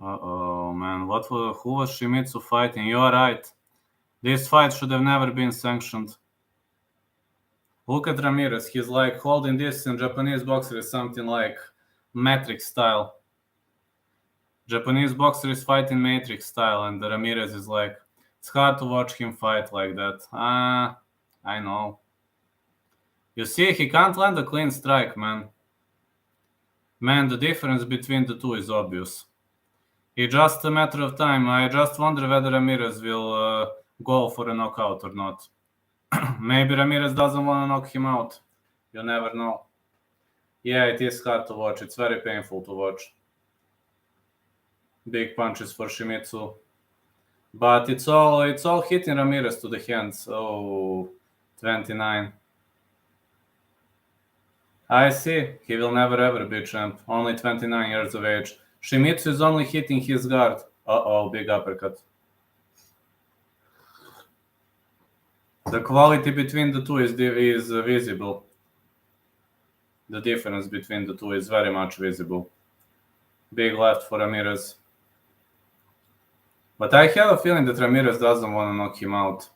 Uh-oh, man. Who was Shimizu fighting? You are right. This fight should have never been sanctioned. Look at Ramirez. He's like holding this in Japanese boxer is something like Matrix style. Japanese boxer is fighting Matrix style, and Ramirez is like, it's hard to watch him fight like that. I know. You see, he can't land a clean strike, man. Man, the difference between the two is obvious. It's just a matter of time. I just wonder whether Ramirez will go for a knockout or not. Maybe Ramirez doesn't want to knock him out. You never know. Yeah, it is hard to watch. It's very painful to watch. Big punches for Shimizu. But it's all hitting Ramirez to the hands. Oh, 29. I see. He will never ever be champ. Only 29 years of age. Shimizu is only hitting his guard. Uh-oh, big uppercut. The quality between the two is visible. The difference between the two is very much visible. Big left for Ramirez. But I have a feeling that Ramirez doesn't want to knock him out.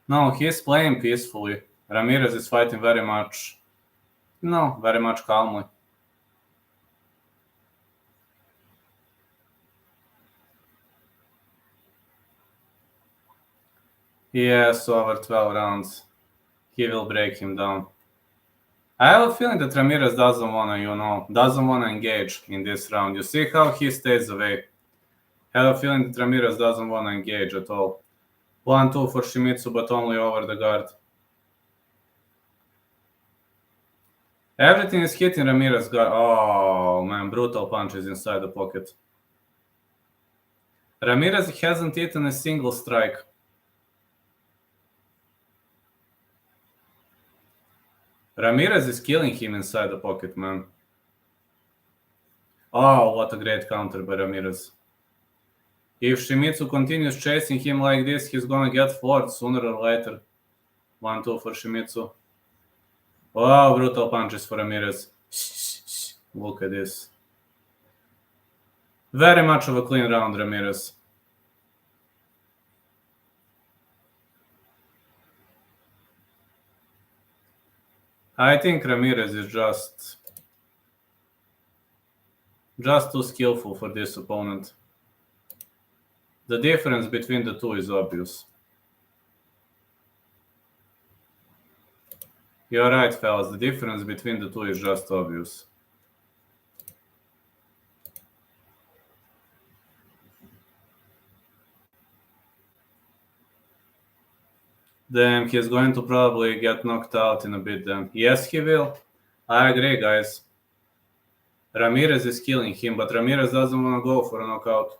No, he's playing peacefully. Ramirez is fighting very much calmly. Yes, over 12 rounds. He will break him down. I have a feeling that Ramirez doesn't want to engage in this round. You see how he stays away. I have a feeling that Ramirez doesn't want to engage at all. 1-2 for Shimizu, but only over the guard. Everything is hitting Ramirez guard. Oh, man, brutal punches inside the pocket. Ramirez hasn't eaten a single strike. Ramirez is killing him inside the pocket, man. Oh, what a great counter by Ramirez. If Shimizu continues chasing him like this, he's gonna get floored sooner or later. 1-2 for Shimizu. Wow, brutal punches for Ramirez. Look at this. Very much of a clean round, Ramirez. I think Ramirez is just too skillful for this opponent. The difference between the two is obvious. You're right, fellas. The difference between the two is just obvious. Damn, he's going to probably get knocked out in a bit then. Yes, he will. I agree, guys. Ramirez is killing him, but Ramirez doesn't want to go for a knockout.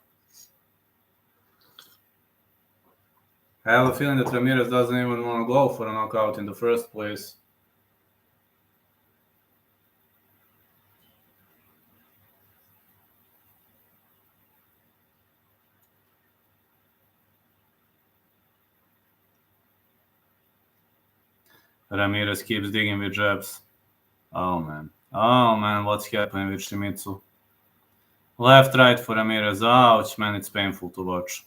I have a feeling that Ramirez doesn't even want to go for a knockout in the first place. Ramirez keeps digging with jabs. Oh man, what's happening with Shimizu? Left, right for Ramirez. Ouch, man, it's painful to watch.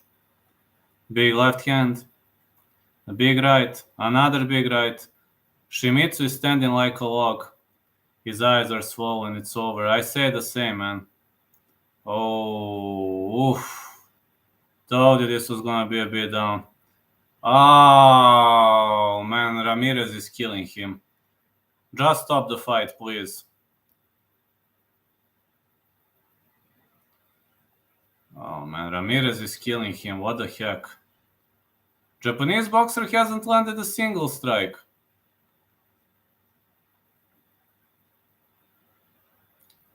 Big left hand. A big right. Another big right. Shimizu is standing like a log. His eyes are swollen. It's over. I say the same, man. Oh, oof. Told you this was gonna be a bit down. Oh, man, Ramirez is killing him. Just stop the fight, please. Oh, man, Ramirez is killing him. What the heck? Japanese boxer hasn't landed a single strike.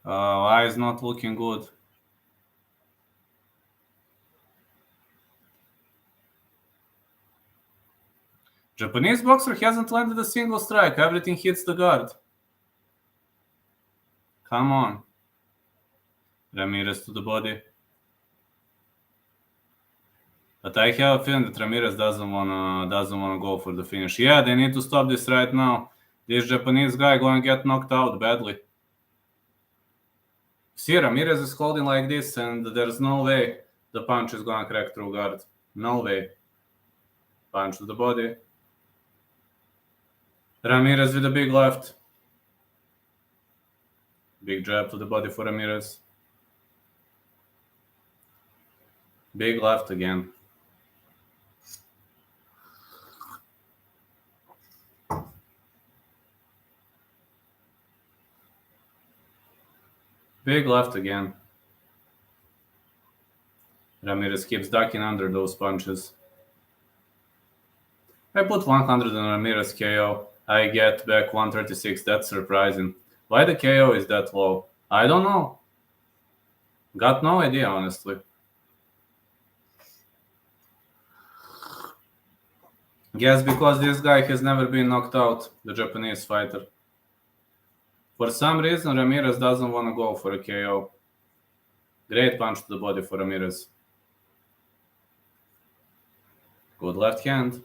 Eyes not looking good. Japanese boxer hasn't landed a single strike. Everything hits the guard. Come on. Ramirez to the body. But I have a feeling that Ramirez doesn't wanna go for the finish. Yeah, they need to stop this right now. This Japanese guy gonna get knocked out badly. See, Ramirez is holding like this, and there's no way the punch is gonna crack through guard. No way. Punch to the body. Ramirez with a big left. Big jab to the body for Ramirez. Big left again. Big left again. Ramirez keeps ducking under those punches. I put 100 on Ramirez KO. I get back 136. That's surprising. Why the KO is that low? I don't know. Got no idea, honestly. Guess because this guy has never been knocked out, the Japanese fighter. For some reason, Ramirez doesn't want to go for a KO. Great punch to the body for Ramirez. Good left hand.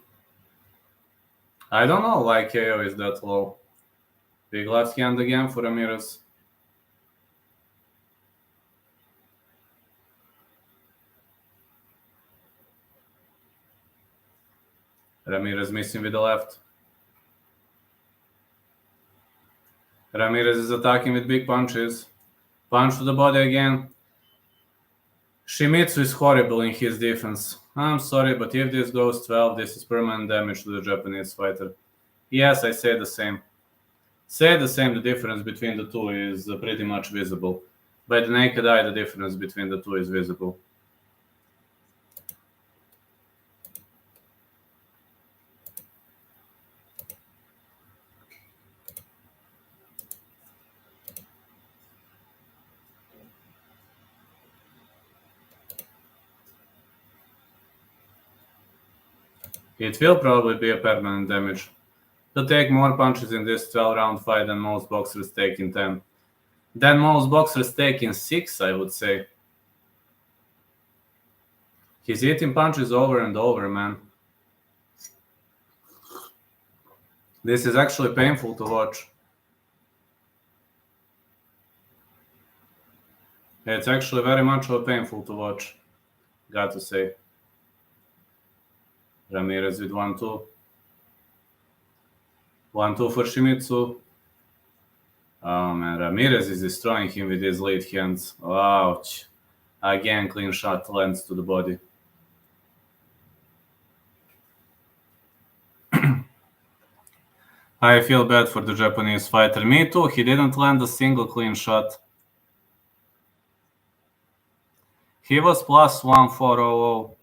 I don't know why KO is that low. Big left hand again for Ramirez. Ramirez missing with the left. Ramirez is attacking with big punches. Punch to the body again. Shimizu is horrible in his defense. I'm sorry, but if this goes 12, this is permanent damage to the Japanese fighter. Yes, I say the same. The difference between the two is pretty much visible. By the naked eye, the difference between the two is visible. It will probably be a permanent damage. To take more punches in this 12-round fight than most boxers take in 10. Than most boxers take in 6, I would say. He's hitting punches over and over, man. This is actually painful to watch. It's actually very much painful to watch, got to say. Ramirez with 1-2. 1-2 for Shimizu. Oh man, Ramirez is destroying him with his lead hands. Ouch. Again, clean shot lands to the body. I feel bad for the Japanese fighter. Me too, he didn't land a single clean shot. He was plus 1400.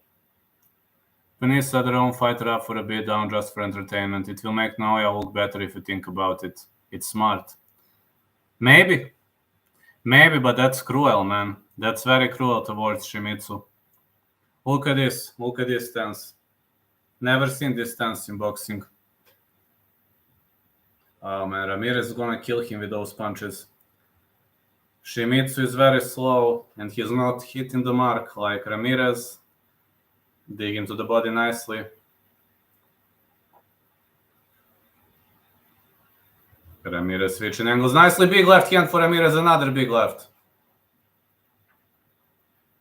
Japanese set their own fighter up for a beatdown just for entertainment. It will make Naoya look better if you think about it. It's smart. Maybe, but that's cruel, man. That's very cruel towards Shimizu. Look at this. Look at this stance. Never seen this stance in boxing. Oh man, Ramirez is gonna kill him with those punches. Shimizu is very slow and he's not hitting the mark like Ramirez. Dig into the body nicely. Ramirez switching angles nicely. Big left hand for Ramirez. Another big left.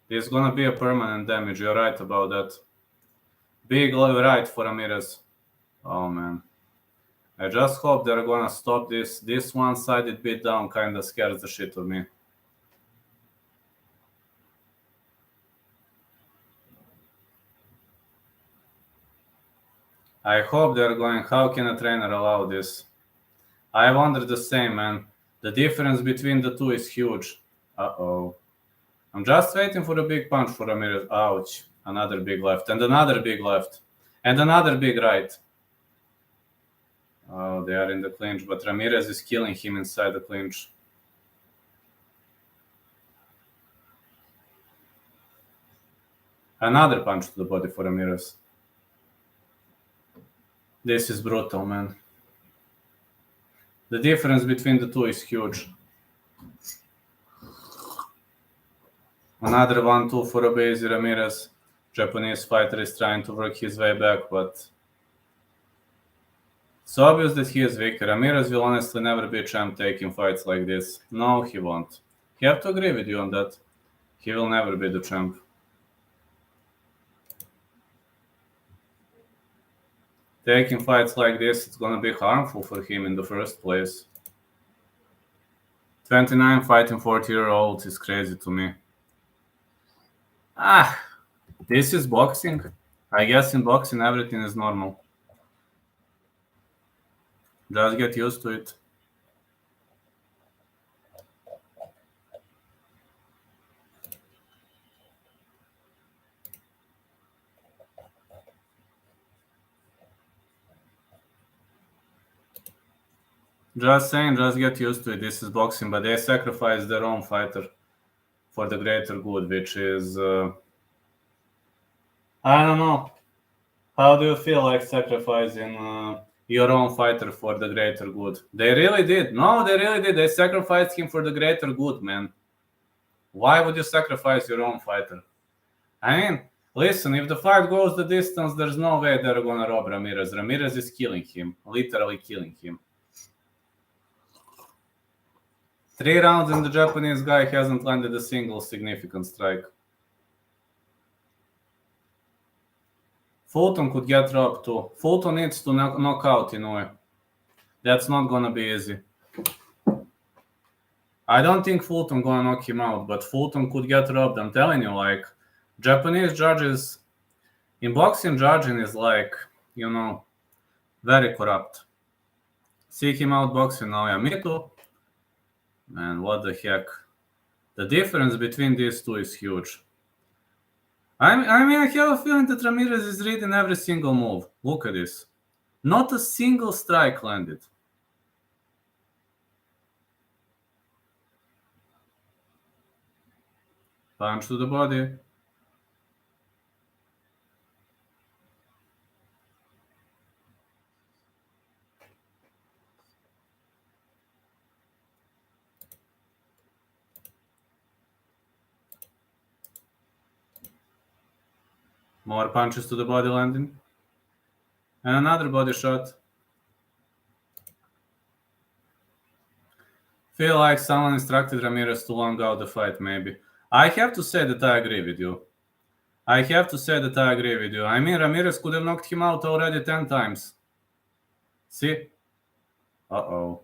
This is gonna be a permanent damage. You're right about that. Big right for Ramirez. Oh man. I just hope they're gonna stop this. This one-sided beatdown kinda scares the shit of me. I hope they're going, how can a trainer allow this? I wonder the same, man. The difference between the two is huge. Uh-oh. I'm just waiting for a big punch for Ramirez. Ouch. Another big left. And another big left. And another big right. Oh, they are in the clinch, but Ramirez is killing him inside the clinch. Another punch to the body for Ramirez. This is brutal, man. The difference between the two is huge. Another 1-2 for Obese Ramirez. Japanese fighter is trying to work his way back, but it's obvious that he is weak. Ramirez will honestly never be champ taking fights like this. No, he won't. have to agree with you on that. He will never be the champ. Taking fights like this, it's gonna be harmful for him in the first place. 29 fighting 40-year-olds is crazy to me. This is boxing. I guess in boxing everything is normal. Just get used to it. Just saying, just get used to it. This is boxing, but they sacrifice their own fighter for the greater good, which is... I don't know. How do you feel like sacrificing your own fighter for the greater good? They really did. No, they really did. They sacrificed him for the greater good, man. Why would you sacrifice your own fighter? I mean, listen, if the fight goes the distance, there's no way they're gonna rob Ramirez. Ramirez is killing him, literally killing him. 3 rounds and the Japanese guy hasn't landed a single significant strike. Fulton could get robbed too. Fulton needs to knock out Inoue. That's not gonna be easy. I don't think Fulton gonna knock him out, but Fulton could get robbed. I'm telling you, like, Japanese judges... In boxing, judging is like, you know, very corrupt. See him outboxing Naoya Inoue. Man, what the heck. The difference between these two is huge. I mean, I have a feeling that Ramirez is reading every single move. Look at this. Not a single strike landed. Punch to the body. More punches to the body landing. And another body shot. Feel like someone instructed Ramirez to long out the fight, maybe. I have to say that I agree with you. I mean, Ramirez could have knocked him out already 10 times. See? Uh-oh.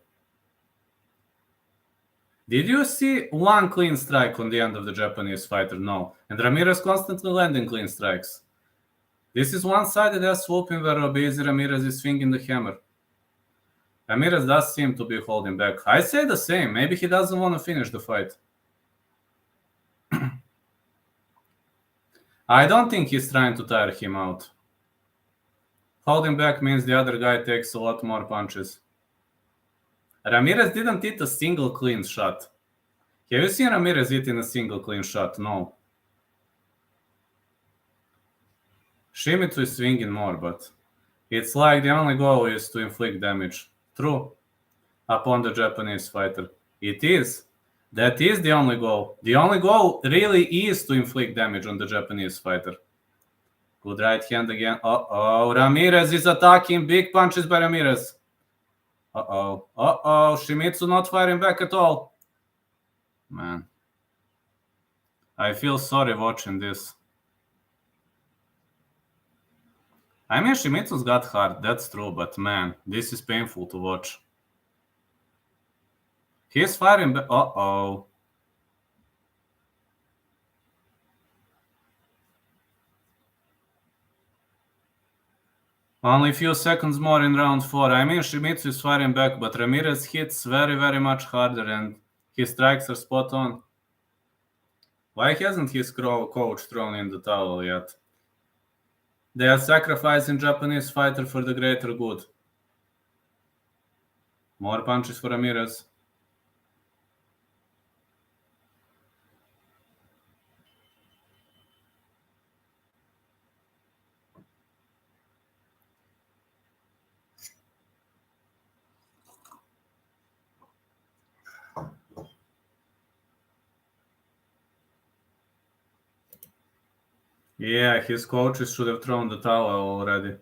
Did you see one clean strike on the end of the Japanese fighter? No. And Ramirez constantly landing clean strikes. This is one-sided ass swooping where Obeezy Ramirez is swinging the hammer. Ramirez does seem to be holding back. I say the same. Maybe he doesn't want to finish the fight. I don't think he's trying to tire him out. Holding back means the other guy takes a lot more punches. Ramirez didn't hit a single clean shot. Have you seen Ramirez hitting a single clean shot? No. Shimizu is swinging more, but it's like the only goal is to inflict damage. True. Upon the Japanese fighter. It is. That is the only goal. The only goal really is to inflict damage on the Japanese fighter. Good right hand again. Uh-oh. Ramirez is attacking. Big punches by Ramirez. Uh-oh. Uh-oh. Shimizu not firing back at all. Man. I feel sorry watching this. I mean, Shimizu's got heart. That's true. But man, this is painful to watch. He's firing back. Uh-oh. Only a few seconds more in round 4. I mean, Shimizu is firing back, but Ramirez hits very, very much harder and his strikes are spot on. Why hasn't his coach thrown in the towel yet? They are sacrificing Japanese fighter for the greater good. More punches for Ramirez. Yeah, his coaches should have thrown the towel already.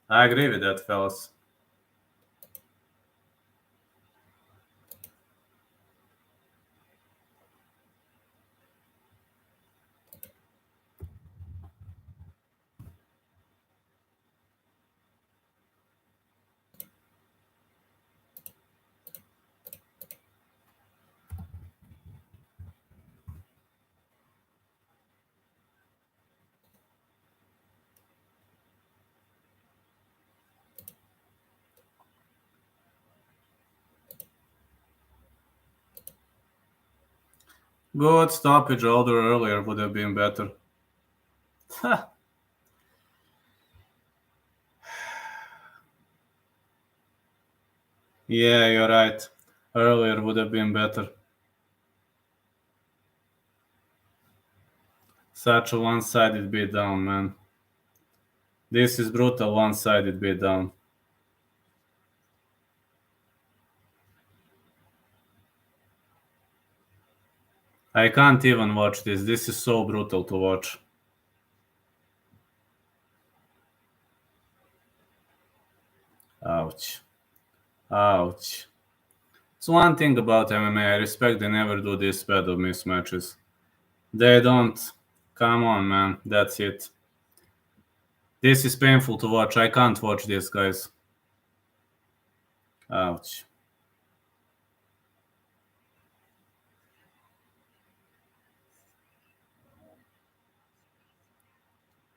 I agree with that, fellas. Good stoppage older earlier would have been better. Yeah, you're right. Earlier would have been better. Such a one-sided beatdown, man. This is brutal one-sided beatdown. I can't even watch this. This is so brutal to watch. Ouch. Ouch. It's one thing about MMA. I respect they never do this bad of mismatches. They don't. Come on, man. That's it. This is painful to watch. I can't watch this, guys. Ouch.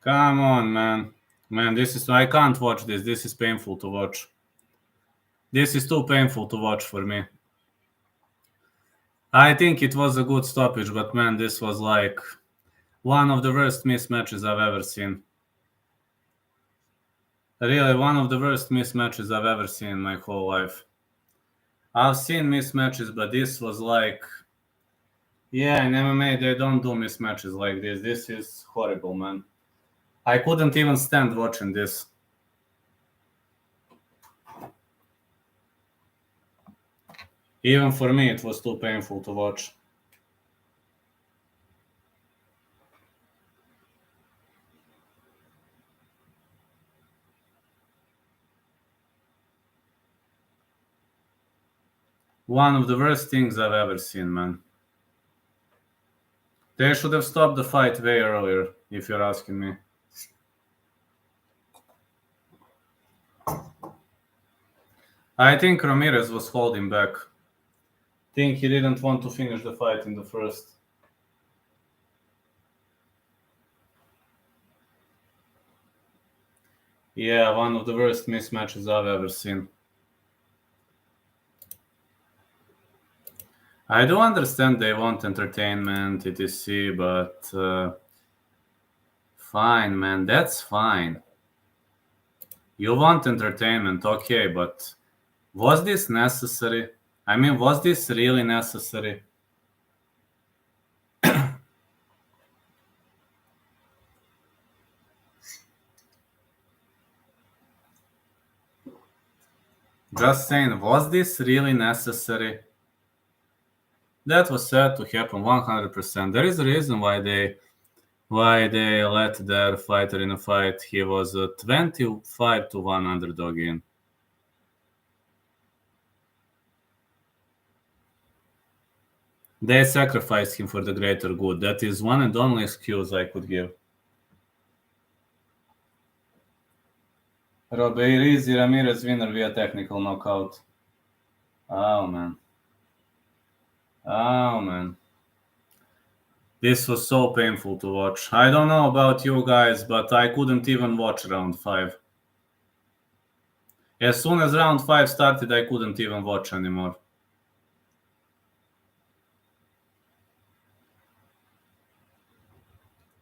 Come on, man. Man, this is. I can't watch this. This is painful to watch. This is too painful to watch for me. I think it was a good stoppage, but man, this was like one of the worst mismatches I've ever seen. Really, one of the worst mismatches I've ever seen in my whole life. I've seen mismatches, but this was like, yeah, in MMA they don't do mismatches like this. This is horrible, man. I couldn't even stand watching this. Even for me, it was too painful to watch. One of the worst things I've ever seen, man. They should have stopped the fight way earlier, if you're asking me. I think Ramirez was holding back. Think he didn't want to finish the fight in the first. Yeah, one of the worst mismatches I've ever seen. I do understand they want entertainment, etc., but fine, man, that's fine. You want entertainment, okay, but was this necessary? I mean, was this really necessary? Just saying, was this really necessary? That was said to happen 100%. There is a reason why they let their fighter in a fight. He was a 25-1 underdog in. They sacrificed him for the greater good. That is one and only excuse I could give. Easy Ramirez winner via technical knockout. Oh man. Oh man. This was so painful to watch. I don't know about you guys, but I couldn't even watch round 5. As soon as round 5 started, I couldn't even watch anymore.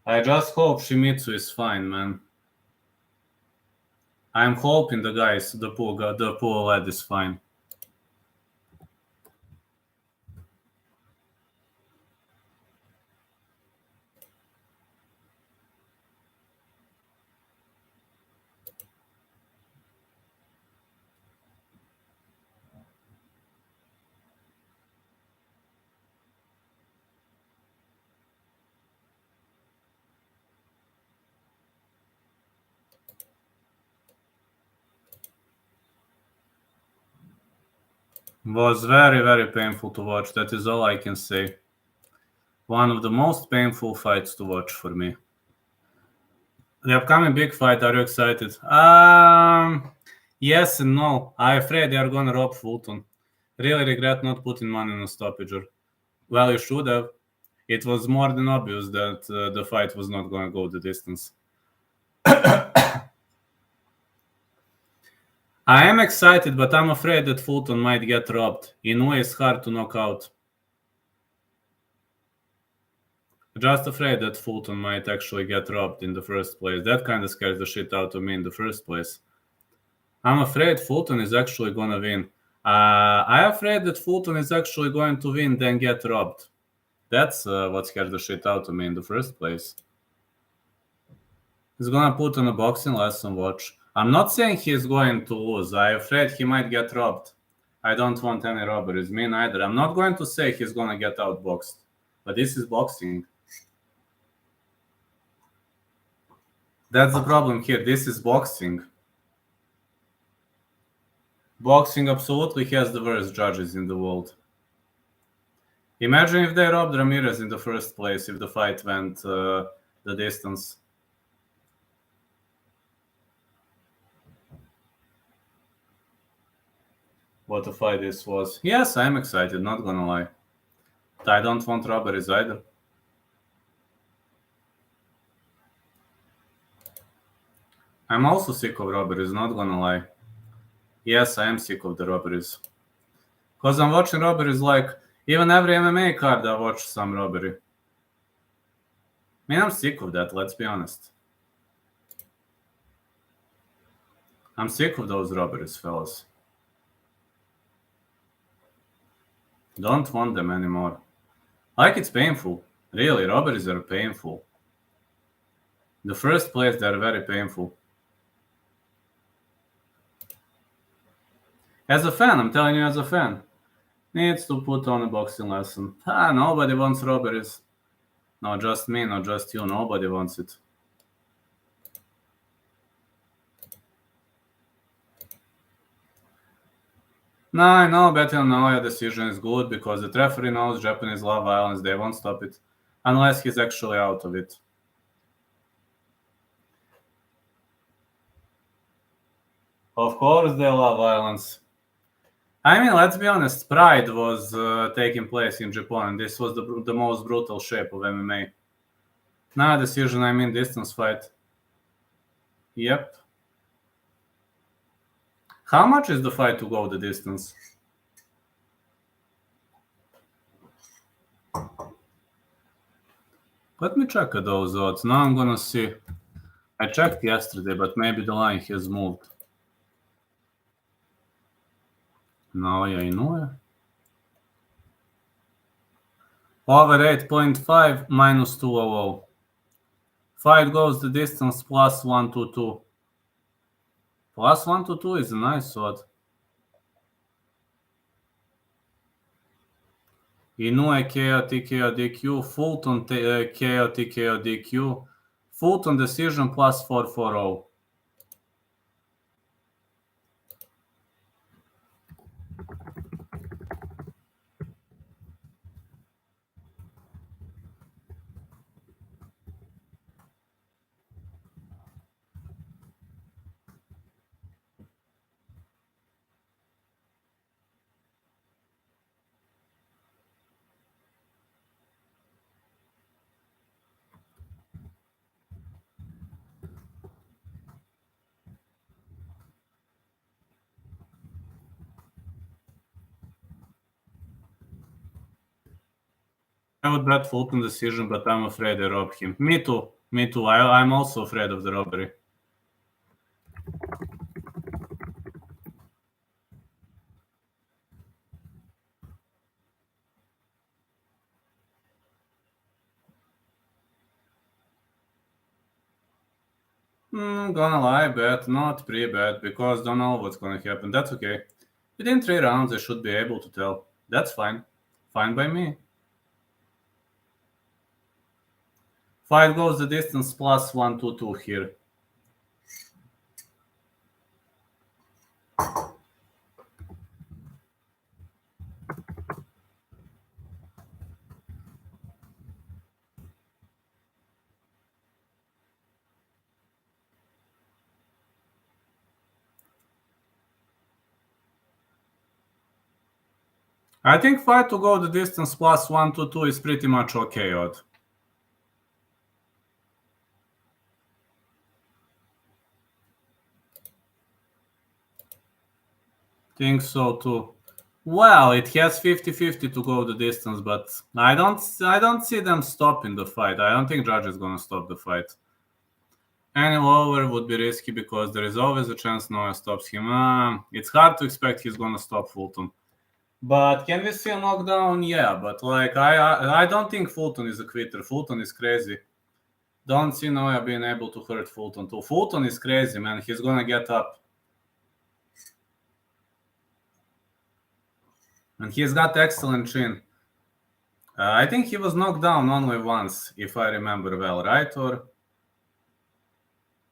I just hope Shimizu is fine, man. I'm hoping the poor lad is fine. Was very, very painful to watch. That is all I can say. One of the most painful fights to watch for me. The upcoming big fight, are you excited? Yes and no. I'm afraid they are gonna rob Fulton. Really regret not putting money on a stoppager. Well, you should have. It was more than obvious that the fight was not gonna go the distance. I am excited, but I'm afraid that Fulton might get robbed. Inoue is hard to knock out. Just afraid that Fulton might actually get robbed in the first place. That kind of scares the shit out of me in the first place. I'm afraid Fulton is actually gonna win. I'm afraid that Fulton is actually going to win, then get robbed. That's what scared the shit out of me in the first place. He's gonna put on a boxing lesson watch. I'm not saying he's going to lose. I'm afraid he might get robbed. I don't want any robberies. Me neither. I'm not going to say he's gonna get outboxed. But this is boxing. That's the problem here. This is boxing. Boxing absolutely has the worst judges in the world. Imagine if they robbed Ramirez in the first place, if the fight went the distance. What a fight this was. Yes, I'm excited, not gonna lie. I don't want robberies either. I'm also sick of robberies, not gonna lie. Yes, I am sick of the robberies. Because I'm watching robberies like, even every MMA card I watch some robbery. I mean, I'm sick of that, let's be honest. I'm sick of those robberies, fellas. Don't want them anymore. Like, it's painful. Really, robberies are painful. In the first place, they're very painful. As a fan, I'm telling you as a fan. Needs to put on a boxing lesson. Nobody wants robberies. Not just me, not just you. Nobody wants it. No, I know betting on Naoya decision is good because the referee knows Japanese love violence. They won't stop it unless he's actually out of it. Of course they love violence. I mean, let's be honest, Pride was taking place in Japan, and this was the most brutal shape of MMA. Not a decision, I mean distance fight. Yep. How much is the fight to go the distance? Let me check those odds. Now I'm gonna see. I checked yesterday, but maybe the line has moved. Naoya Inoue. Over 8.5 minus 200. Fight goes the distance plus 122. Plus 122 is a nice odd. Inoue KO TKO DQ. Fulton KO TKO DQ. Fulton decision plus 440. I would bet Fulton decision, but I'm afraid they robbed him. Me too. Me too. I'm also afraid of the robbery. Gonna lie, bet, not pre-bet, because don't know what's gonna happen. That's okay. Within 3 rounds, I should be able to tell. That's fine. Fine by me. Fight goes the distance plus 122 here. I think fight to go the distance plus 122 is pretty much okay odd. Think so too. Well, it has 50-50 to go the distance, but I don't see them stopping the fight. I don't think Judge is gonna stop the fight. Any lower would be risky because there is always a chance Naoya stops him. It's hard to expect he's gonna stop Fulton. But can we see a knockdown? Yeah, but like I don't think Fulton is a quitter. Fulton is crazy. Don't see Naoya being able to hurt Fulton too. Fulton is crazy, man. He's gonna get up. And he's got excellent chin. I think he was knocked down only once, if I remember well, right? Or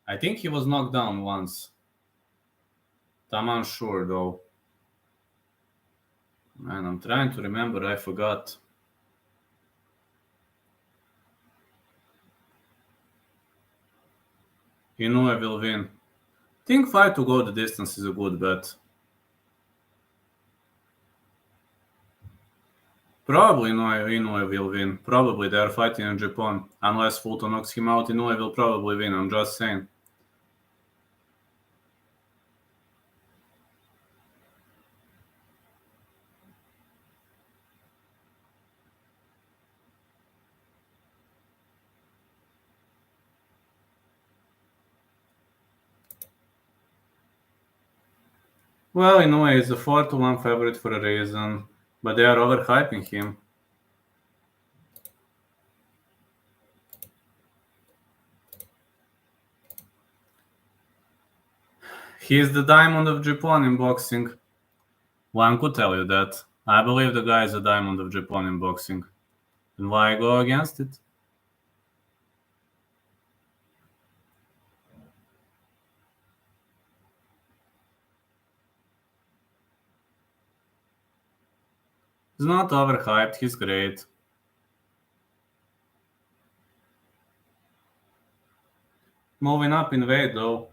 I think he was knocked down once. I'm unsure though. Man, I'm trying to remember. I forgot. Inoue will win. Think fight to go the distance is a good bet. Probably Inoue will win. Probably they are fighting in Japan. Unless Fulton knocks him out, Inoue will probably win. I'm just saying. Well, Inoue is a 4-1 favorite for a reason, but they are overhyping him. He is the diamond of Japan in boxing. One could tell you that. I believe the guy is a diamond of Japan in boxing. And why go against it? He's not overhyped, he's great. Moving up in weight though.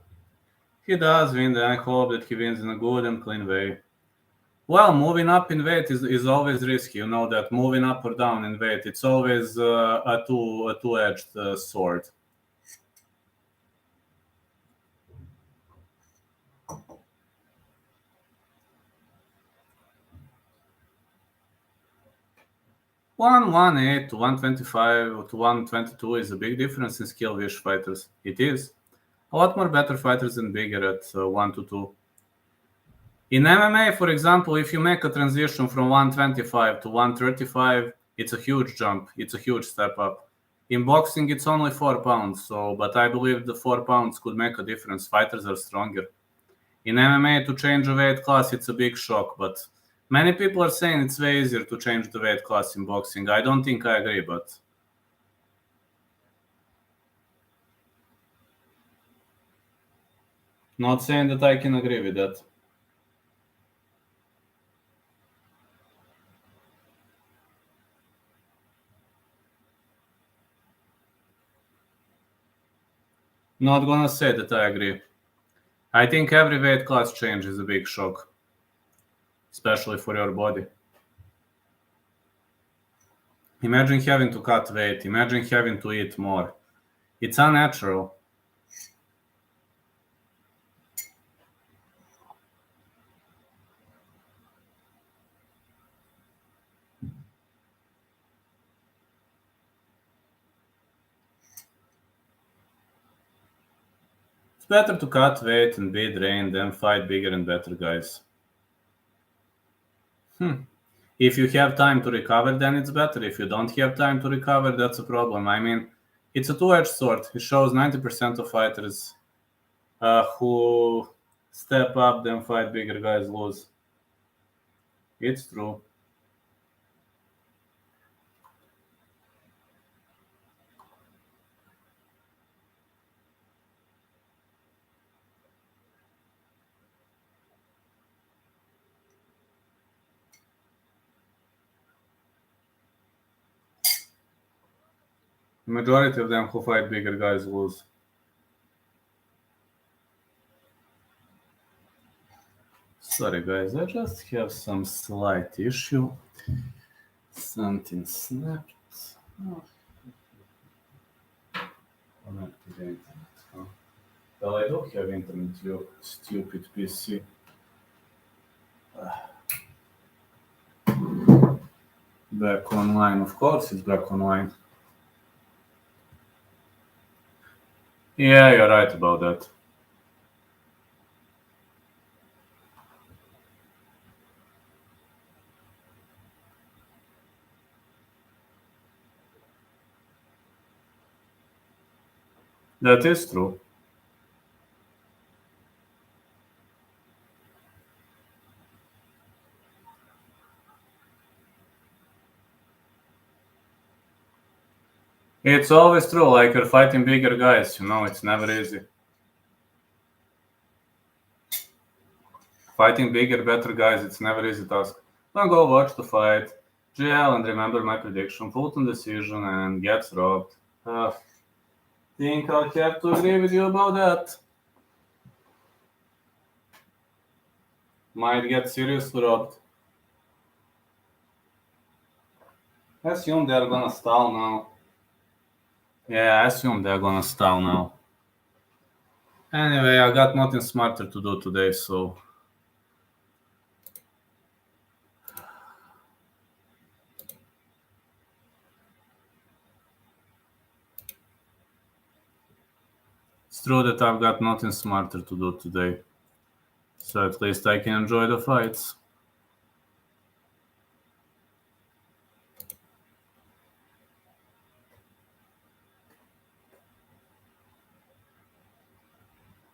He does win, and I hope that he wins in a good and clean way. Well, moving up in weight is always risky. You know that moving up or down in weight, it's always a two-edged sword. One eight to 125 to 122 is a big difference in skill wish fighters. It is. A lot more better fighters than bigger at 1 to 2. In MMA, for example, if you make a transition from 125 to 135, it's a huge jump. It's a huge step up. In boxing, it's only 4 pounds, but I believe the 4 pounds could make a difference. Fighters are stronger. In MMA, to change a weight class, it's a big shock, but many people are saying it's way easier to change the weight class in boxing. I don't think I agree, but not saying that I can agree with that. Not gonna say that I agree. I think every weight class change is a big shock, especially for your body. Imagine having to cut weight. Imagine having to eat more. It's unnatural. It's better to cut weight and be drained than fight bigger and better guys. If you have time to recover, then it's better. If you don't have time to recover, that's a problem. I mean, it's a two-edged sword. It shows 90% of fighters who step up then fight bigger guys lose. It's true. The majority of them who fight bigger guys lose. Sorry guys, I just have some slight issue. Something snapped. Oh. Connected internet. Huh? Well, I don't have internet, you stupid PC. back online. Of course it's back online. Yeah, you're right about that. That is true. It's always true, like you're fighting bigger guys, it's never easy. Fighting bigger, better guys, it's never easy task. Now go watch the fight. GL and remember my prediction. Fulton decision and gets robbed. Think I'll have to agree with you about that. Might get seriously robbed. I assume they're gonna stall now. Yeah, I assume they're gonna stall now. Anyway, I got nothing smarter to do today, so it's true that I've got nothing smarter to do today. So at least I can enjoy the fights.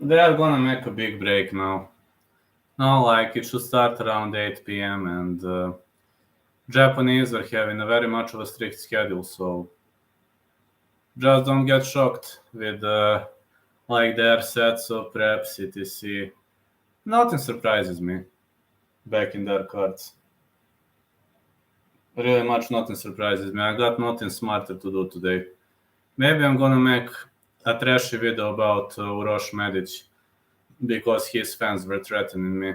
They are gonna make a big break now. No, like it should start around 8 p.m. and Japanese are having a very much of a strict schedule, so just don't get shocked with like their sets of preps, etc. Nothing surprises me back in their cards. Really much nothing surprises me. I got nothing smarter to do today. Maybe I'm gonna make a trashy video about Uroš Medic because his fans were threatening me.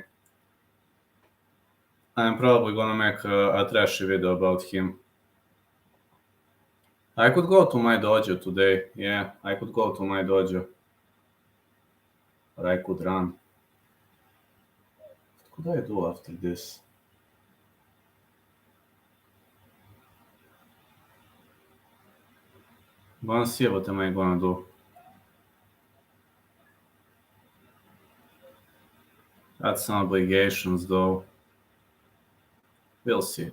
I'm probably gonna make a trashy video about him. I could go to my dojo today. Yeah, I could go to my dojo. Or I could run. What could I do after this? I'm gonna see what am I gonna do. Got some obligations though. We'll see.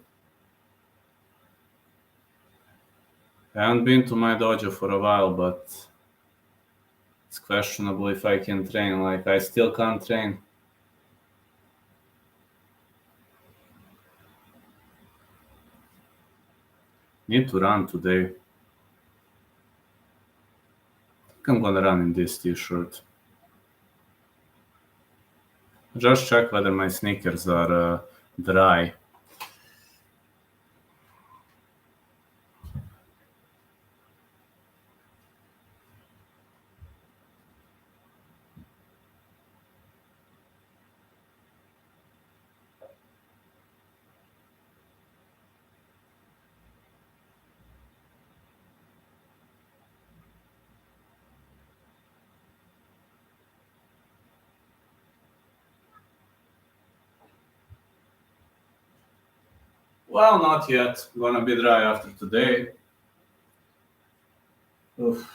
I haven't been to my dojo for a while, but it's questionable if I can train. Like, I still can't train. Need to run today. I think I'm gonna run in this t-shirt. Just check whether my sneakers are dry. Well, not yet. Gonna be dry after today. Oof.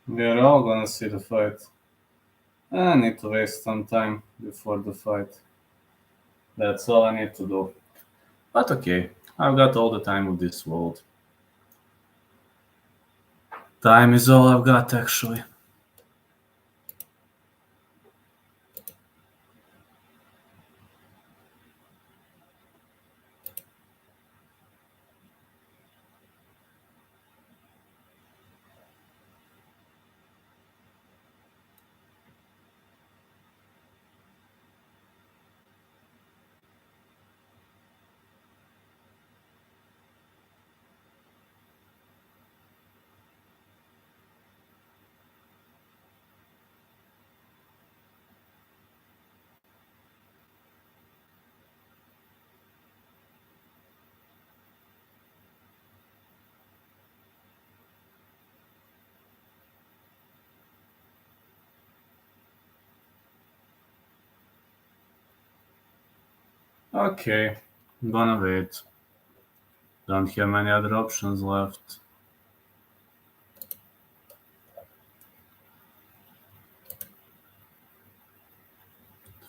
We are all gonna see the fight. I need to waste some time before the fight. That's all I need to do. But okay, I've got all the time of this world. Time is all I've got, actually. Okay, I'm gonna wait. Don't have many other options left.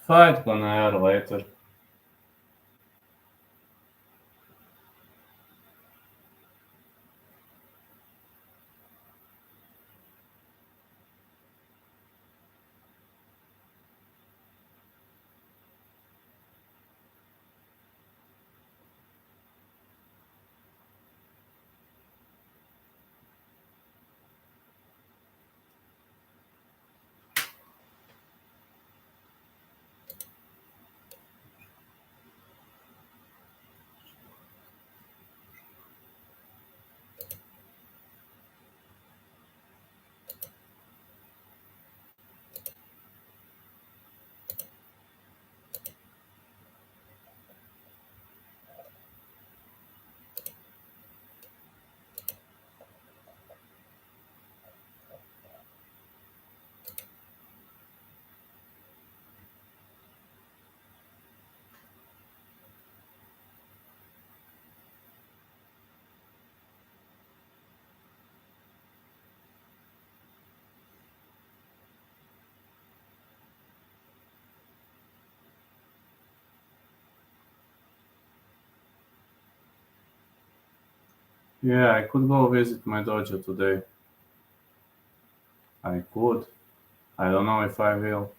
Fight gonna air later. Yeah, I could go visit my dojo today. I could. I don't know if I will.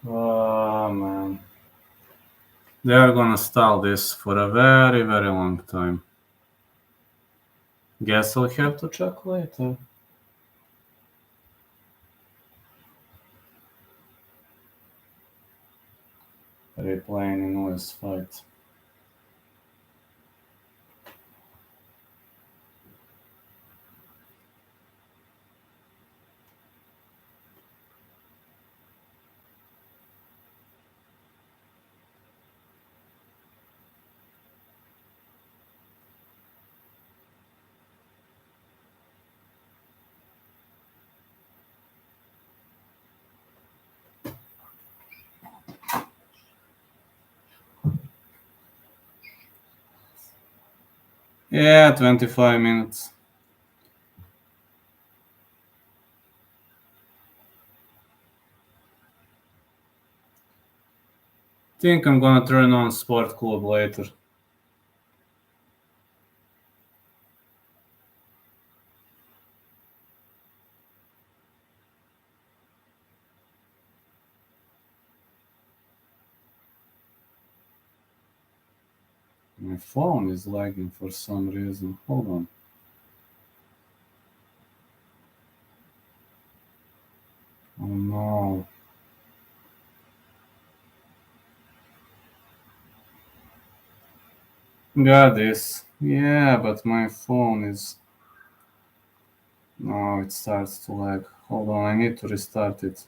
Oh man. They are gonna stall this for a very, very long time. Guess I'll have to check later. Replaying Inoue's fight. Yeah, 25 minutes. Think I'm gonna turn on Sport Club later. My phone is lagging for some reason. Hold on. Oh no. Got this. Yeah, but my phone is. No, it starts to lag. Hold on, I need to restart it.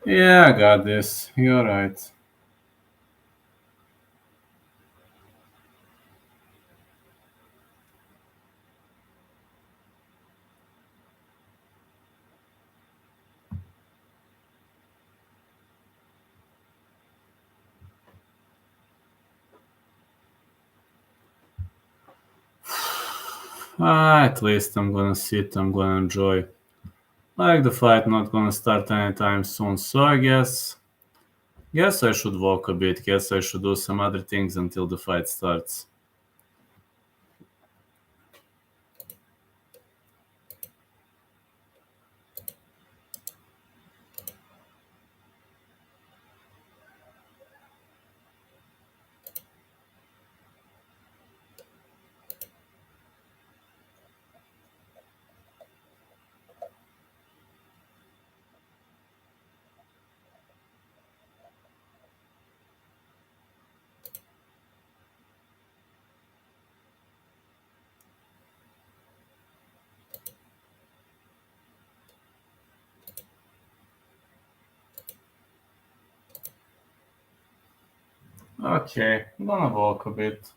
Yeah, I got this. You're right. At least I'm gonna sit, I'm gonna enjoy. Like the fight not gonna start anytime soon, so I guess I should walk a bit. Guess I should do some other things until the fight starts. Okay, I'm gonna walk a bit.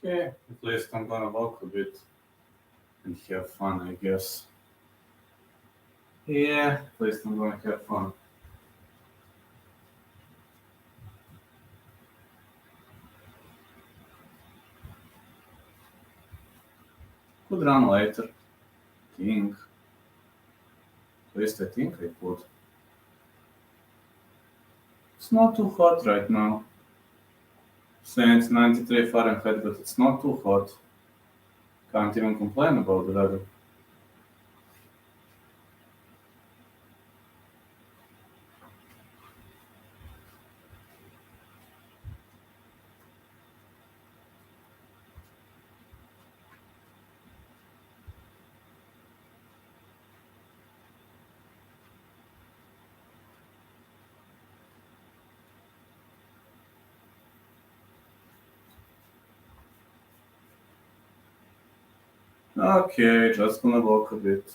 Okay, at least I'm gonna walk a bit and have fun, I guess. Yeah, at least I'm gonna have fun. Could run later. Think. At least I think I could. It's not too hot right now. Saying it's 93 Fahrenheit, but it's not too hot. Can't even complain about the weather. Okay, just gonna walk a bit.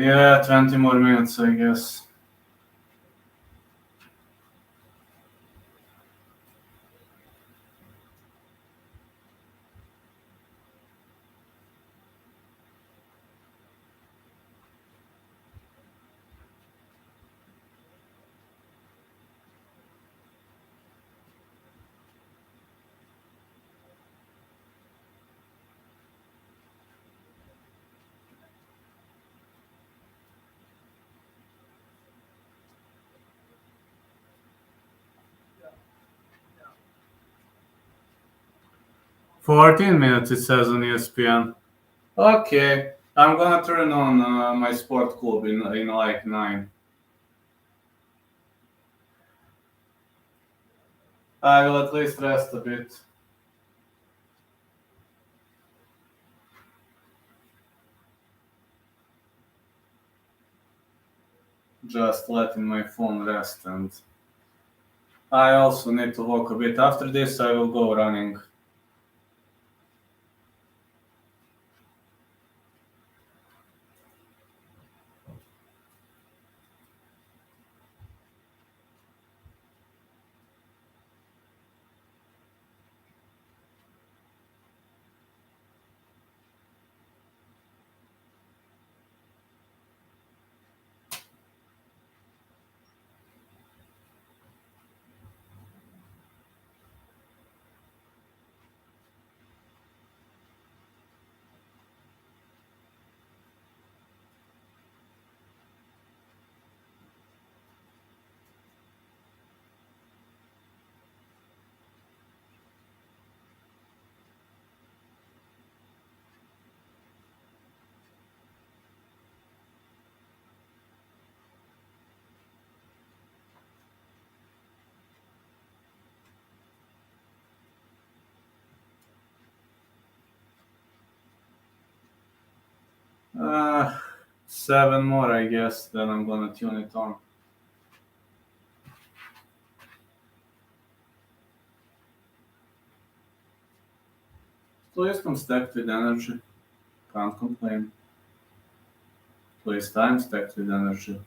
Yeah, 20 more minutes, I guess. $14 it says on ESPN. Okay, I'm gonna turn on my sport club in like 9. I will at least rest a bit. Just letting my phone rest, and I also need to walk a bit. After this, I will go running. Uh, 7 more, I guess. Then I'm gonna tune it on. Please come stacked with energy. Can't complain. Please time stacked with energy.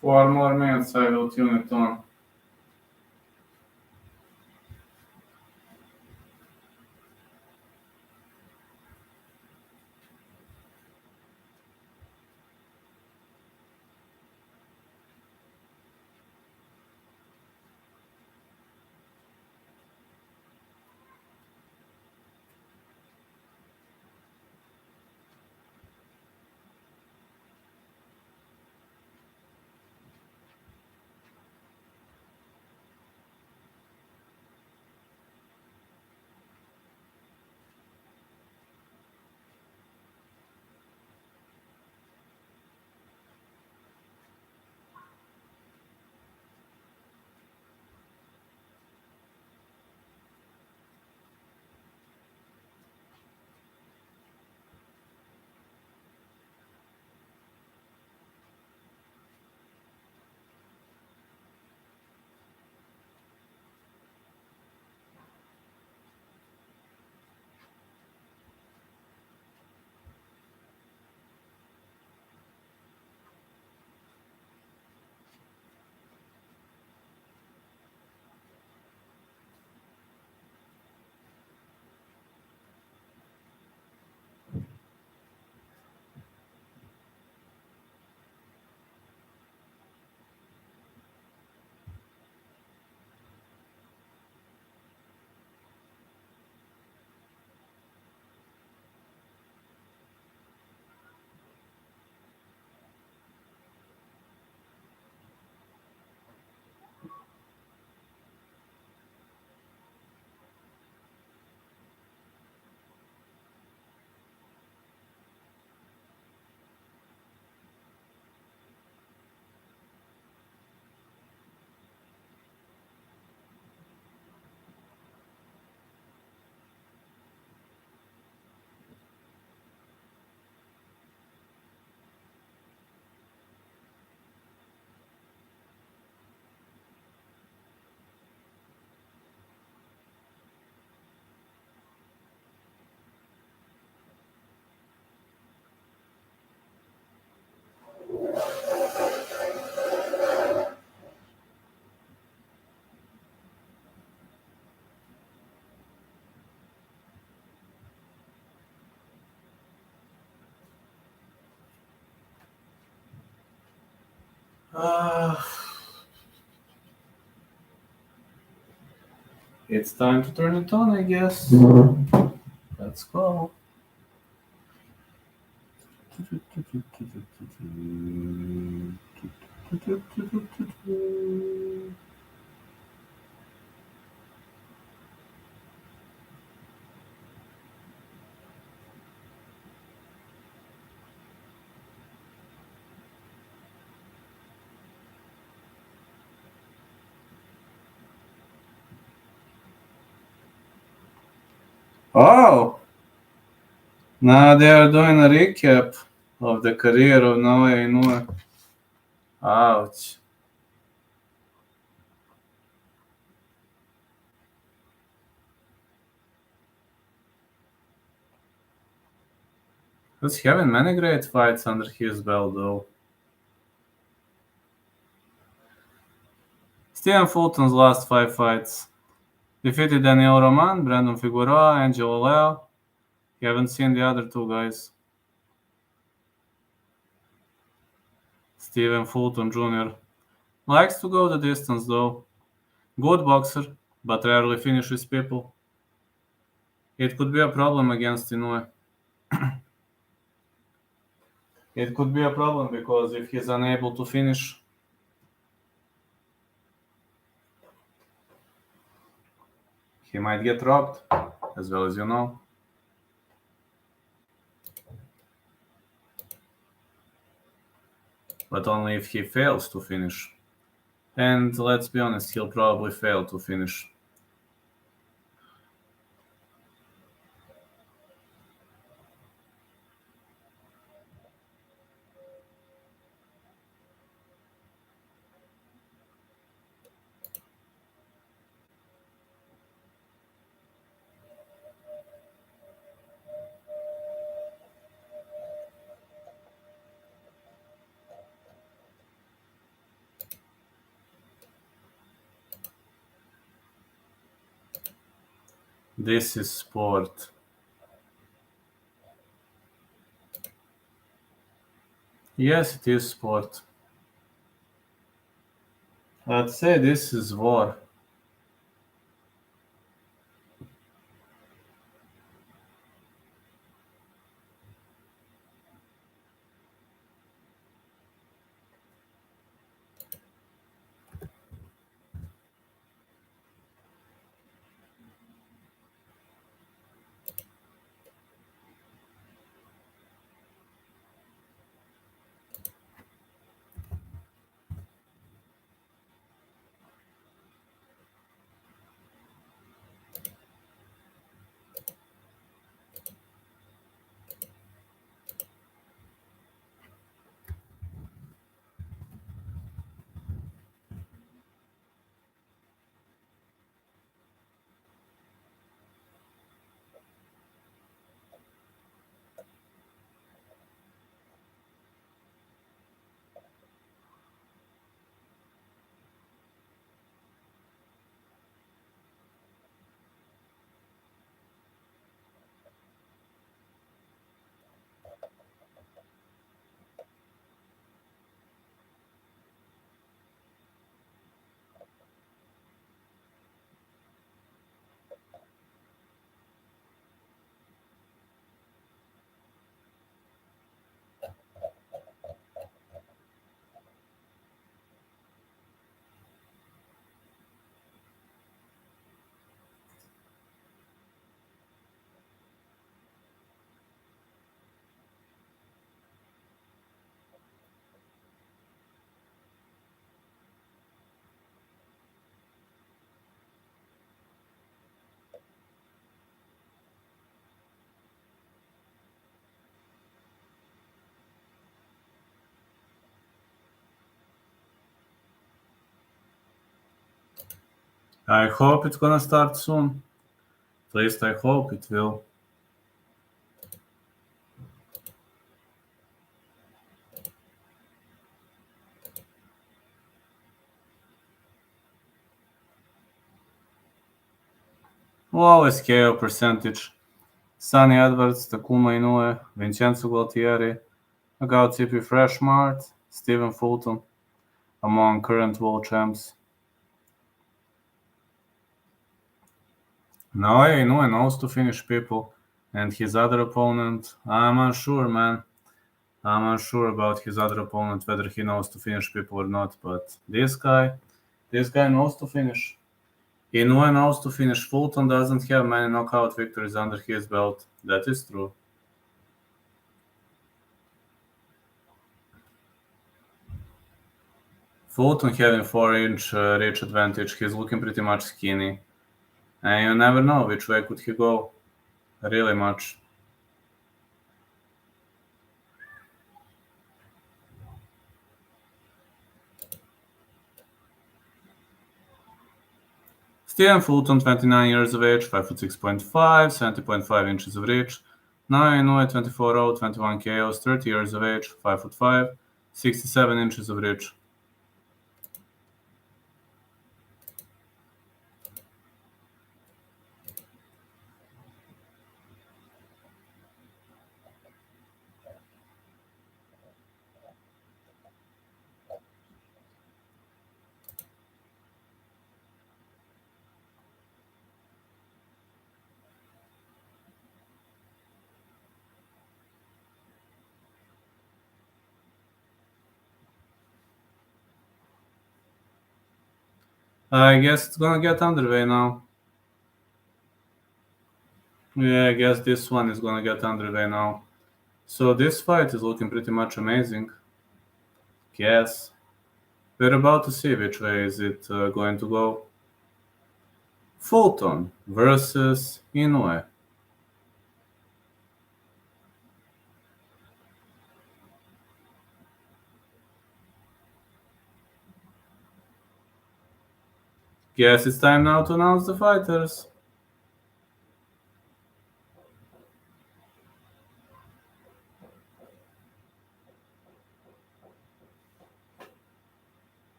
4 more minutes, I will tune it on. Uh, it's time to turn it on, I guess. Let's go. Oh, now they are doing a recap of the career of Naoya Inoue. Ouch. He's having many great fights under his belt, though. Stephen Fulton's last 5 fights. Defeated Daniel Roman, Brandon Figueroa, Angelo Leo. You haven't seen the other two guys. Stephen Fulton Jr. Likes to go the distance, though. Good boxer, but rarely finishes people. It could be a problem against Inoue. It could be a problem because if he's unable to finish, he might get robbed, as well as you know. But only if he fails to finish. And let's be honest, he'll probably fail to finish. This is sport. Yes, it is sport. I'd say this is war. I hope it's gonna start soon. At least I hope it will. Lowest KO percentage. Sunny Edwards, Takuma Inoue, Vincenzo Gualtieri, Nagao TP Freshmart, Stephen Fulton, among current world champs. Naoya Inoue knows to finish people, and his other opponent, I'm unsure, man. I'm unsure about his other opponent, whether he knows to finish people or not, but this guy knows to finish. Inoue knows to finish. Fulton doesn't have many knockout victories under his belt. That is true. Fulton having 4-inch reach advantage. He's looking pretty much skinny. And you never know which way could he go. Really much. Stephen Fulton, 29 years of age, 5'6.5", 70.5 inches of reach. Naoya Inoue, 24-0, 21 KOs, 30 years of age, 5'5", 67 inches of reach. I guess it's gonna get underway now. Yeah, I guess this one is gonna get underway now. So this fight is looking pretty much amazing. Yes. We're about to see which way is it going to go. Fulton versus Inoue. Guess it's time now to announce the fighters.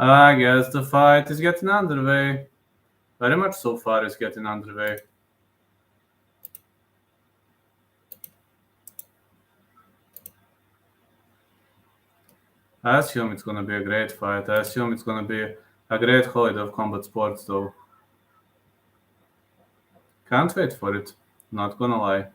I guess the fight is getting underway. Very much so far is getting underway. I assume it's gonna be a great fight. I assume it's gonna be a great holiday of combat sports, though. Can't wait for it. Not gonna lie.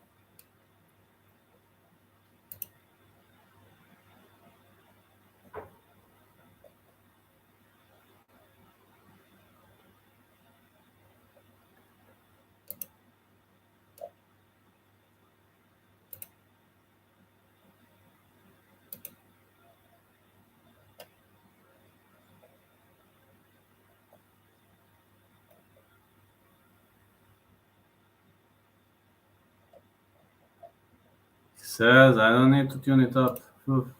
He says I don't need to tune it up. Phew.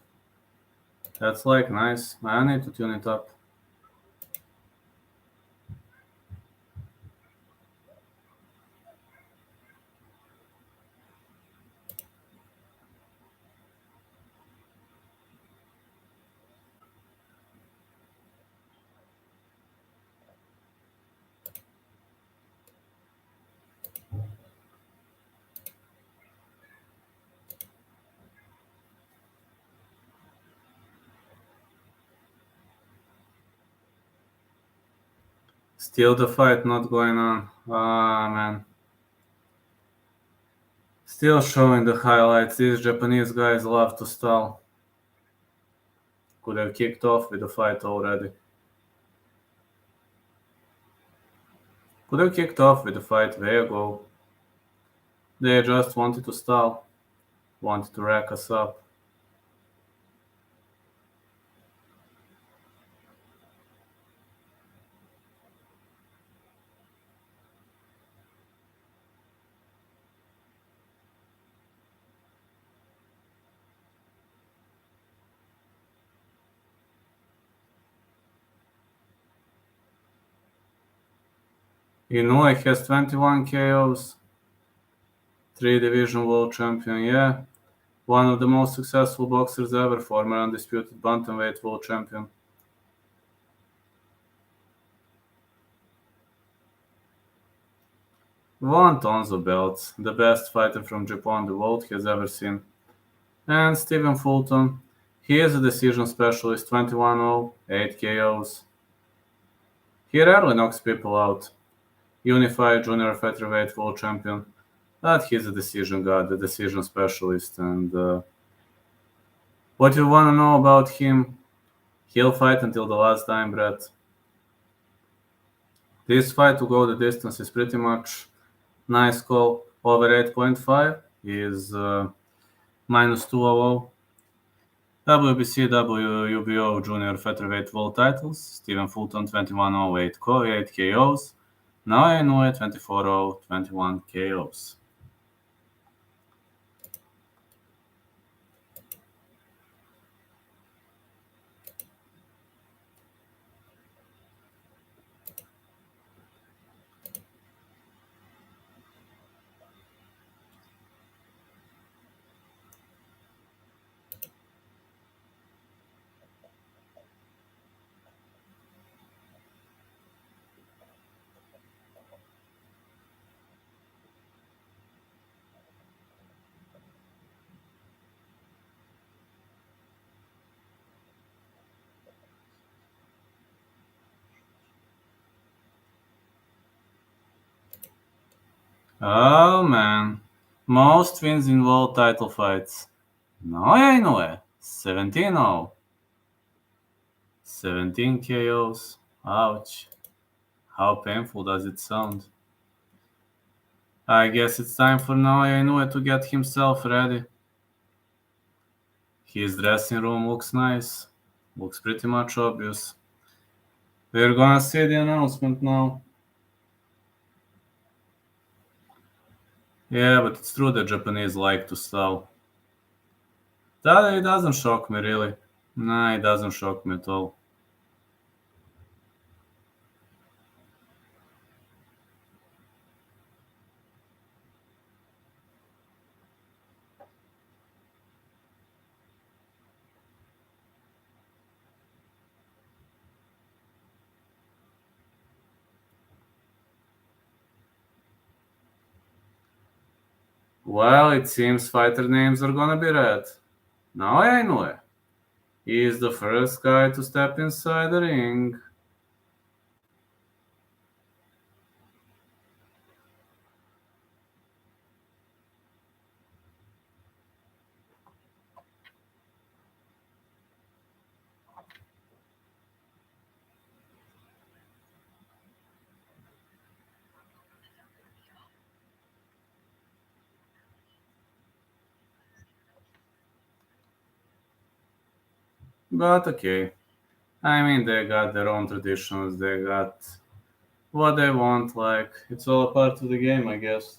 That's like nice. I need to tune it up. Still the fight not going on. Ah man. Still showing the highlights. These Japanese guys love to stall. Could have kicked off with the fight already. Could have kicked off with the fight way ago. They just wanted to stall. Wanted to rack us up. Inoue has 21 KOs. 3 division world champion, yeah. One of the most successful boxers ever, former undisputed bantamweight world champion. Won tons of belts, the best fighter from Japan the world has ever seen. And Stephen Fulton, he is a decision specialist, 21-0, 8 KOs. He rarely knocks people out. Unified junior featherweight world champion, but he's a decision god, a decision specialist. And what you want to know about him, he'll fight until the last dying breath. This fight to go the distance is pretty much nice call. Over 8.5 is minus 200. WBC, WBO junior featherweight world titles. Stephen Fulton 21-0, 8 KOs. Naoya Inoue 24-0, 21 KOs. Oh man. Most wins in world title fights. Naoya Inoue 17-0. 17 KOs. Ouch. How painful does it sound? I guess it's time for Naoya Inoue to get himself ready. His dressing room looks nice. Looks pretty much obvious. We're gonna see the announcement now. Yeah, but it's true that Japanese like to stall. That it doesn't shock me really. Nah, it doesn't shock me at all. Well, it seems fighter names are gonna be read. Naoya Inoue. He is the first guy to step inside the ring. But okay. I mean, they got their own traditions, they got what they want, like, it's all a part of the game, I guess.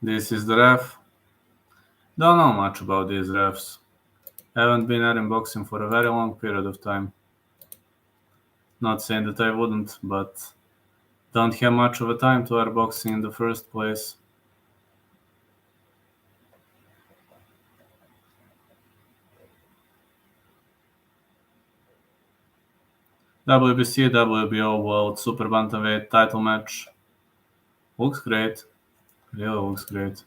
This is the ref. Don't know much about these refs. Haven't been out in boxing for a very long period of time. Not saying that I wouldn't, but don't have much of a time to air boxing in the first place. WBC, WBO World Super Bantamweight title match. Looks great. Really looks great.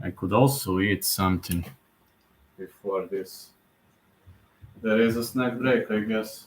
I could also eat something before this. There is a snack break, I guess.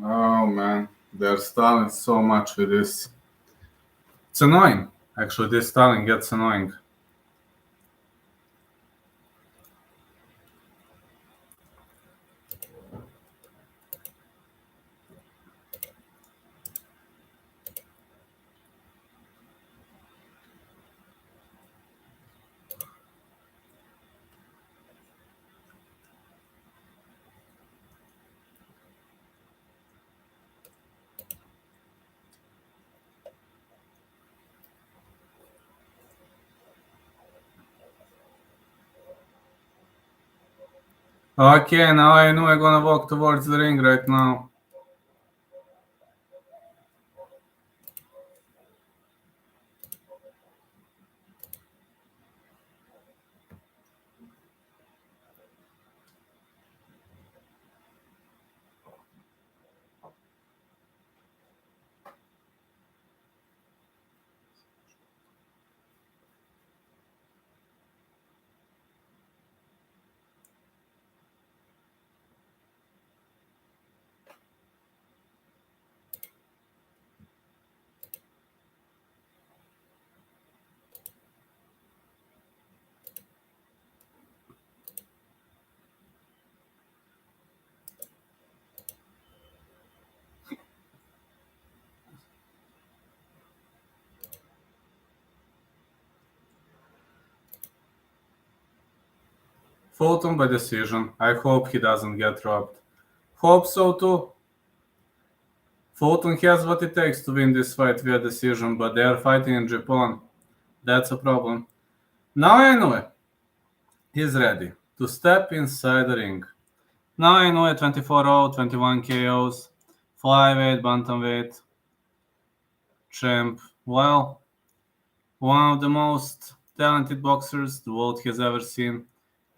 Oh man. They're stalling so much with this. It's annoying. Actually, this stalling gets annoying. Okay, now I know I'm gonna walk towards the ring right now. Fulton by decision. I hope he doesn't get robbed. Hope so too. Fulton has what it takes to win this fight via decision, but they are fighting in Japan. That's a problem. Now I know it. He's ready to step inside the ring. Now I know it 24-0, 21 KOs, flyweight, bantamweight, champ. Well, one of the most talented boxers the world has ever seen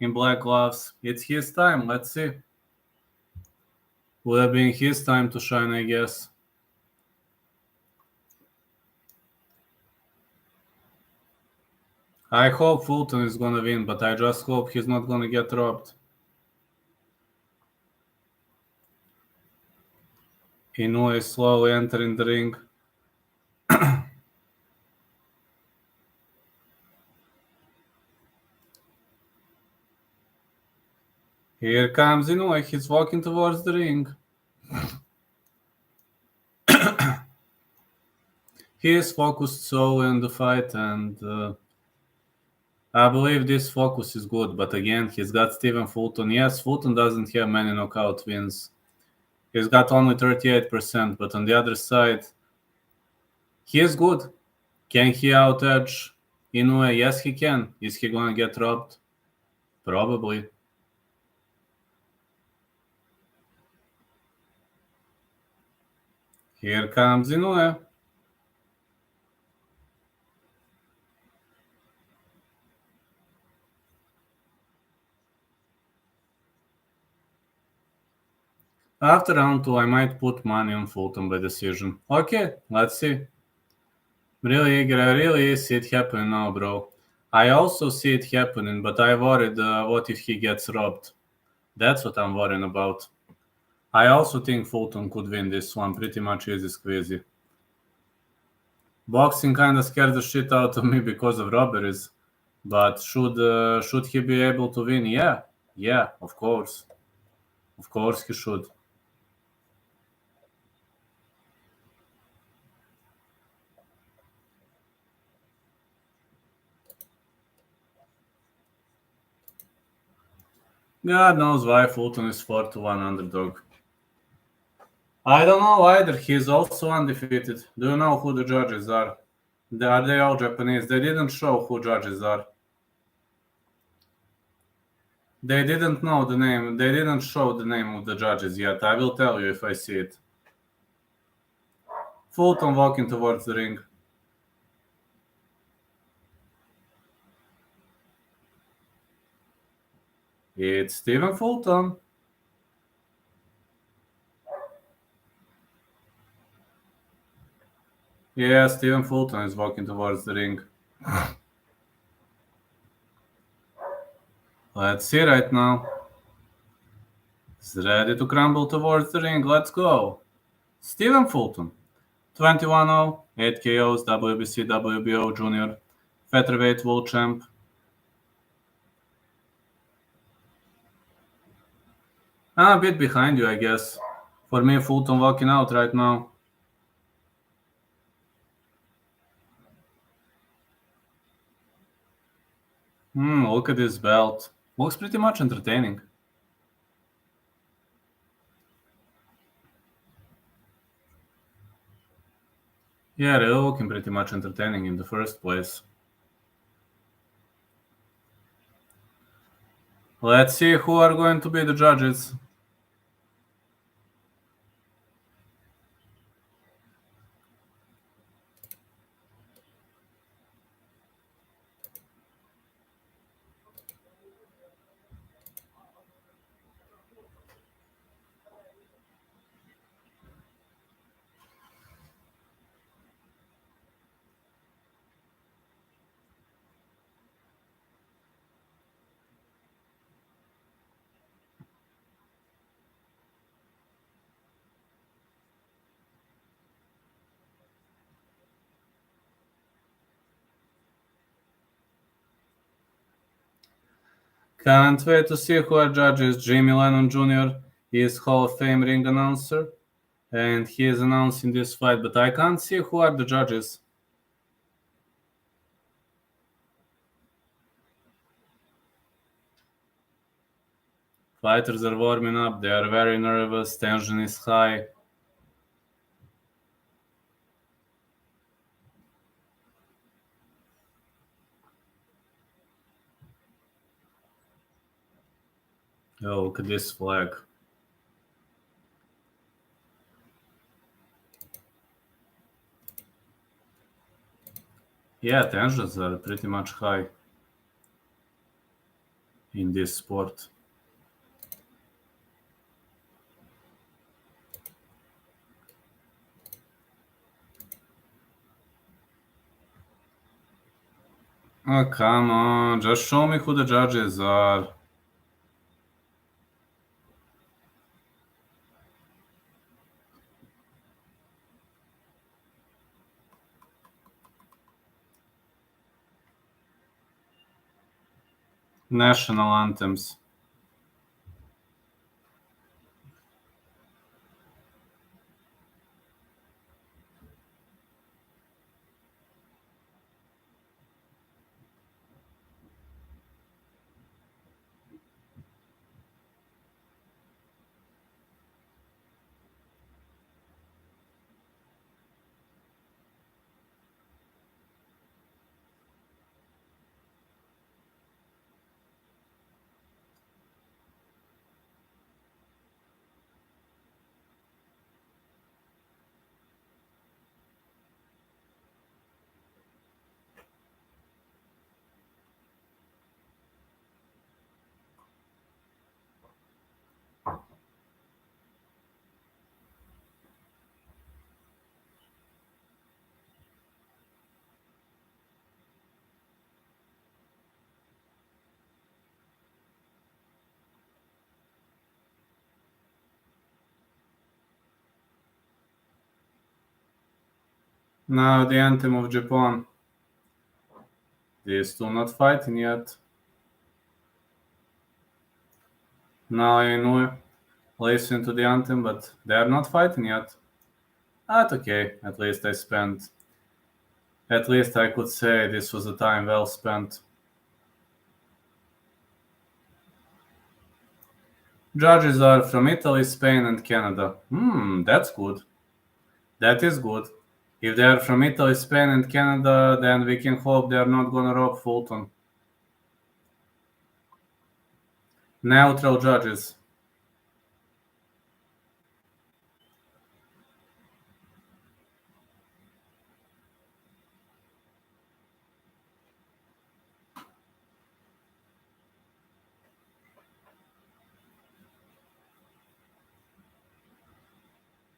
in black gloves. It's his time. Let's see. Would have been his time to shine, I guess. I hope Fulton is gonna win, but I just hope he's not gonna get robbed. Inoue is slowly entering the ring. Here comes Inoue. He's walking towards the ring. He is focused solely on the fight, and I believe this focus is good. But again, he's got Stephen Fulton. Yes, Fulton doesn't have many knockout wins. He's got only 38%, but on the other side, he is good. Can he out-edge Inoue? Yes, he can. Is he gonna get robbed? Probably. Here comes Inoue. After round 2, I might put money on Fulton by decision. Okay, let's see. Really eager. I really see it happening now, bro. I also see it happening, but I worried what if he gets robbed. That's what I'm worrying about. I also think Fulton could win this one pretty much easy squeezy. Boxing kind of scares the shit out of me because of robberies, but should he be able to win? Yeah, of course he should. God knows why Fulton is 4-1 underdog. I don't know either. He's also undefeated. Do you know who the judges are? Are they all Japanese? They didn't show who judges are. They didn't know the name. They didn't show the name of the judges yet. I will tell you if I see it. Fulton walking towards the ring. It's Stephen Fulton. Yeah, Stephen Fulton is walking towards the ring. Let's see right now. He's ready to crumble towards the ring. Let's go. Stephen Fulton, 21-0, 8 KOs, WBC, WBO junior, featherweight world champ. I'm a bit behind you, I guess. For me, Fulton walking out right now. Look at this belt. Looks pretty much entertaining. Yeah, they're looking pretty much entertaining in the first place. Let's see who are going to be the judges. Can't wait to see who are judges. Jamie Lennon Jr. He is Hall of Fame ring announcer, and he is announcing this fight, but I can't see who are the judges. Fighters are warming up. They are very nervous. Tension is high. Oh, look at this flag. Yeah, tensions are pretty much high in this sport. Oh, come on. Just show me who the judges are. National anthems. Now the anthem of Japan. These two not fighting yet. Naoya Inoue listen to the anthem, but they are not fighting yet. That's okay. At least I could say this was a time well spent. Judges are from Italy, Spain, and Canada. That's good. That is good. If they are from Italy, Spain, and Canada, then we can hope they are not gonna rob Fulton. Neutral judges.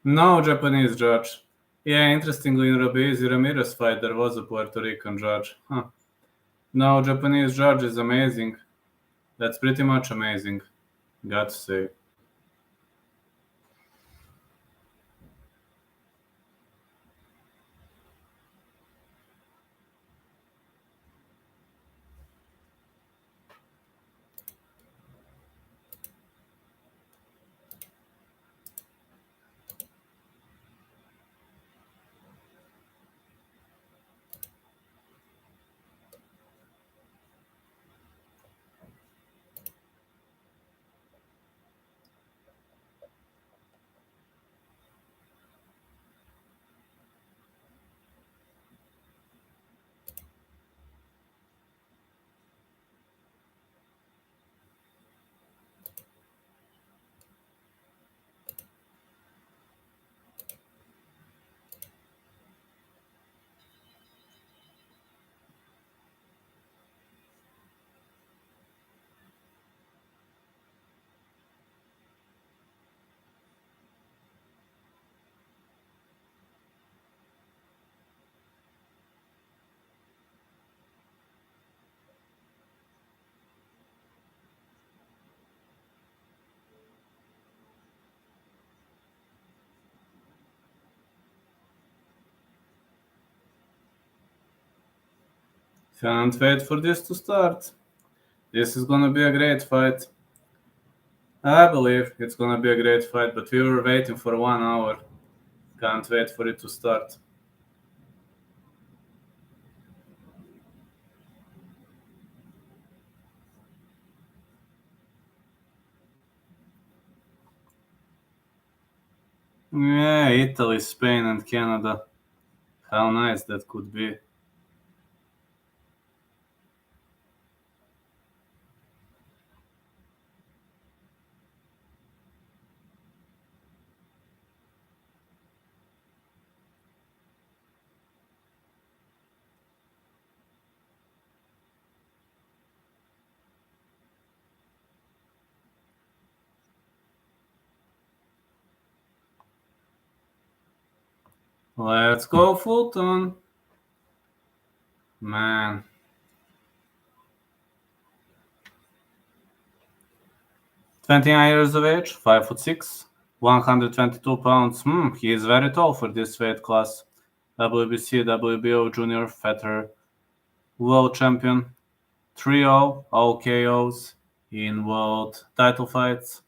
No Japanese judge. Yeah, interestingly, in Robesi Ramirez fight, there was a Puerto Rican judge. No Japanese judge is amazing. That's pretty much amazing. Got to say. Can't wait for this to start. This is gonna be a great fight. I believe it's gonna be a great fight, but we were waiting for 1 hour. Can't wait for it to start. Yeah, Italy, Spain, and Canada. How nice that could be. Let's go, Fulton. Man. 29 years of age, 5'6", 122 pounds. He is very tall for this weight class. WBC, WBO junior feather world champion. 3-0, all KOs in world title fights.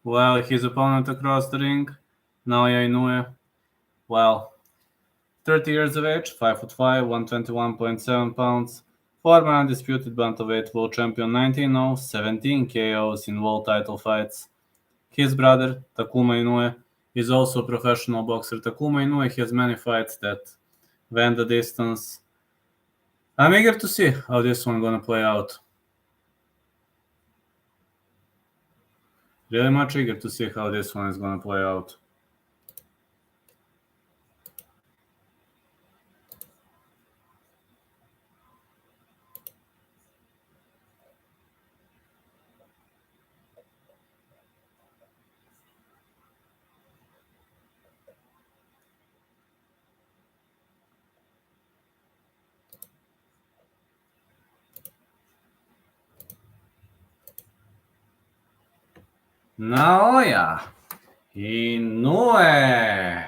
While his opponent across the ring, Naoya Inoue, well, 30 years of age, 5'5", 121.7 pounds, former undisputed bantamweight world champion, 19-0, 17 KOs in world title fights. His brother, Takuma Inoue, is also a professional boxer. Takuma Inoue has many fights that went the distance. I'm eager to see how this one gonna play out. Really much eager to see how this one is gonna play out. Naoya Inoue.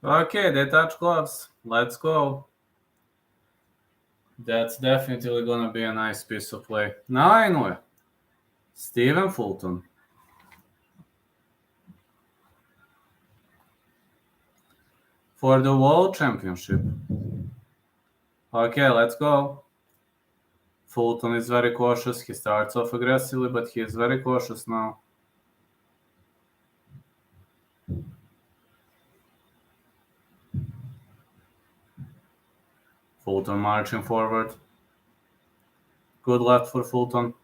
Okay, they touch gloves. Let's go. That's definitely gonna be a nice piece of play. Naoya Inoue. Stephen Fulton. For the World Championship. Okay, let's go. Fulton is very cautious. He starts off aggressively, but he is very cautious now. Fulton marching forward. Good left for Fulton.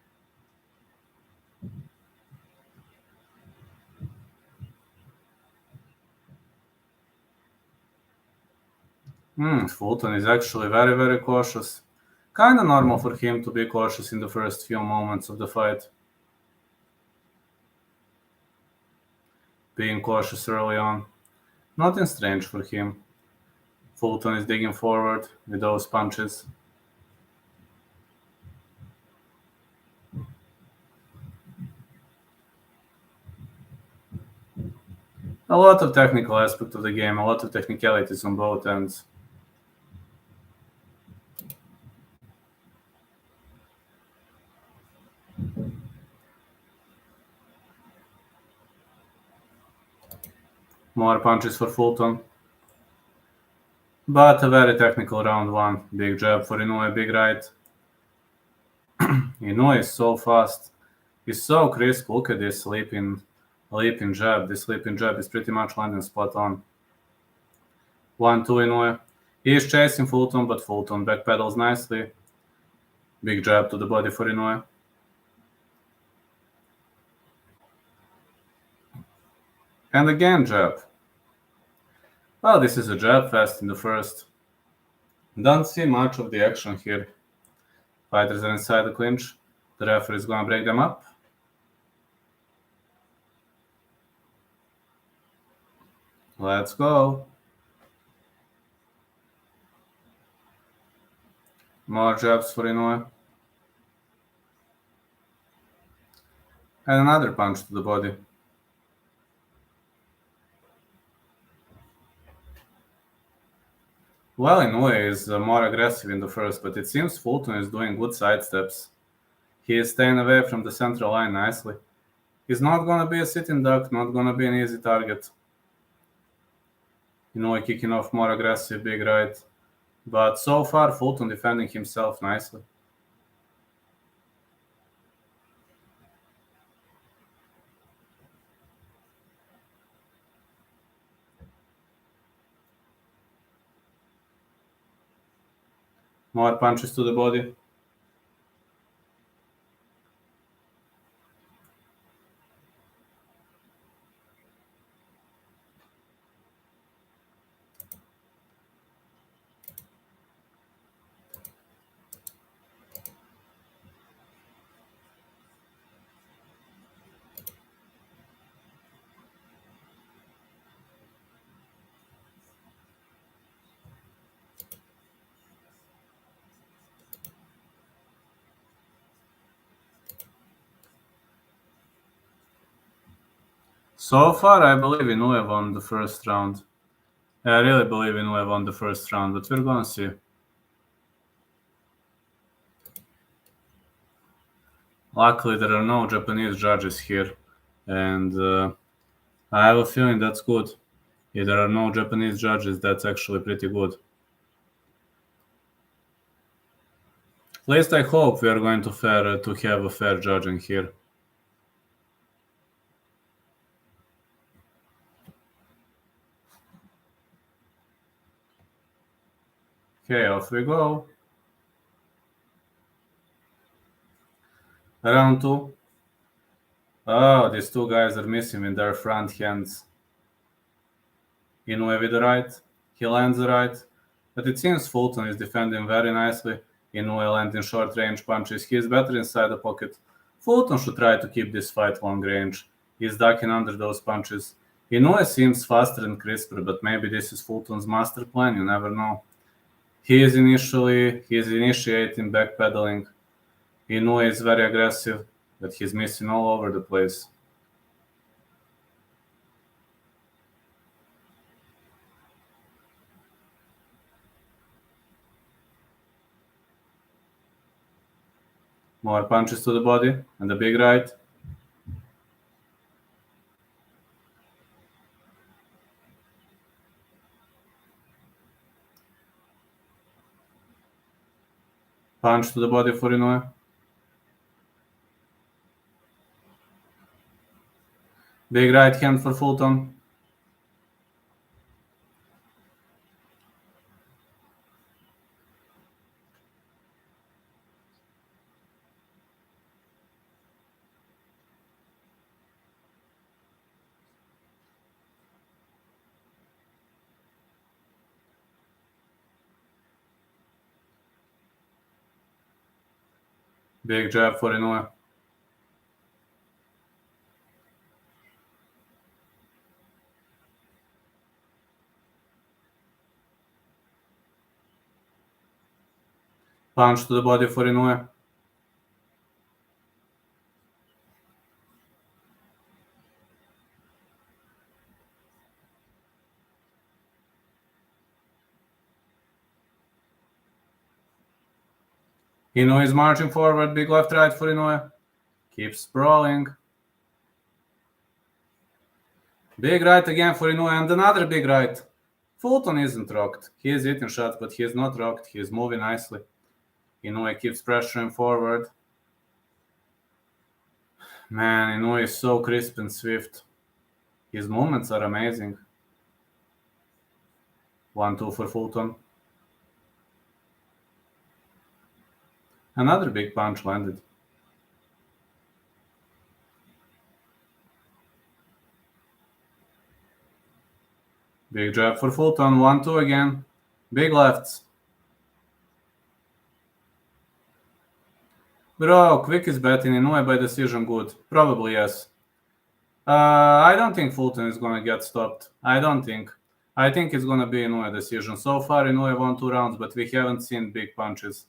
Fulton is actually very, very cautious. Kinda normal for him to be cautious in the first few moments of the fight. Being cautious early on. Nothing strange for him. Fulton is digging forward with those punches. A lot of technical aspect of the game, a lot of technicalities on both ends. More punches for Fulton. But a very technical round one. Big jab for Inoue, big right. Inoue is so fast. He's so crisp. Look at this leaping jab. This leaping jab is pretty much landing spot on. 1-2 Inoue. He is chasing Fulton, but Fulton backpedals nicely. Big jab to the body for Inoue. And again jab. Well, this is a jab fest in the first. Don't see much of the action here. Fighters are inside the clinch. The referee is gonna break them up. Let's go. More jabs for Inoue. And another punch to the body. Well, Inoue is more aggressive in the first, but it seems Fulton is doing good side steps. He is staying away from the central line nicely. He's not gonna be a sitting duck, not gonna be an easy target. Inoue kicking off more aggressive, big right. But so far, Fulton defending himself nicely. More punches to the body. So far, I believe Inoue won the first round. I really believe Inoue won the first round, but we're gonna see. Luckily, there are no Japanese judges here, and I have a feeling that's good. If there are no Japanese judges, that's actually pretty good. At least I hope we are going to have a fair judging here. Okay, off we go. Round 2. Oh, these two guys are missing with their front hands. Inoue with the right. He lands the right. But it seems Fulton is defending very nicely. Inoue landing short range punches. He is better inside the pocket. Fulton should try to keep this fight long range. He's ducking under those punches. Inoue seems faster and crisper, but maybe this is Fulton's master plan, you never know. He is initiating backpedaling. Inoue is very aggressive, but he's missing all over the place. More punches to the body and a big right. Punch to the body for Inoue. Big right hand for Fulton. Big jab for Inoue. Punch to the body for Inoue. Inoue is marching forward. Big left right for Inoue. Keeps sprawling. Big right again for Inoue and another big right. Fulton isn't rocked. He is hitting shots, but he is not rocked. He is moving nicely. Inoue keeps pressuring forward. Man, Inoue is so crisp and swift. His movements are amazing. 1-2 for Fulton. Another big punch landed. Big jab for Fulton. 1-2 again. Big lefts. Bro, quickest bet in Inoue by decision, good. Probably yes. I don't think Fulton is gonna get stopped. I don't think. I think it's gonna be Inoue decision. So far, Inoue won 2 rounds, but we haven't seen big punches.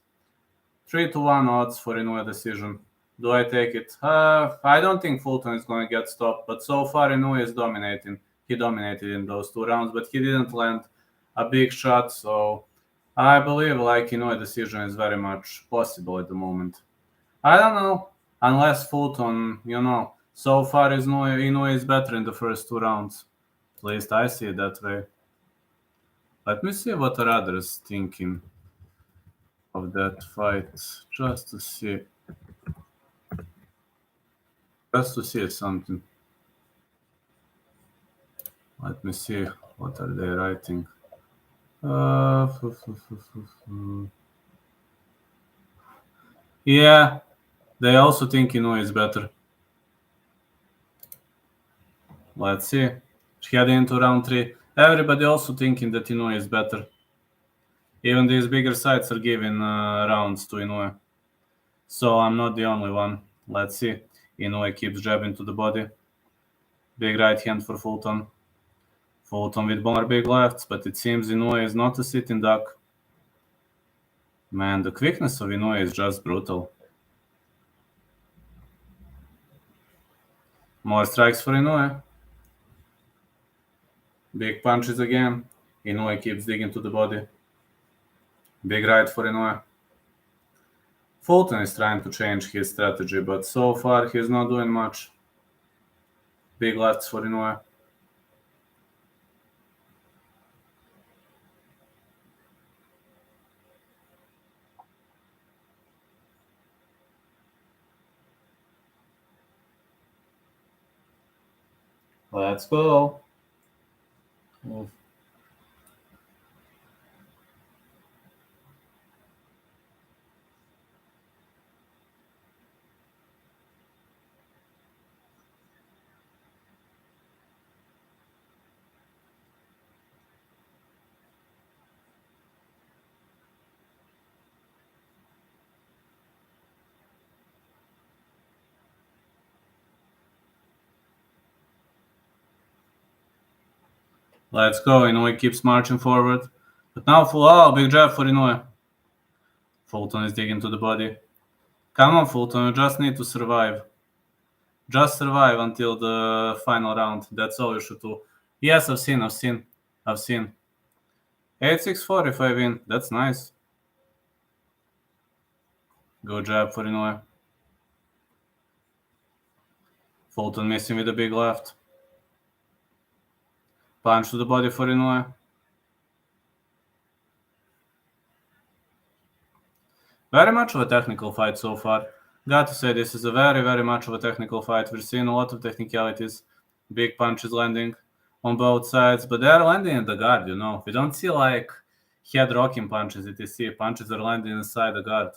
3-1 odds for Inoue decision. Do I take it? I don't think Fulton is gonna get stopped, but so far Inoue is dominating. He dominated in those 2 rounds, but he didn't land a big shot, so I believe like Inoue decision is very much possible at the moment. I don't know, unless Fulton, so far Inoue is better in the first 2 rounds. At least I see it that way. Let me see what are others thinking of that fight, just to see something. Let me see what are they writing. Yeah, they also think Inoue is better. Let's see. Heading into round 3. Everybody also thinking that Inoue is better. Even these bigger sites are giving rounds to Inoue. So I'm not the only one. Let's see. Inoue keeps jabbing to the body. Big right hand for Fulton. Fulton with more big lefts, but it seems Inoue is not a sitting duck. Man, the quickness of Inoue is just brutal. More strikes for Inoue. Big punches again. Inoue keeps digging to the body. Big right for Inoue. Fulton is trying to change his strategy, but so far he's not doing much. Big lefts for Inoue. Let's go. Let's go. Inoue keeps marching forward. But now big jab for Inoue. Fulton is digging to the body. Come on, Fulton, you just need to survive. Just survive until the final round. That's all you should do. Yes, I've seen. 8-6-4 if I win. That's nice. Good jab for Inoue. Fulton missing with a big left. Punch to the body for Inoue. Very much of a technical fight so far. Got to say, this is a very, very much of a technical fight. We're seeing a lot of technicalities. Big punches landing on both sides, but they're landing in the guard, We don't see like head rocking punches, etc. Punches are landing inside the guard.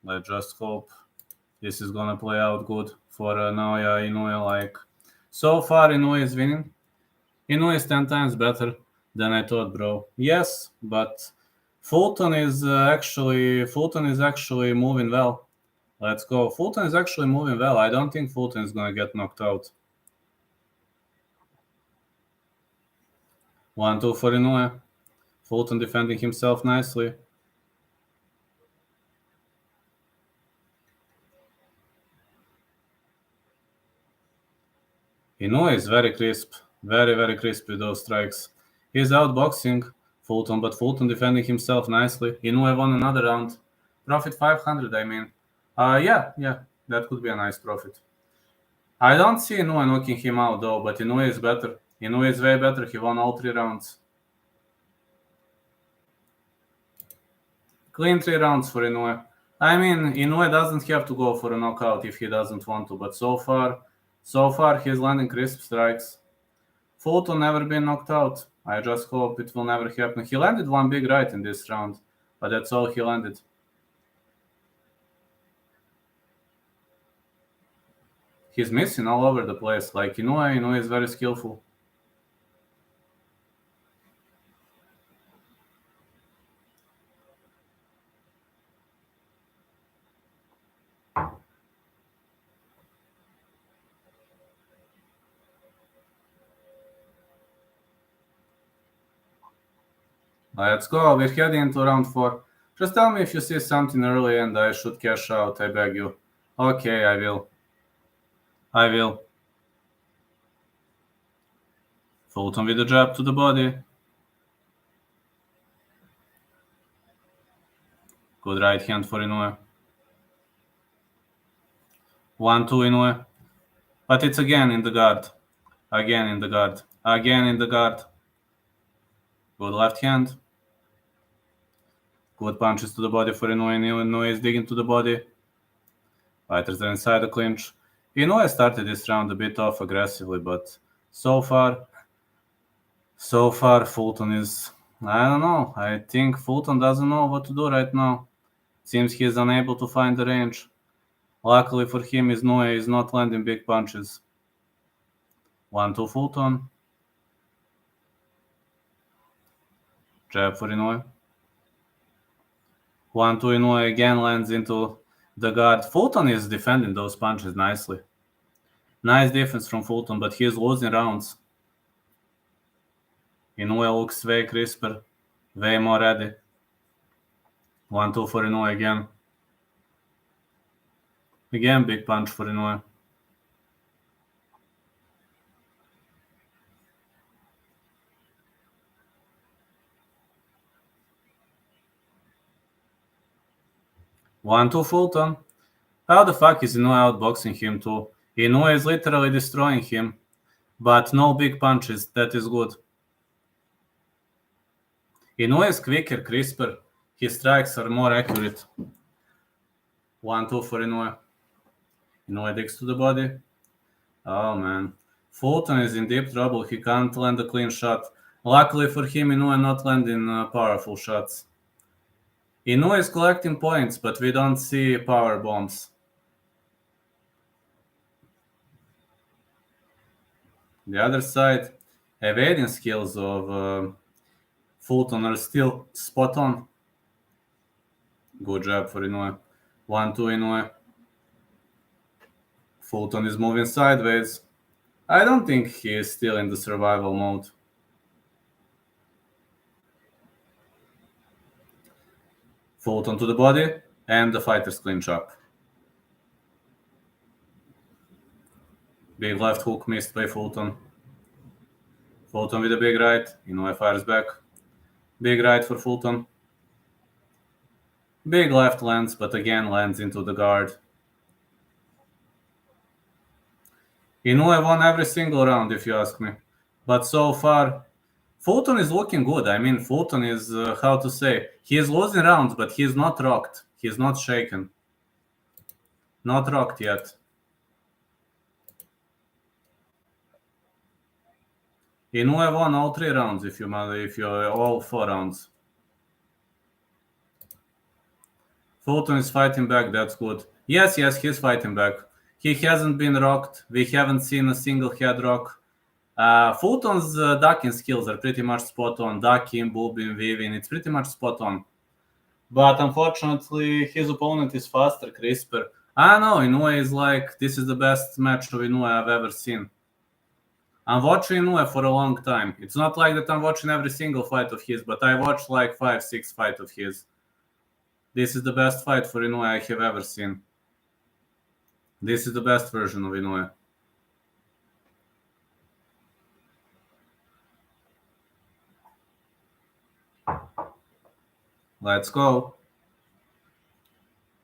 Let's just hope this is gonna play out good for Naoya Inoue. So far, Inoue is winning. Inoue is 10 times better than I thought, bro. Yes, but Fulton is actually moving well. Let's go. Fulton is actually moving well. I don't think Fulton is gonna get knocked out. 1-2 for Inoue. Fulton defending himself nicely. Inoue is very crisp. Very, very crisp with those strikes. He's outboxing Fulton, but Fulton defending himself nicely. Inoue won another round. Profit 500, I mean. Yeah, that could be a nice profit. I don't see Inoue knocking him out, though, but Inoue is better. Inoue is way better. He won all 3 rounds. Clean 3 rounds for Inoue. I mean, Inoue doesn't have to go for a knockout if he doesn't want to, but so far he's landing crisp strikes. Fulton never been knocked out. I just hope it will never happen. He landed one big right in this round, but that's all he landed. He's missing all over the place. Like Inoue is very skillful. Let's go. We're heading into round 4. Just tell me if you see something early and I should cash out, I beg you. Okay, I will. Fulton with a jab to the body. Good right hand for Inoue. 1-2 Inoue. But it's again in the guard. Again in the guard. Good left hand. Good punches to the body for Inoue. Inoue is digging to the body. Fighters are inside the clinch. Inoue started this round a bit off aggressively, but so far Fulton is... I don't know. I think Fulton doesn't know what to do right now. Seems he is unable to find the range. Luckily for him, Inoue is not landing big punches. 1-2 Fulton. Jab for Inoue. 1-2 Inoue again lands into the guard. Fulton is defending those punches nicely. Nice defense from Fulton, but he is losing rounds. Inoue looks way crisper, way more ready. 1-2 for Inoue again. Again, big punch for Inoue. One, two Fulton. How the fuck is Inoue outboxing him too? Inoue is literally destroying him, but no big punches. That is good. Inoue is quicker, crisper. His strikes are more accurate. 1-2 for Inoue. Inoue digs to the body. Oh man. Fulton is in deep trouble. He can't land a clean shot. Luckily for him, Inoue not landing powerful shots. Inoue is collecting points, but we don't see power bombs. The other side, evading skills of Fulton are still spot on. Good job for Inoue. 1-2 Inoue. Fulton is moving sideways. I don't think he is still in the survival mode. Fulton to the body, and the fighters clinch up. Big left hook missed by Fulton. Fulton with a big right. Inoue fires back. Big right for Fulton. Big left lands, but again lands into the guard. Inoue won every single round, if you ask me. But so far, Fulton is looking good. I mean, Fulton is, how to say, he is losing rounds, but he is not rocked. He is not shaken. Not rocked yet. Inoue won all 3 rounds, if you all 4 rounds. Fulton is fighting back, that's good. Yes, he's fighting back. He hasn't been rocked. We haven't seen a single head rock. Fulton's ducking skills are pretty much spot on. Ducking, bobbing, weaving, it's pretty much spot on. But unfortunately, his opponent is faster, crisper. I know, Inoue is like, this is the best match of Inoue I've ever seen. I'm watching Inoue for a long time. It's not like that I'm watching every single fight of his, but I watched like 5-6 fights of his. This is the best fight for Inoue I have ever seen. This is the best version of Inoue. Let's go.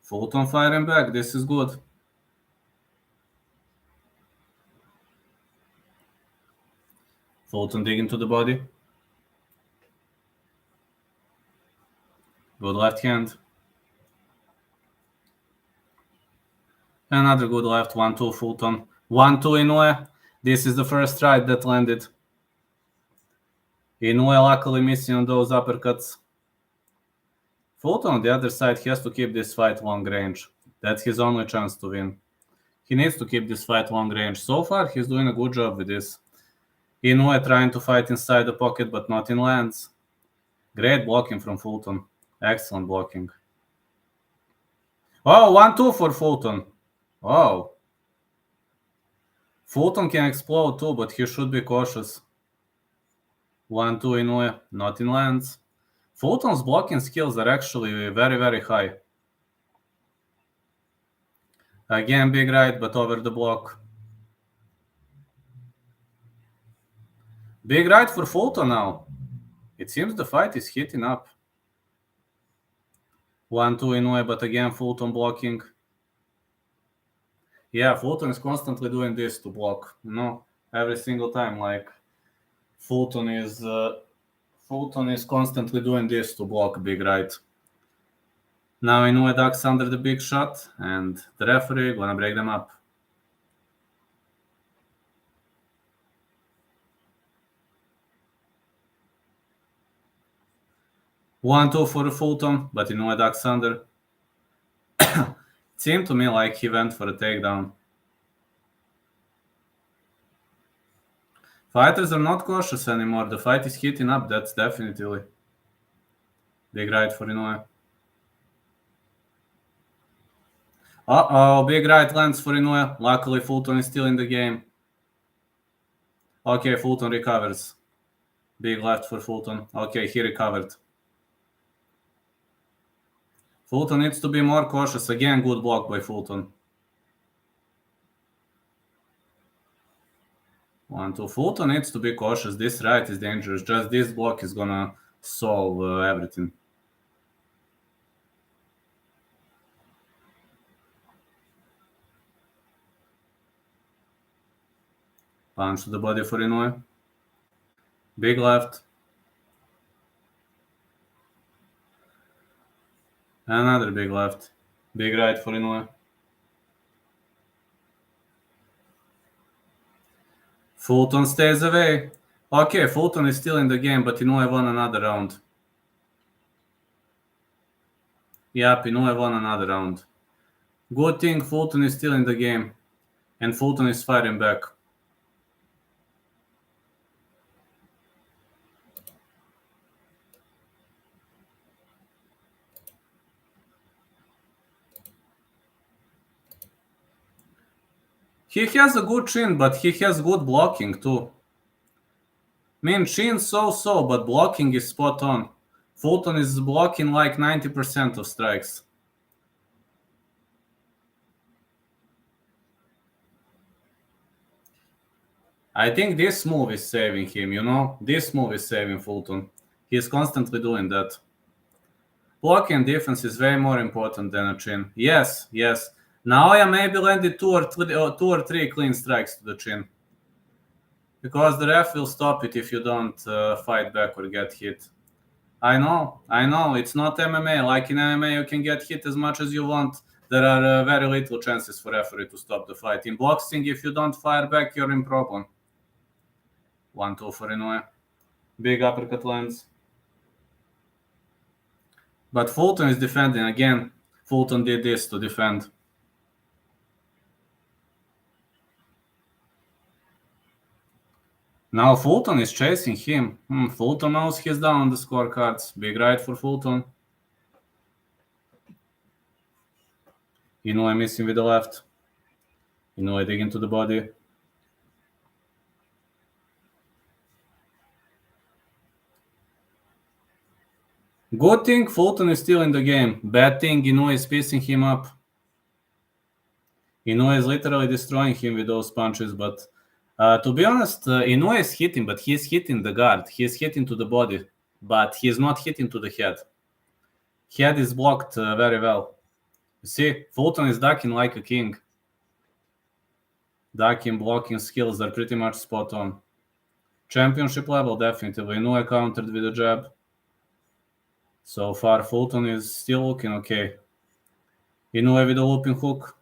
Fulton firing back. This is good. Fulton digging to the body. Good left hand. Another good left. 1-2 Fulton. 1-2 Inoue. This is the first strike that landed. Inoue luckily missing on those uppercuts. Fulton on the other side has to keep this fight long range. That's his only chance to win. He needs to keep this fight long range. So far, he's doing a good job with this. Inoue trying to fight inside the pocket, but not in lands. Great blocking from Fulton. Excellent blocking. Oh, 1-2 for Fulton. Oh. Fulton can explode too, but he should be cautious. 1-2 Inoue, not in lands. Fulton's blocking skills are actually very, very high. Again, big right, but over the block. Big right for Fulton now. It seems the fight is heating up. 1-2 Inoue, but again, Fulton blocking. Yeah, Fulton is constantly doing this to block. Every single time, like Fulton is constantly doing this to block big right. Now Inoue ducks under the big shot, and the referee gonna break them up. One, two for Fulton, but Inoue ducks under. It seemed to me like he went for a takedown. Fighters are not cautious anymore. The fight is heating up, that's definitely. Big right for Inoue. Uh-oh, big right lands for Inoue. Luckily, Fulton is still in the game. Okay, Fulton recovers. Big left for Fulton. Okay, he recovered. Fulton needs to be more cautious. Again, good block by Fulton. 1-2. Fulton needs to be cautious. This right is dangerous. Just this block is gonna solve everything. Punch to the body for Inoue. Big left. Another big left. Big right for Inoue. Fulton stays away. Okay, Fulton is still in the game, but Inoue won another round. Yep, Inoue won another round. Good thing Fulton is still in the game, and Fulton is fighting back. He has a good chin, but he has good blocking too. I mean, chin so-so, but blocking is spot on. Fulton is blocking like 90% of strikes. I think this move is saving him, This move is saving Fulton. He's constantly doing that. Blocking defense is way more important than a chin. Yes. Naoya maybe landed two or three clean strikes to the chin. Because the ref will stop it if you don't fight back or get hit. I know. It's not MMA. Like in MMA, you can get hit as much as you want. There are very little chances for referee to stop the fight. In boxing, if you don't fire back, you're in problem. 1-2 for Inoue. Big uppercut lands. But Fulton is defending again. Fulton did this to defend. Now Fulton is chasing him. Fulton knows he's down on the scorecards. Big right for Fulton. Inoue missing with the left. Inoue digging to the body. Good thing Fulton is still in the game. Bad thing Inoue is piecing him up. Inoue is literally destroying him with those punches, but to be honest, Inoue is hitting, but he's hitting the guard. He's hitting to the body, but he's not hitting to the head. Head is blocked very well. You see, Fulton is ducking like a king. Ducking, blocking skills are pretty much spot on. Championship level, definitely. Inoue countered with a jab. So far, Fulton is still looking okay. Inoue with a looping hook.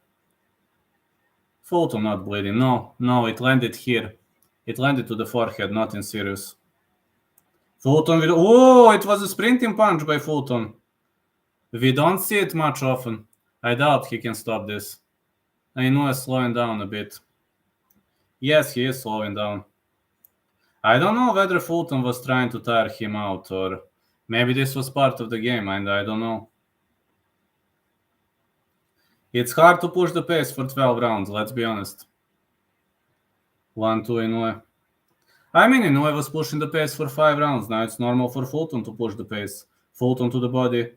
Fulton not bleeding. No, it landed here. It landed to the forehead, not in serious. Fulton with... Oh, it was a sprinting punch by Fulton. We don't see it much often. I doubt he can stop this. Inoue is slowing down a bit. Yes, he is slowing down. I don't know whether Fulton was trying to tire him out or maybe this was part of the game, and I don't know. It's hard to push the pace for 12 rounds, let's be honest. 1-2 Inoue. I mean, Inoue was pushing the pace for 5 rounds. Now it's normal for Fulton to push the pace. Fulton to the body.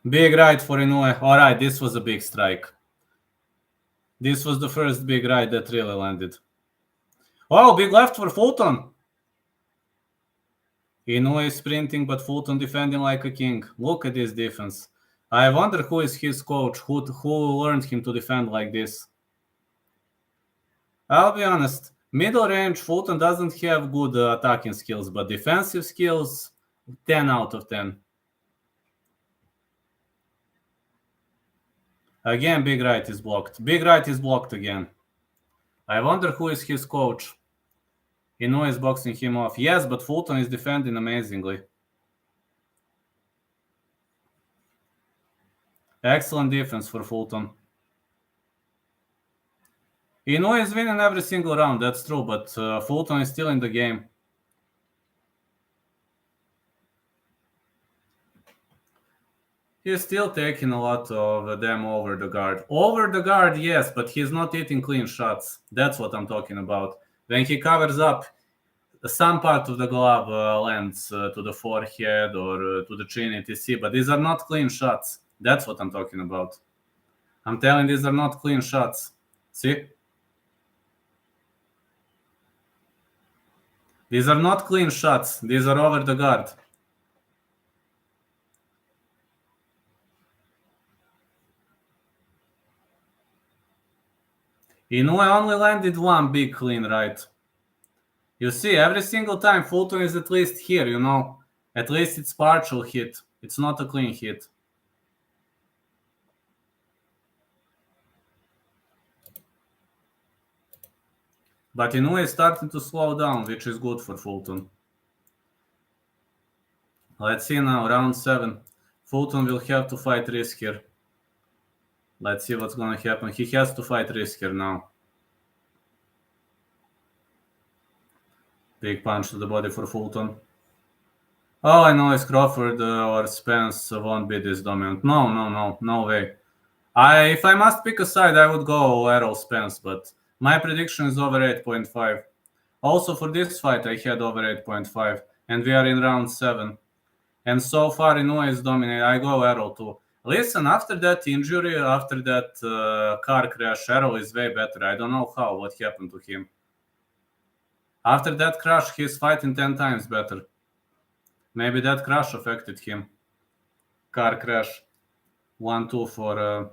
Big right for Inoue. All right, this was a big strike. This was the first big right that really landed. Oh, big left for Fulton. Inoue is sprinting, but Fulton defending like a king. Look at this defense. I wonder who is his coach, who learned him to defend like this. I'll be honest, middle range, Fulton doesn't have good attacking skills, but defensive skills, 10 out of 10. Again, big right is blocked. Big right is blocked again. I wonder who is his coach. Inoue is boxing him off. Yes, but Fulton is defending amazingly. Excellent defense for Fulton. Inoue is winning every single round, that's true, but Fulton is still in the game. He's still taking a lot of them over the guard. Over the guard, yes, but he's not hitting clean shots. That's what I'm talking about. When he covers up, some part of the glove lands to the forehead or to the chin, etc. But these are not clean shots. That's what I'm talking about. I'm telling these are not clean shots. See? These are not clean shots. These are over the guard. Inoue only landed one big clean right. You see, every single time Fulton is at least here, you know. At least it's partial hit. It's not a clean hit. But Inoue is starting to slow down, which is good for Fulton. Let's see now, round 7. Fulton will have to fight risk here. Let's see what's gonna happen. He has to fight risk here now. Big punch to the body for Fulton. Oh, I know it's Crawford or Spence won't be this dominant. No way. If I must pick a side, I would go Errol Spence, but my prediction is over 8.5. Also for this fight, I had over 8.5, and we are in round 7. And so far, Inoue is dominating. I go Errol too. Listen, after that injury, after that car crash, Errol is way better. I don't know what happened to him. After that crash, he's fighting 10 times better. Maybe that crash affected him. Car crash. 1-2 for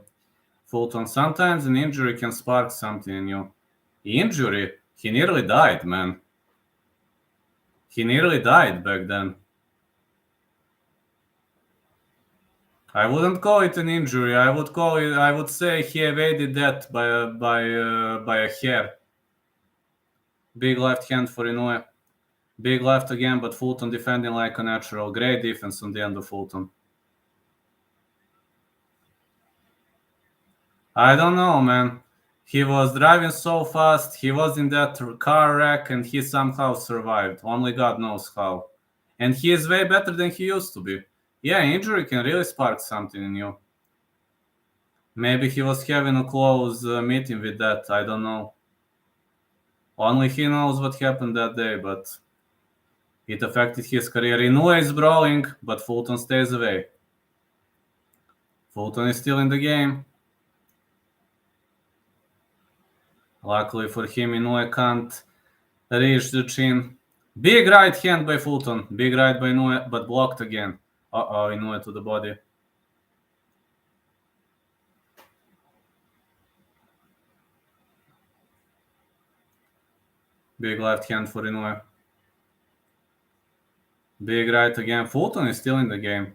Fulton. Sometimes an injury can spark something in you. Injury? He nearly died, man. He nearly died back then. I wouldn't call it an injury. I would say he evaded that by a hair. Big left hand for Inoue. Big left again, but Fulton defending like a natural. Great defense on the end of Fulton. I don't know, man. He was driving so fast. He was in that car wreck and he somehow survived. Only God knows how. And he is way better than he used to be. Yeah, injury can really spark something in you. Maybe he was having a close meeting with that. I don't know. Only he knows what happened that day, but it affected his career. Inoue is brawling, but Fulton stays away. Fulton is still in the game. Luckily for him, Inoue can't reach the chin. Big right hand by Fulton. Big right by Inoue, but blocked again. Uh-oh, Inoue to the body. Big left hand for Inoue. Big right again. Fulton is still in the game.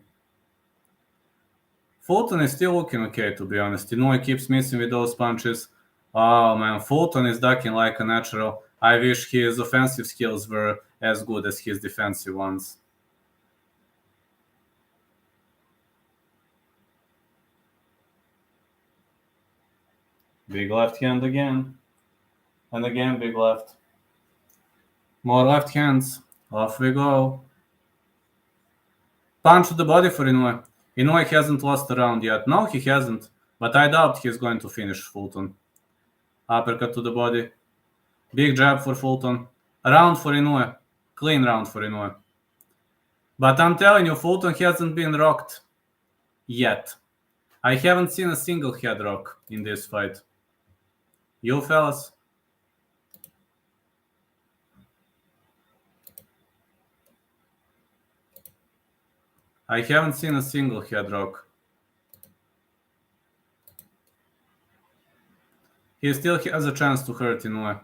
Fulton is still looking okay, to be honest. Inoue keeps missing with those punches. Oh, man. Fulton is ducking like a natural. I wish his offensive skills were as good as his defensive ones. Big left hand again. And again, big left. More left hands. Off we go. Punch to the body for Inoue. Inoue hasn't lost a round yet. No, he hasn't. But I doubt he's going to finish Fulton. Uppercut to the body. Big jab for Fulton. A round for Inoue. Clean round for Inoue. But I'm telling you, Fulton hasn't been rocked yet. I haven't seen a single head rock in this fight. You fellas? I haven't seen a single head rock. He still has a chance to hurt Inoue.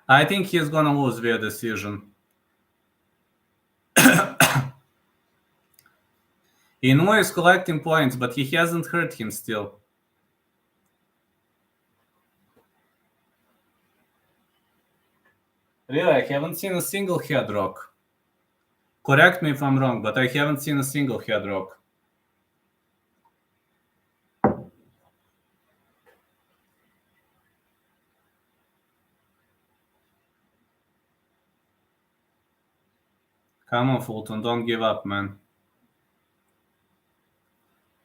I think he's gonna lose via decision. Inoue is collecting points, but he hasn't hurt him still. Really, I haven't seen a single head rock. Correct me if I'm wrong, but I haven't seen a single head rock. Come on, Fulton, don't give up, man.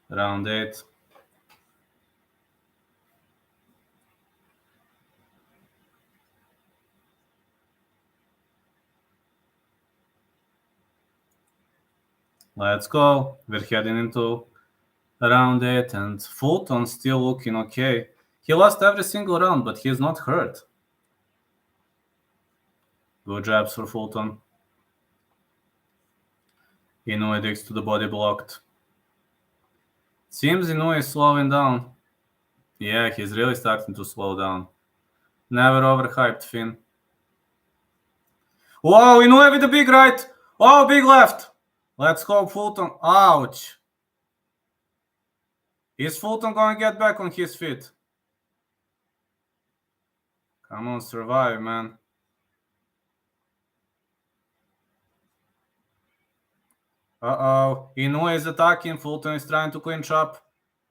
Round 8. Let's go. We're heading into round 8, and Fulton still looking okay. He lost every single round, but he's not hurt. Good jabs for Fulton. Inoue digs to the body blocked. Seems Inoue is slowing down. Yeah, he's really starting to slow down. Never overhyped Finn. Whoa, Inoue with a big right. Oh, big left. Let's hope Fulton. Ouch. Is Fulton going to get back on his feet? Come on, survive, man. Uh-oh. Inoue is attacking. Fulton is trying to clinch up.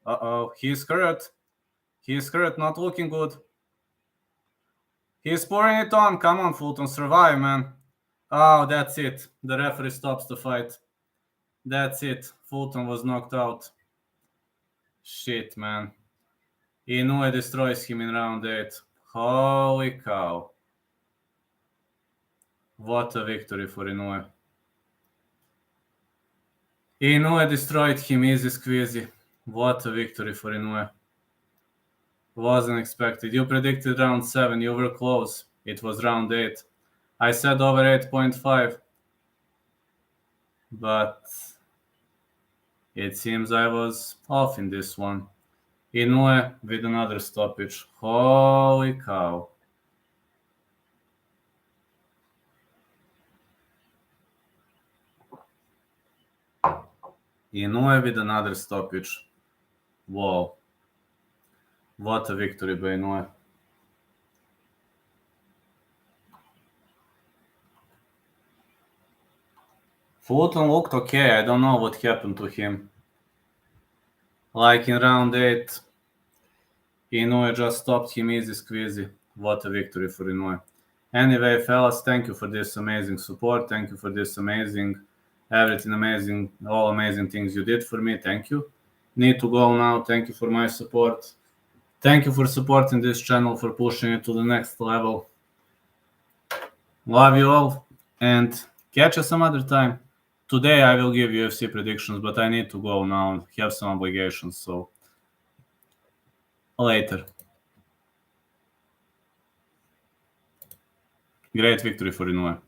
Uh-oh. He's hurt. He's hurt. Not looking good. He's pouring it on. Come on, Fulton. Survive, man. Oh, that's it. The referee stops the fight. That's it. Fulton was knocked out. Shit, man. Inoue destroys him in round 8. Holy cow. What a victory for Inoue. Inoue destroyed him easy squeezy. What a victory for Inoue. Wasn't expected. You predicted round 7. You were close. It was round 8. I said over 8.5. But it seems I was off in this one. Inoue with another stoppage. Holy cow. Inoue with another stoppage. Whoa. What a victory by Inoue. Fulton looked okay. I don't know what happened to him. Like in round 8, Inoue just stopped him easy squeezy. What a victory for Inoue. Anyway, fellas, thank you for this amazing support. Thank you for this amazing, everything amazing, all amazing things you did for me. Thank you. Need to go now. Thank you for my support. Thank you for supporting this channel, for pushing it to the next level. Love you all, and catch us some other time. Today I will give UFC predictions, but I need to go now and have some obligations, so later. Great victory for Inoue.